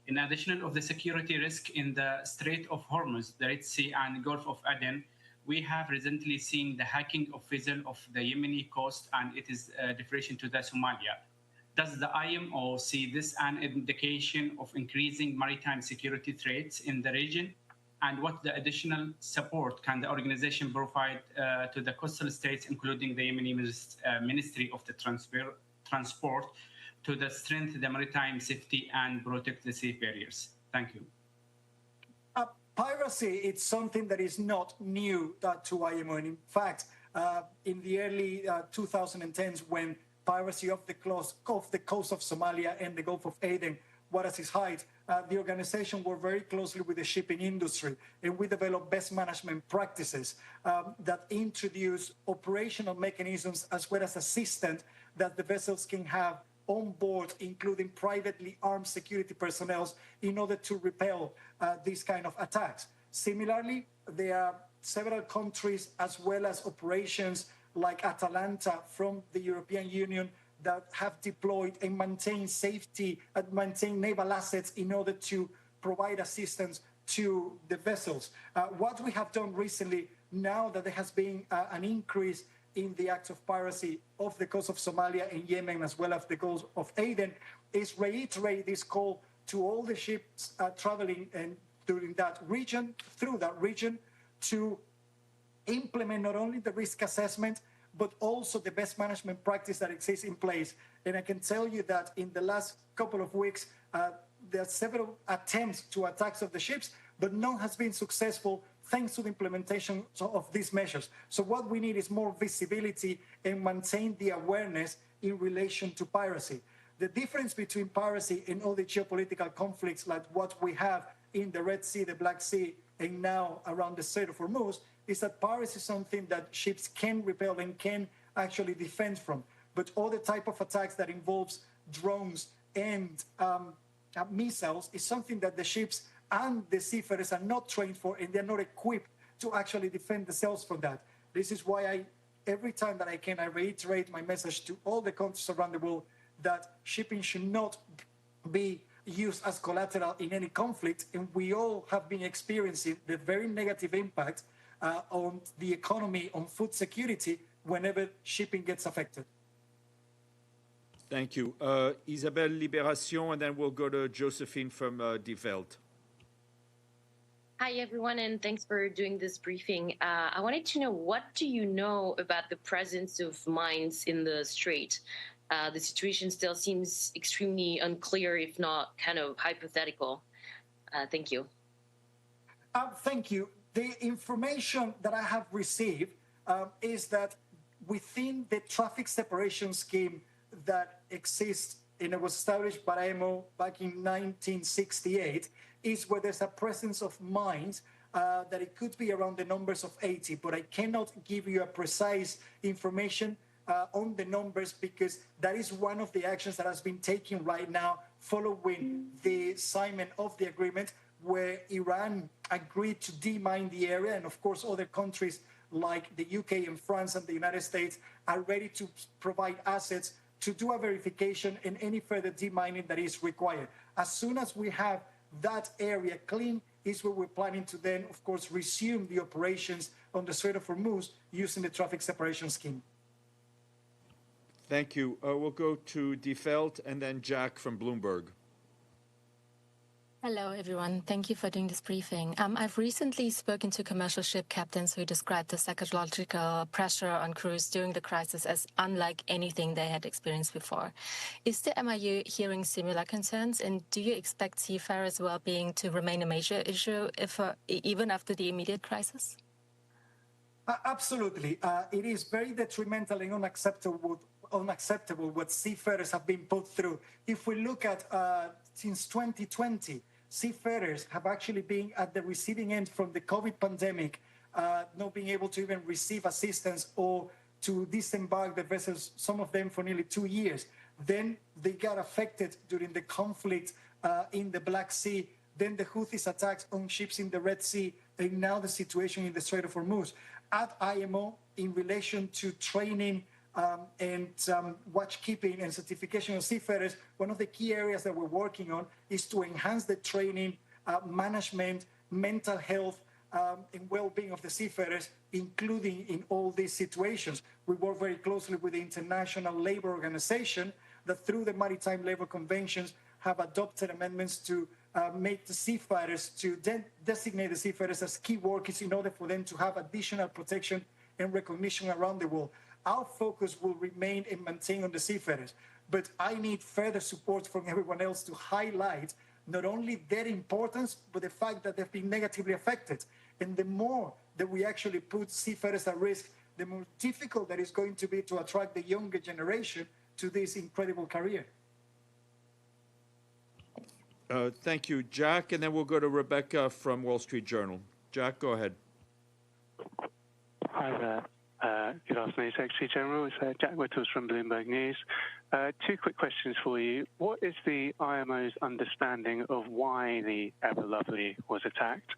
In addition of the security risk in the Strait of Hormuz, the Red Sea and Gulf of Aden, we have recently seen the hacking of vessels of the Yemeni coast, and it is differential to the Somalia. Does the IMO see this an indication of increasing maritime security threats in the region? And what the additional support can the organization provide to the coastal states, including the Yemeni Ministry of the Transport, to strengthen the maritime safety and protect the seafarers? Thank you. Piracy, it's something that is not new to IMO. And in fact, in the early 2010s, when piracy off the coast of Somalia and the Gulf of Aden was at its height, the organization worked very closely with the shipping industry, and we developed best management practices that introduce operational mechanisms as well as assistance that the vessels can have on board, including privately armed security personnel, in order to repel these kind of attacks. Similarly, there are several countries as well as operations like Atalanta from the European Union that have deployed and maintain safety and maintain naval assets in order to provide assistance to the vessels. What we have done recently, now that there has been an increase in the acts of piracy off the coast of Somalia and Yemen, as well as the coast of Aden, is reiterate this call to all the ships traveling and during that region, through that region, to implement not only the risk assessment, but also the best management practice that exists in place. And I can tell you that in the last couple of weeks, there are several attempts to attacks of the ships, but none has been successful thanks to the implementation of these measures. So what we need is more visibility and maintain the awareness in relation to piracy. The difference between piracy and all the geopolitical conflicts like what we have in the Red Sea, the Black Sea, and now around the Strait of Hormuz is that piracy is something that ships can repel and can actually defend from. But all the type of attacks that involves drones and missiles is something that the ships and the seafarers are not trained for, and they're not equipped to actually defend themselves from that. This is why every time that I can, I reiterate my message to all the countries around the world that shipping should not be used as collateral in any conflict. And we all have been experiencing the very negative impact on the economy, on food security, whenever shipping gets affected. Thank you. Isabelle Libération, and then we'll go to Josephine from Die Welt. Hi, everyone, and thanks for doing this briefing. I wanted to know, what do you know about the presence of mines in the strait? The situation still seems extremely unclear, if not kind of hypothetical. Thank you. Thank you. The information that I have received is that within the traffic separation scheme that exists and it was established by IMO back in 1968, is where there's a presence of mines that it could be around the numbers of 80, but I cannot give you a precise information on the numbers because that is one of the actions that has been taken right now following the assignment of the agreement where Iran agreed to demine the area, and of course other countries like the UK and France and the United States are ready to provide assets to do a verification and any further demining that is required. As soon as we have that area clean is where we're planning to then, of course, resume the operations on the Strait of Hormuz using the traffic separation scheme. Thank you. We'll go to Die Welt and then Jack from Bloomberg. Hello, everyone. Thank you for doing this briefing. I've recently spoken to commercial ship captains who described the psychological pressure on crews during the crisis as unlike anything they had experienced before. Is the MIU hearing similar concerns, and do you expect seafarers' well-being to remain a major issue even after the immediate crisis? Absolutely. It is very detrimental and unacceptable what seafarers have been put through. If we look at since 2020, seafarers have actually been at the receiving end from the COVID pandemic, not being able to even receive assistance or to disembark the vessels, some of them for nearly 2 years. Then they got affected during the conflict in the Black Sea. Then the Houthis attacks on ships in the Red Sea, and now the situation in the Strait of Hormuz. At IMO, in relation to training and watchkeeping and certification of seafarers, one of the key areas that we're working on is to enhance the training, management, mental health, and well-being of the seafarers, including in all these situations. We work very closely with the International Labour Organization that through the Maritime Labour Conventions have adopted amendments to make the seafarers, to designate the seafarers as key workers in order for them to have additional protection and recognition around the world. Our focus will remain and maintain on the seafarers, but I need further support from everyone else to highlight not only their importance, but the fact that they've been negatively affected. And the more that we actually put seafarers at risk, the more difficult that it's going to be to attract the younger generation to this incredible career. Thank you, Jack. And then we'll go to Rebecca from Wall Street Journal. Jack, go ahead. Hi there. Good afternoon, Secretary General. It's Jack Whittles from Bloomberg News. Two quick questions for you. What is the IMO's understanding of why the Ever Lovely was attacked?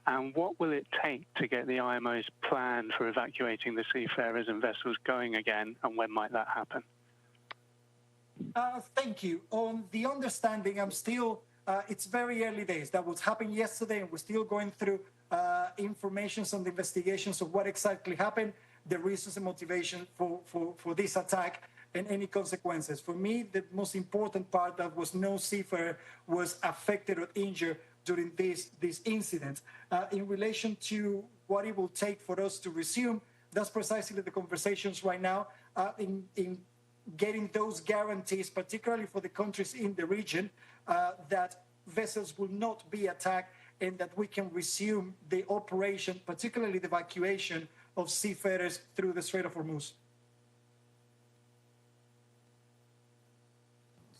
And what will it take to get the IMO's plan for evacuating the seafarers and vessels going again? And when might that happen? Thank you. On the understanding, I'm still, it's very early days. That was happened yesterday, and we're still going through information on the investigations of what exactly happened, the reasons and motivation for this attack, and any consequences. For me, the most important part that was no seafarer was affected or injured during this incident. In relation to what it will take for us to resume, that's precisely the conversations right now in getting those guarantees, particularly for the countries in the region, that vessels will not be attacked and that we can resume the operation, particularly the evacuation of seafarers through the Strait of Hormuz.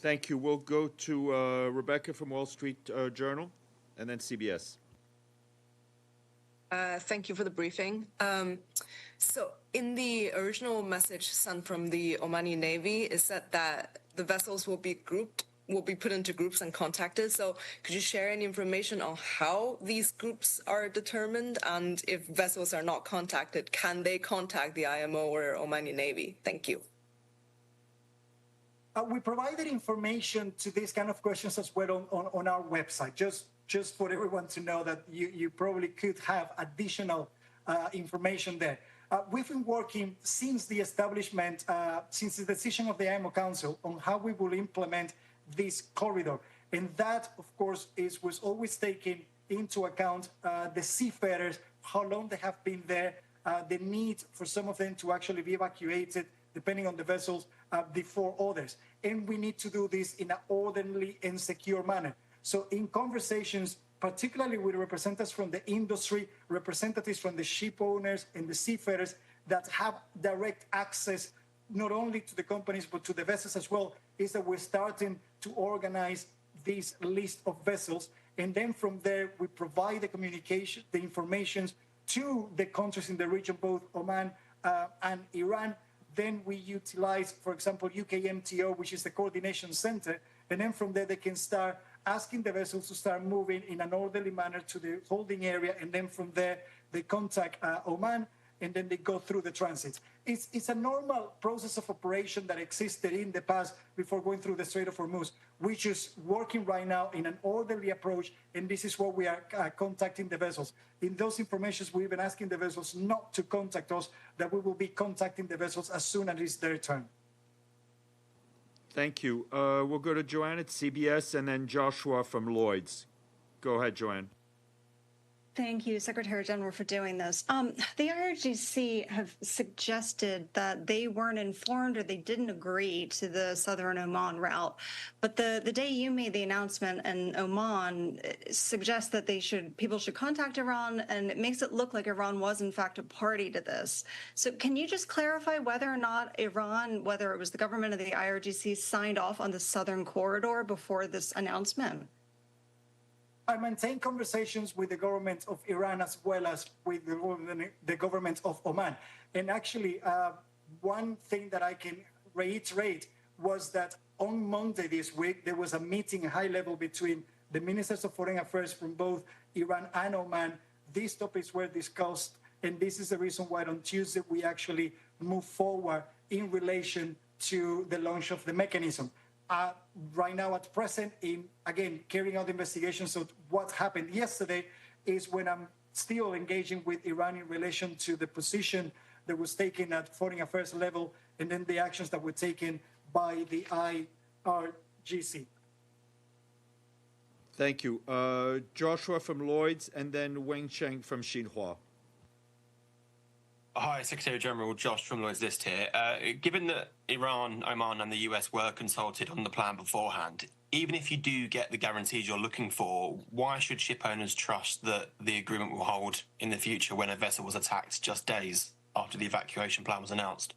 Thank you. We'll go to Rebecca from Wall Street Journal and then CBS. Thank you for the briefing. So in the original message sent from the Omani Navy, it said that the vessels will be grouped will be put into groups and contacted. So could you share any information on how these groups are determined, and if vessels are not contacted, can they contact the IMO or Omani Navy? Thank you. We provided information to these kind of questions as well on our website, just for everyone to know that you probably could have additional information there. We've been working since the establishment, since the decision of the IMO Council on how we will implement this corridor. And that, of course, was always taking into account the seafarers, how long they have been there, the need for some of them to actually be evacuated, depending on the vessels, before others. And we need to do this in an orderly and secure manner. So in conversations, particularly with representatives from the industry, representatives from the ship owners and the seafarers that have direct access not only to the companies but to the vessels as well, is that we're starting to organize this list of vessels. And then from there, we provide the communication, the information to the countries in the region, both Oman and Iran. Then we utilize, for example, UKMTO, which is the coordination center. And then from there, they can start asking the vessels to start moving in an orderly manner to the holding area. And then from there, they contact Oman, and then they go through the transit. It's a normal process of operation that existed in the past before going through the Strait of Hormuz. We're just working right now in an orderly approach, and this is what we are contacting the vessels. In those informations, we've been asking the vessels not to contact us, that we will be contacting the vessels as soon as it's their turn. Thank you. We'll go to Joanne at CBS and then Joshua from Lloyd's. Go ahead, Joanne. Thank you, Secretary General, for doing this. The IRGC have suggested that they weren't informed or they didn't agree to the Southern Oman route. But the day you made the announcement in Oman suggests that people should contact Iran, and it makes it look like Iran was in fact a party to this. So can you just clarify whether or not Iran, whether it was the government or the IRGC, signed off on the Southern Corridor before this announcement? I maintain conversations with the government of Iran as well as with the government of Oman. And actually, one thing that I can reiterate was that on Monday this week, there was a meeting, a high level, between the ministers of foreign affairs from both Iran and Oman. These topics were discussed, and this is the reason why on Tuesday we actually move forward in relation to the launch of the mechanism. Right now at present, again, carrying out investigations of what happened yesterday is when I'm still engaging with Iran in relation to the position that was taken at foreign affairs level and then the actions that were taken by the IRGC. Thank you. Joshua from Lloyd's and then Weng Cheng from Xinhua. Hi, Secretary General Josh from Lloyd's List here. Given that Iran, Oman and the US were consulted on the plan beforehand, even if you do get the guarantees you're looking for, why should ship owners trust that the agreement will hold in the future when a vessel was attacked just days after the evacuation plan was announced?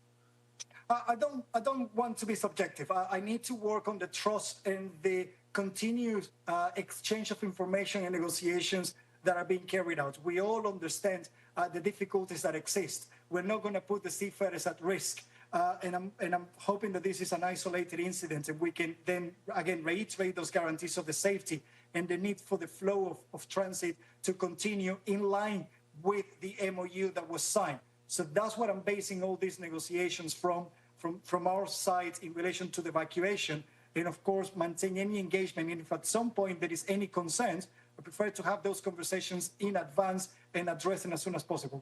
I don't want to be subjective. I need to work on the trust and the continued exchange of information and negotiations that are being carried out. We all understand the difficulties that exist. We're not going to put the seafarers at risk. And I'm hoping that this is an isolated incident and we can then, again, reiterate those guarantees of the safety and the need for the flow of transit to continue in line with the MOU that was signed. So that's what I'm basing all these negotiations from our side in relation to the evacuation. And of course, maintain any engagement. And if at some point there is any concerns, I prefer to have those conversations in advance and address them as soon as possible.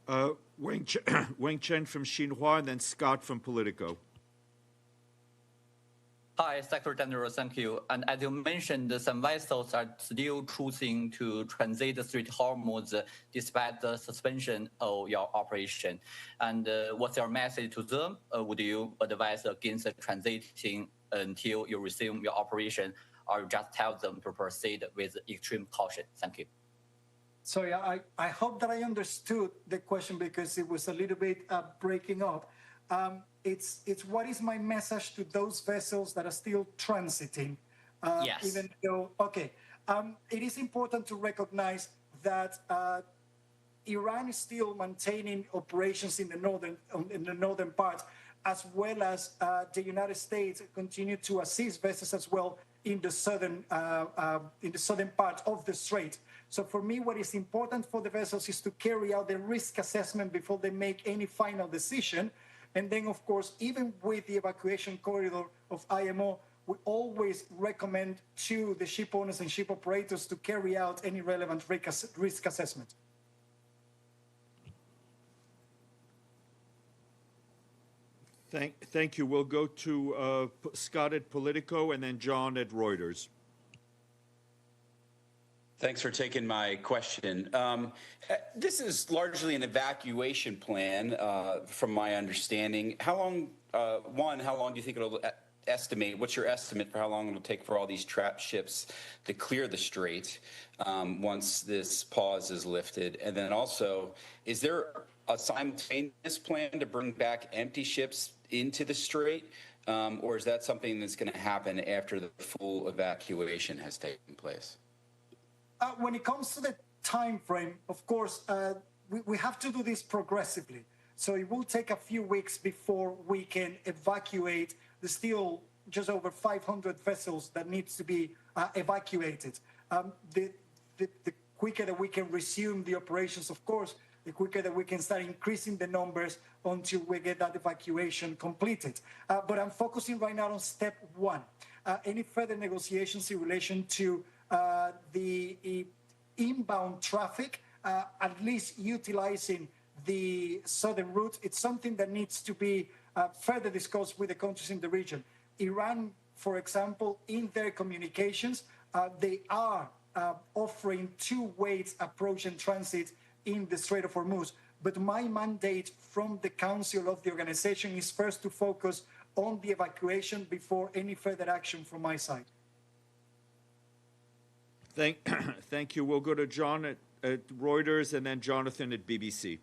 Weng Chen from Xinhua and then Scott from Politico. Hi, Secretary General, thank you. And as you mentioned, some vessels are still choosing to transit the Strait of Hormuz despite the suspension of your operation. And what's your message to them? Would you advise against transiting until you resume your operation, or just tell them to proceed with extreme caution? Thank you. Sorry, I hope that I understood the question because it was a little bit breaking up. It's what is my message to those vessels that are still transiting? Yes. Even though, okay, it is important to recognize that Iran is still maintaining operations in the northern part, as well as the United States continue to assist vessels as well in the southern part of the strait. So for me, what is important for the vessels is to carry out the risk assessment before they make any final decision. And then, of course, even with the evacuation corridor of IMO, we always recommend to the ship owners and ship operators to carry out any relevant risk assessment. Thank you. We'll go to Scott at Politico and then John at Reuters. Thanks for taking my question. This is largely an evacuation plan, from my understanding. How long, how long do you think it'll estimate? What's your estimate for how long it'll take for all these trapped ships to clear the strait once this pause is lifted? And then also, is there a simultaneous plan to bring back empty ships into the strait, or is that something that's going to happen after the full evacuation has taken place? When it comes to the time frame, of course, we have to do this progressively. So it will take a few weeks before we can evacuate the still just over 500 vessels that needs to be evacuated. The quicker that we can resume the operations, of course, the quicker that we can start increasing the numbers until we get that evacuation completed. But I'm focusing right now on step one. Any further negotiations in relation to the inbound traffic, at least utilizing the southern route, it's something that needs to be further discussed with the countries in the region. Iran, for example, in their communications, they are offering two-way approach and transit in the Strait of Hormuz. But my mandate from the Council of the organization is first to focus on the evacuation before any further action from my side. Thank you. We'll go to John at Reuters and then Jonathan at BBC.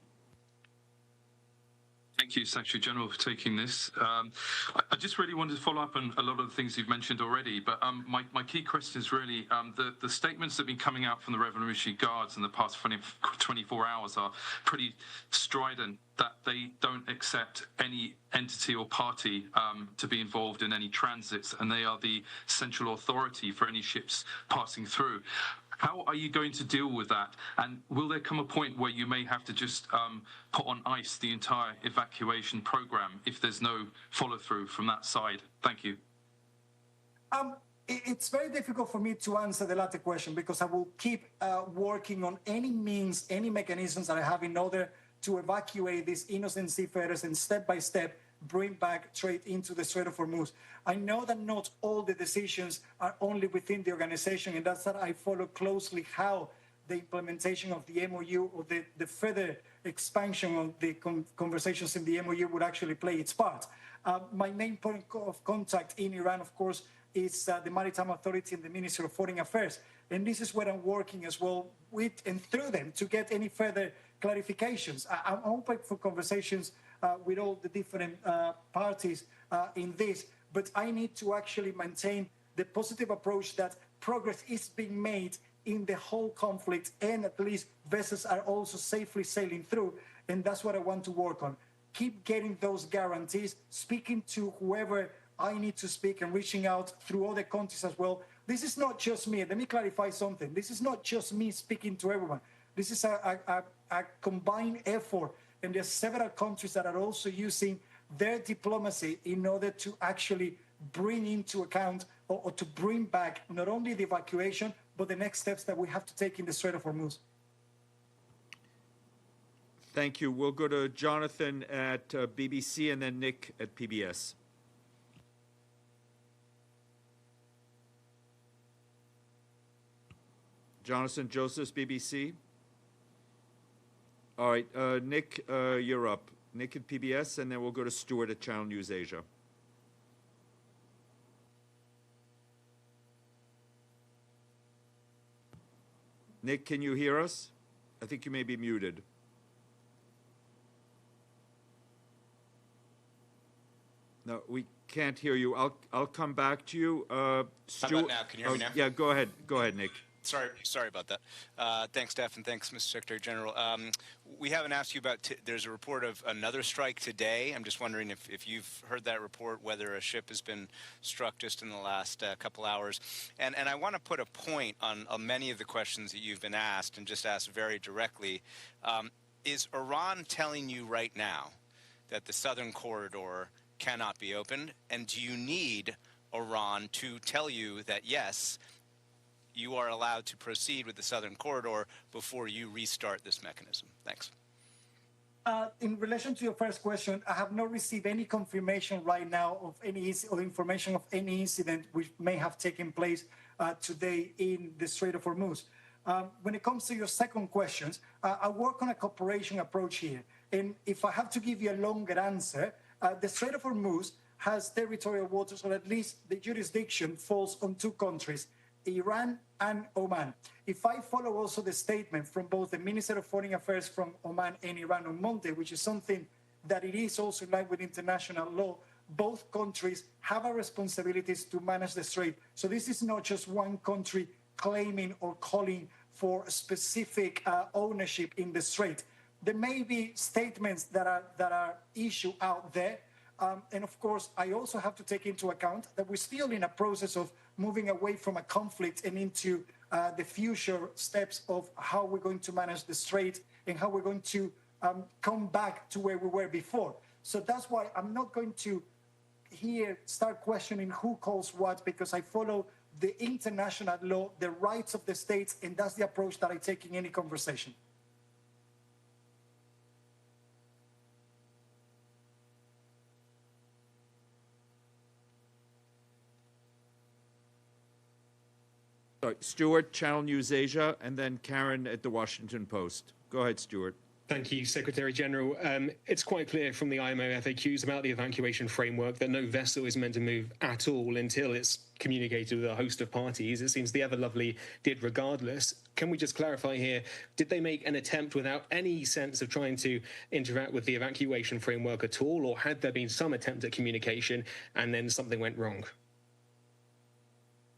Thank you, Secretary General, for taking this. I just really wanted to follow up on a lot of the things you've mentioned already, but my key question is really the statements that have been coming out from the Revolutionary Guards in the past 24 hours are pretty strident, that they don't accept any entity or party to be involved in any transits, and they are the central authority for any ships passing through. How are you going to deal with that? And will there come a point where you may have to just put on ice the entire evacuation program if there's no follow-through from that side? Thank you. It's very difficult for me to answer the latter question because I will keep working on any means, any mechanisms that I have in order to evacuate these innocent seafarers and step by step bring back trade into the Strait of Hormuz. I know that not all the decisions are only within the organization, and that's that I follow closely how the implementation of the MOU or the further expansion of the conversations in the MOU would actually play its part. My main point of contact in Iran, of course, is the Maritime Authority and the Ministry of Foreign Affairs. And this is where I'm working as well with and through them to get any further clarifications. I'm open for conversations with all the different parties in this, but I need to actually maintain the positive approach that progress is being made in the whole conflict, and at least vessels are also safely sailing through, and that's what I want to work on. Keep getting those guarantees, speaking to whoever I need to speak and reaching out through other countries as well. This is not just me. Let me clarify something. This is not just me speaking to everyone. This is a combined effort, and there's several countries that are also using their diplomacy in order to actually bring into account or to bring back not only the evacuation, but the next steps that we have to take in the Strait of Hormuz. Thank you. We'll go to Jonathan at BBC and then Nick at PBS. Jonathan Josephs, BBC. All right, Nick, you're up. Nick at PBS, and then we'll go to Stuart at Channel News Asia. Nick, can you hear us? I think you may be muted. No, we can't hear you. I'll come back to you. How about now? Can you hear me now? Yeah, go ahead. Go ahead, Nick. Sorry about that. Thanks, Steph, and thanks, Mr. Secretary General. We haven't asked you about, there's a report of another strike today. I'm just wondering if you've heard that report, whether a ship has been struck just in the last couple hours. And I want to put a point on many of the questions that you've been asked, and just ask very directly. Is Iran telling you right now that the southern corridor cannot be opened? And do you need Iran to tell you that, yes, you are allowed to proceed with the southern corridor before you restart this mechanism? Thanks. In relation to your first question, I have not received any confirmation right now of any or information of any incident which may have taken place today in the Strait of Hormuz. When it comes to your second question, I work on a cooperation approach here. And if I have to give you a longer answer, the Strait of Hormuz has territorial waters, or at least the jurisdiction falls on two countries, Iran and Oman. If I follow also the statement from both the Minister of Foreign Affairs from Oman and Iran on Monday, which is something that it is also in line with international law, both countries have a responsibilities to manage the strait. So this is not just one country claiming or calling for specific ownership in the strait. There may be statements that are issued out there. And of course, I also have to take into account that we're still in a process of moving away from a conflict and into the future steps of how we're going to manage the strait and how we're going to come back to where we were before. So that's why I'm not going to here start questioning who calls what, because I follow the international law, the rights of the states, and that's the approach that I take in any conversation. Sorry, Stuart, Channel News Asia, and then Karen at the Washington Post. Go ahead, Stuart. Thank you, Secretary General. It's quite clear from the IMO FAQs about the evacuation framework that no vessel is meant to move at all until it's communicated with a host of parties. It seems the Ever Lovely did regardless. Can we just clarify here, did they make an attempt without any sense of trying to interact with the evacuation framework at all, or had there been some attempt at communication and then something went wrong?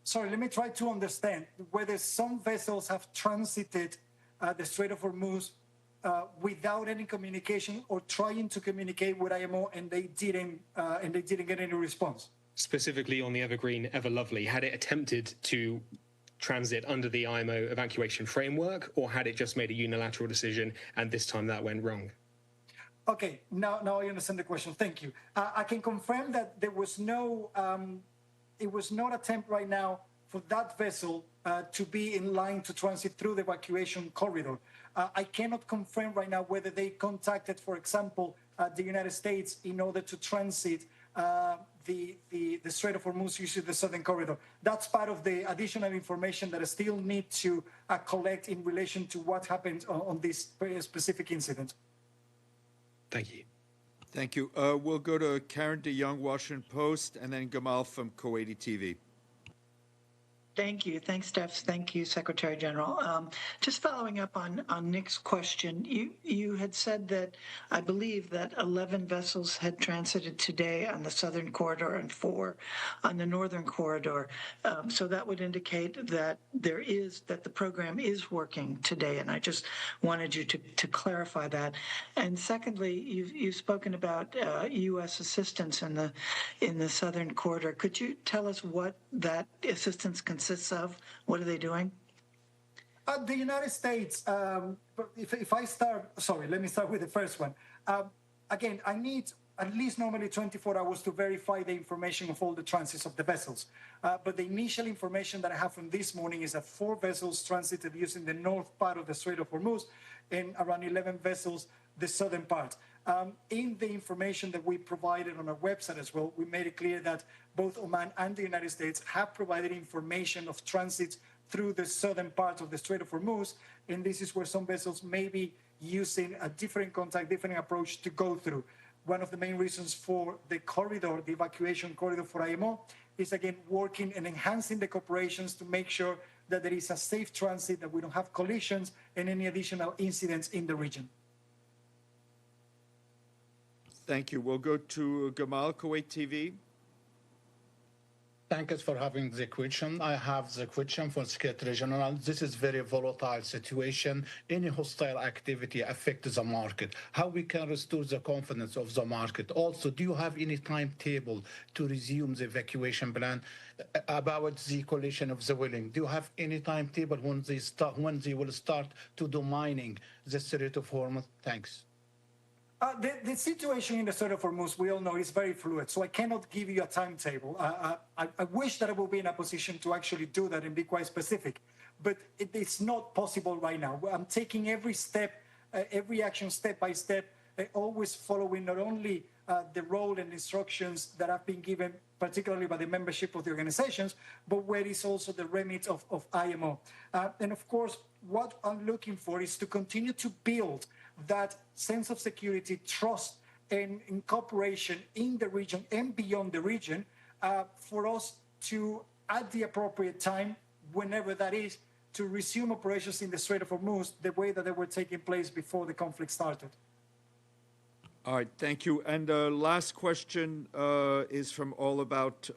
Sorry, let me try to understand whether some vessels have transited the Strait of Hormuz without any communication, or trying to communicate with IMO and they didn't get any response. Specifically on the Evergreen Ever Lovely, had it attempted to transit under the IMO evacuation framework, or had it just made a unilateral decision and this time that went wrong? Okay, now I understand the question. Thank you. I can confirm that there was no, it was not attempt right now for that vessel to be in line to transit through the evacuation corridor. I cannot confirm right now whether they contacted, for example, the United States in order to transit the Strait of Hormuz using the southern corridor. That's part of the additional information that I still need to collect in relation to what happened on this very specific incident. Thank you. Thank you. We'll go to Karen DeYoung, Washington Post, and then Gamal from Kuwaiti TV. Thank you. Thanks, Steph. Thank you, Secretary General. Just following up on Nick's question, you had said that I believe that 11 vessels had transited today on the southern corridor and 4 on the northern corridor. So that would indicate that that the program is working today, and I just wanted you to clarify that. And secondly, you've spoken about U.S. assistance in the southern corridor. Could you tell us what that assistance consists of? What are they doing? The United States, if I start, sorry, let me start with the first one. Again, I need at least normally 24 hours to verify the information of all the transits of the vessels. But the initial information that I have from this morning is that 4 vessels transited using the north part of the Strait of Hormuz, and around 11 vessels the southern part. In the information that we provided on our website as well, we made it clear that both Oman and the United States have provided information of transits through the southern part of the Strait of Hormuz, and this is where some vessels may be using a different contact, different approach to go through. One of the main reasons for the corridor, the evacuation corridor for IMO, is again working and enhancing the cooperations to make sure that there is a safe transit, that we don't have collisions and any additional incidents in the region. Thank you. We'll go to Gamal, Kuwait TV. Thank you for having the question. I have the question for Secretary General. This is very volatile situation. Any hostile activity affects the market. How we can restore the confidence of the market? Also, do you have any timetable to resume the evacuation plan about the coalition of the willing? Do you have any timetable when they will start to do mining the Strait of Hormuz? Thanks. The situation in the Strait of Hormuz, we all know, is very fluid, so I cannot give you a timetable. I wish that I will be in a position to actually do that and be quite specific, but it's not possible right now. I'm taking every step, every action step by step, always following not only the role and instructions that have been given, particularly by the membership of the organizations, but where is also the remit of IMO. And of course, what I'm looking for is to continue to build that sense of security, trust, and cooperation in the region and beyond the region for us to, at the appropriate time, whenever that is, to resume operations in the Strait of Hormuz the way that they were taking place before the conflict started. All right, thank you. And last question is from All About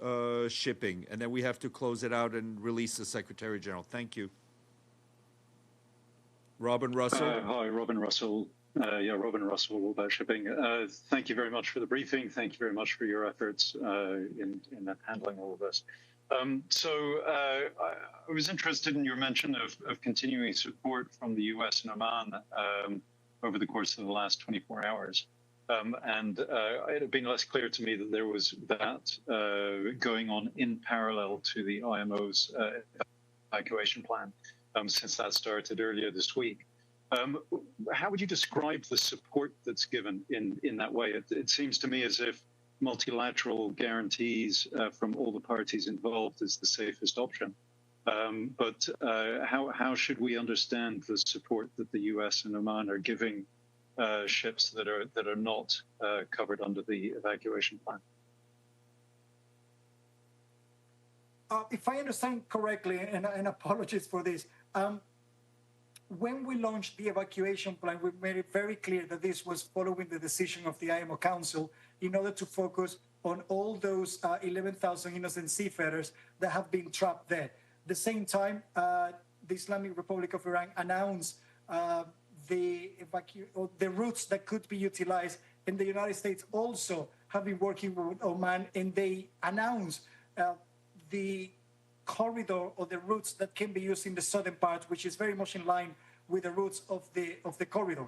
Shipping, and then we have to close it out and release the Secretary General. Thank you. Robin Russell. Hi, Robin Russell. Robin Russell, All About Shipping. Thank you very much for the briefing. Thank you very much for your efforts in handling all of this. I was interested in your mention of continuing support from the U.S. and Oman over the course of the last 24 hours. It had been less clear to me that there was that going on in parallel to the IMO's evacuation plan since that started earlier this week. How would you describe the support that's given in that way? It seems to me as if multilateral guarantees from all the parties involved is the safest option. But how should we understand the support that the U.S. and Oman are giving ships that are not covered under the evacuation plan? If I understand correctly, and apologies for this, when we launched the evacuation plan, we made it very clear that this was following the decision of the IMO Council in order to focus on all those 11,000 innocent seafarers that have been trapped there. At the same time, the Islamic Republic of Iran announced the routes that could be utilized, and the United States also have been working with Oman, and they announced the corridor or the routes that can be used in the southern part, which is very much in line with the routes of the corridor.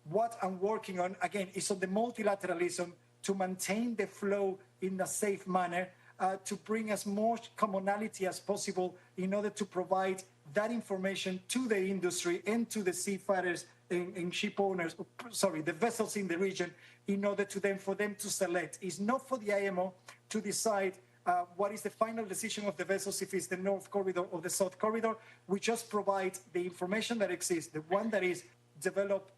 What I'm working on, again, is on the multilateralism to maintain the flow in a safe manner, to bring as much commonality as possible in order to provide that information to the industry and to the seafarers and ship owners, the vessels in the region, in order for them to select. It's not for the IMO to decide what is the final decision of the vessels, if it's the North Corridor or the South Corridor. We just provide the information that exists, the one that is developed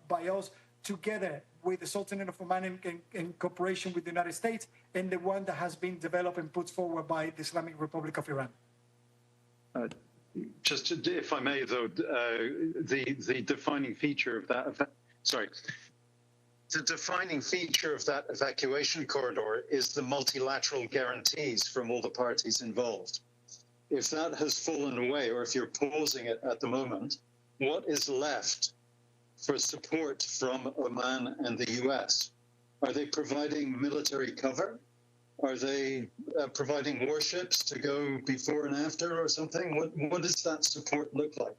by us together with the Sultanate of Oman in cooperation with the United States, and the one that has been developed and put forward by the Islamic Republic of Iran. Just if I may, though, the defining feature of that, the defining feature of that evacuation corridor is the multilateral guarantees from all the parties involved. If that has fallen away, or if you're pausing it at the moment, what is left for support from Oman and the US? Are they providing military cover? Are they providing warships to go before and after or something? What does that support look like?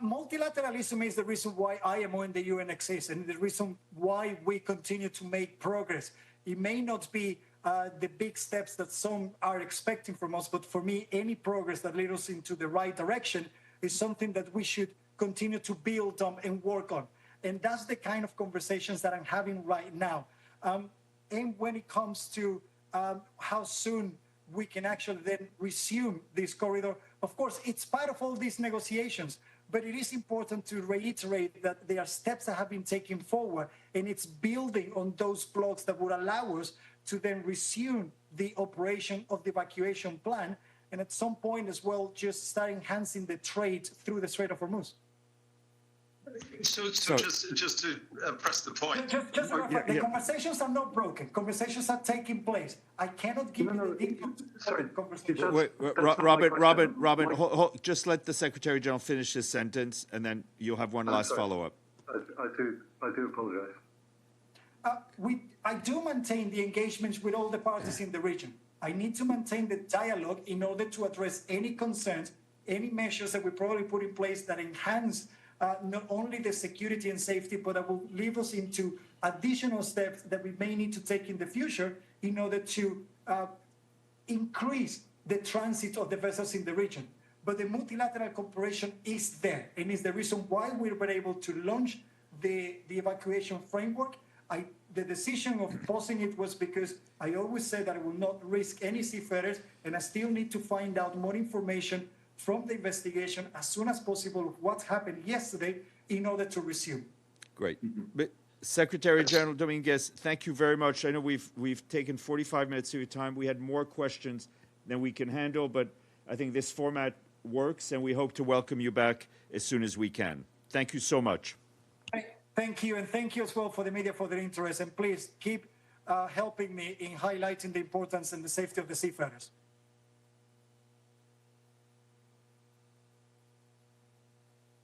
Multilateralism is the reason why IMO and the UN exist, and the reason why we continue to make progress. It may not be the big steps that some are expecting from us, but for me, any progress that leads us into the right direction is something that we should continue to build on and work on. And that's the kind of conversations that I'm having right now. And when it comes to how soon we can actually then resume this corridor, of course, it's part of all these negotiations. But it is important to reiterate that there are steps that have been taken forward, and it's building on those blocks that would allow us to then resume the operation of the evacuation plan, and at some point as well, just start enhancing the trade through the Strait of Hormuz. So just to press the point. Just the conversations are not broken. Conversations are taking place. I cannot give you the input. Sorry, conversation. Wait, Robert, just let the Secretary General finish his sentence, and then you'll have one last follow-up. I do apologize. I do maintain the engagements with all the parties in the region. I need to maintain the dialogue in order to address any concerns, any measures that we probably put in place that enhance not only the security and safety, but that will lead us into additional steps that we may need to take in the future in order to increase the transit of the vessels in the region. But the multilateral cooperation is there, and is the reason why we were able to launch the evacuation framework. The decision of pausing it was because I always said that I will not risk any seafarers, and I still need to find out more information from the investigation as soon as possible of what happened yesterday in order to resume. Great. But Secretary General Dominguez, thank you very much. I know we've taken 45 minutes of your time. We had more questions than we can handle, but I think this format works, and we hope to welcome you back as soon as we can. Thank you so much. Thank you, and thank you as well for the media for their interest, and please keep helping me in highlighting the importance and the safety of the seafarers.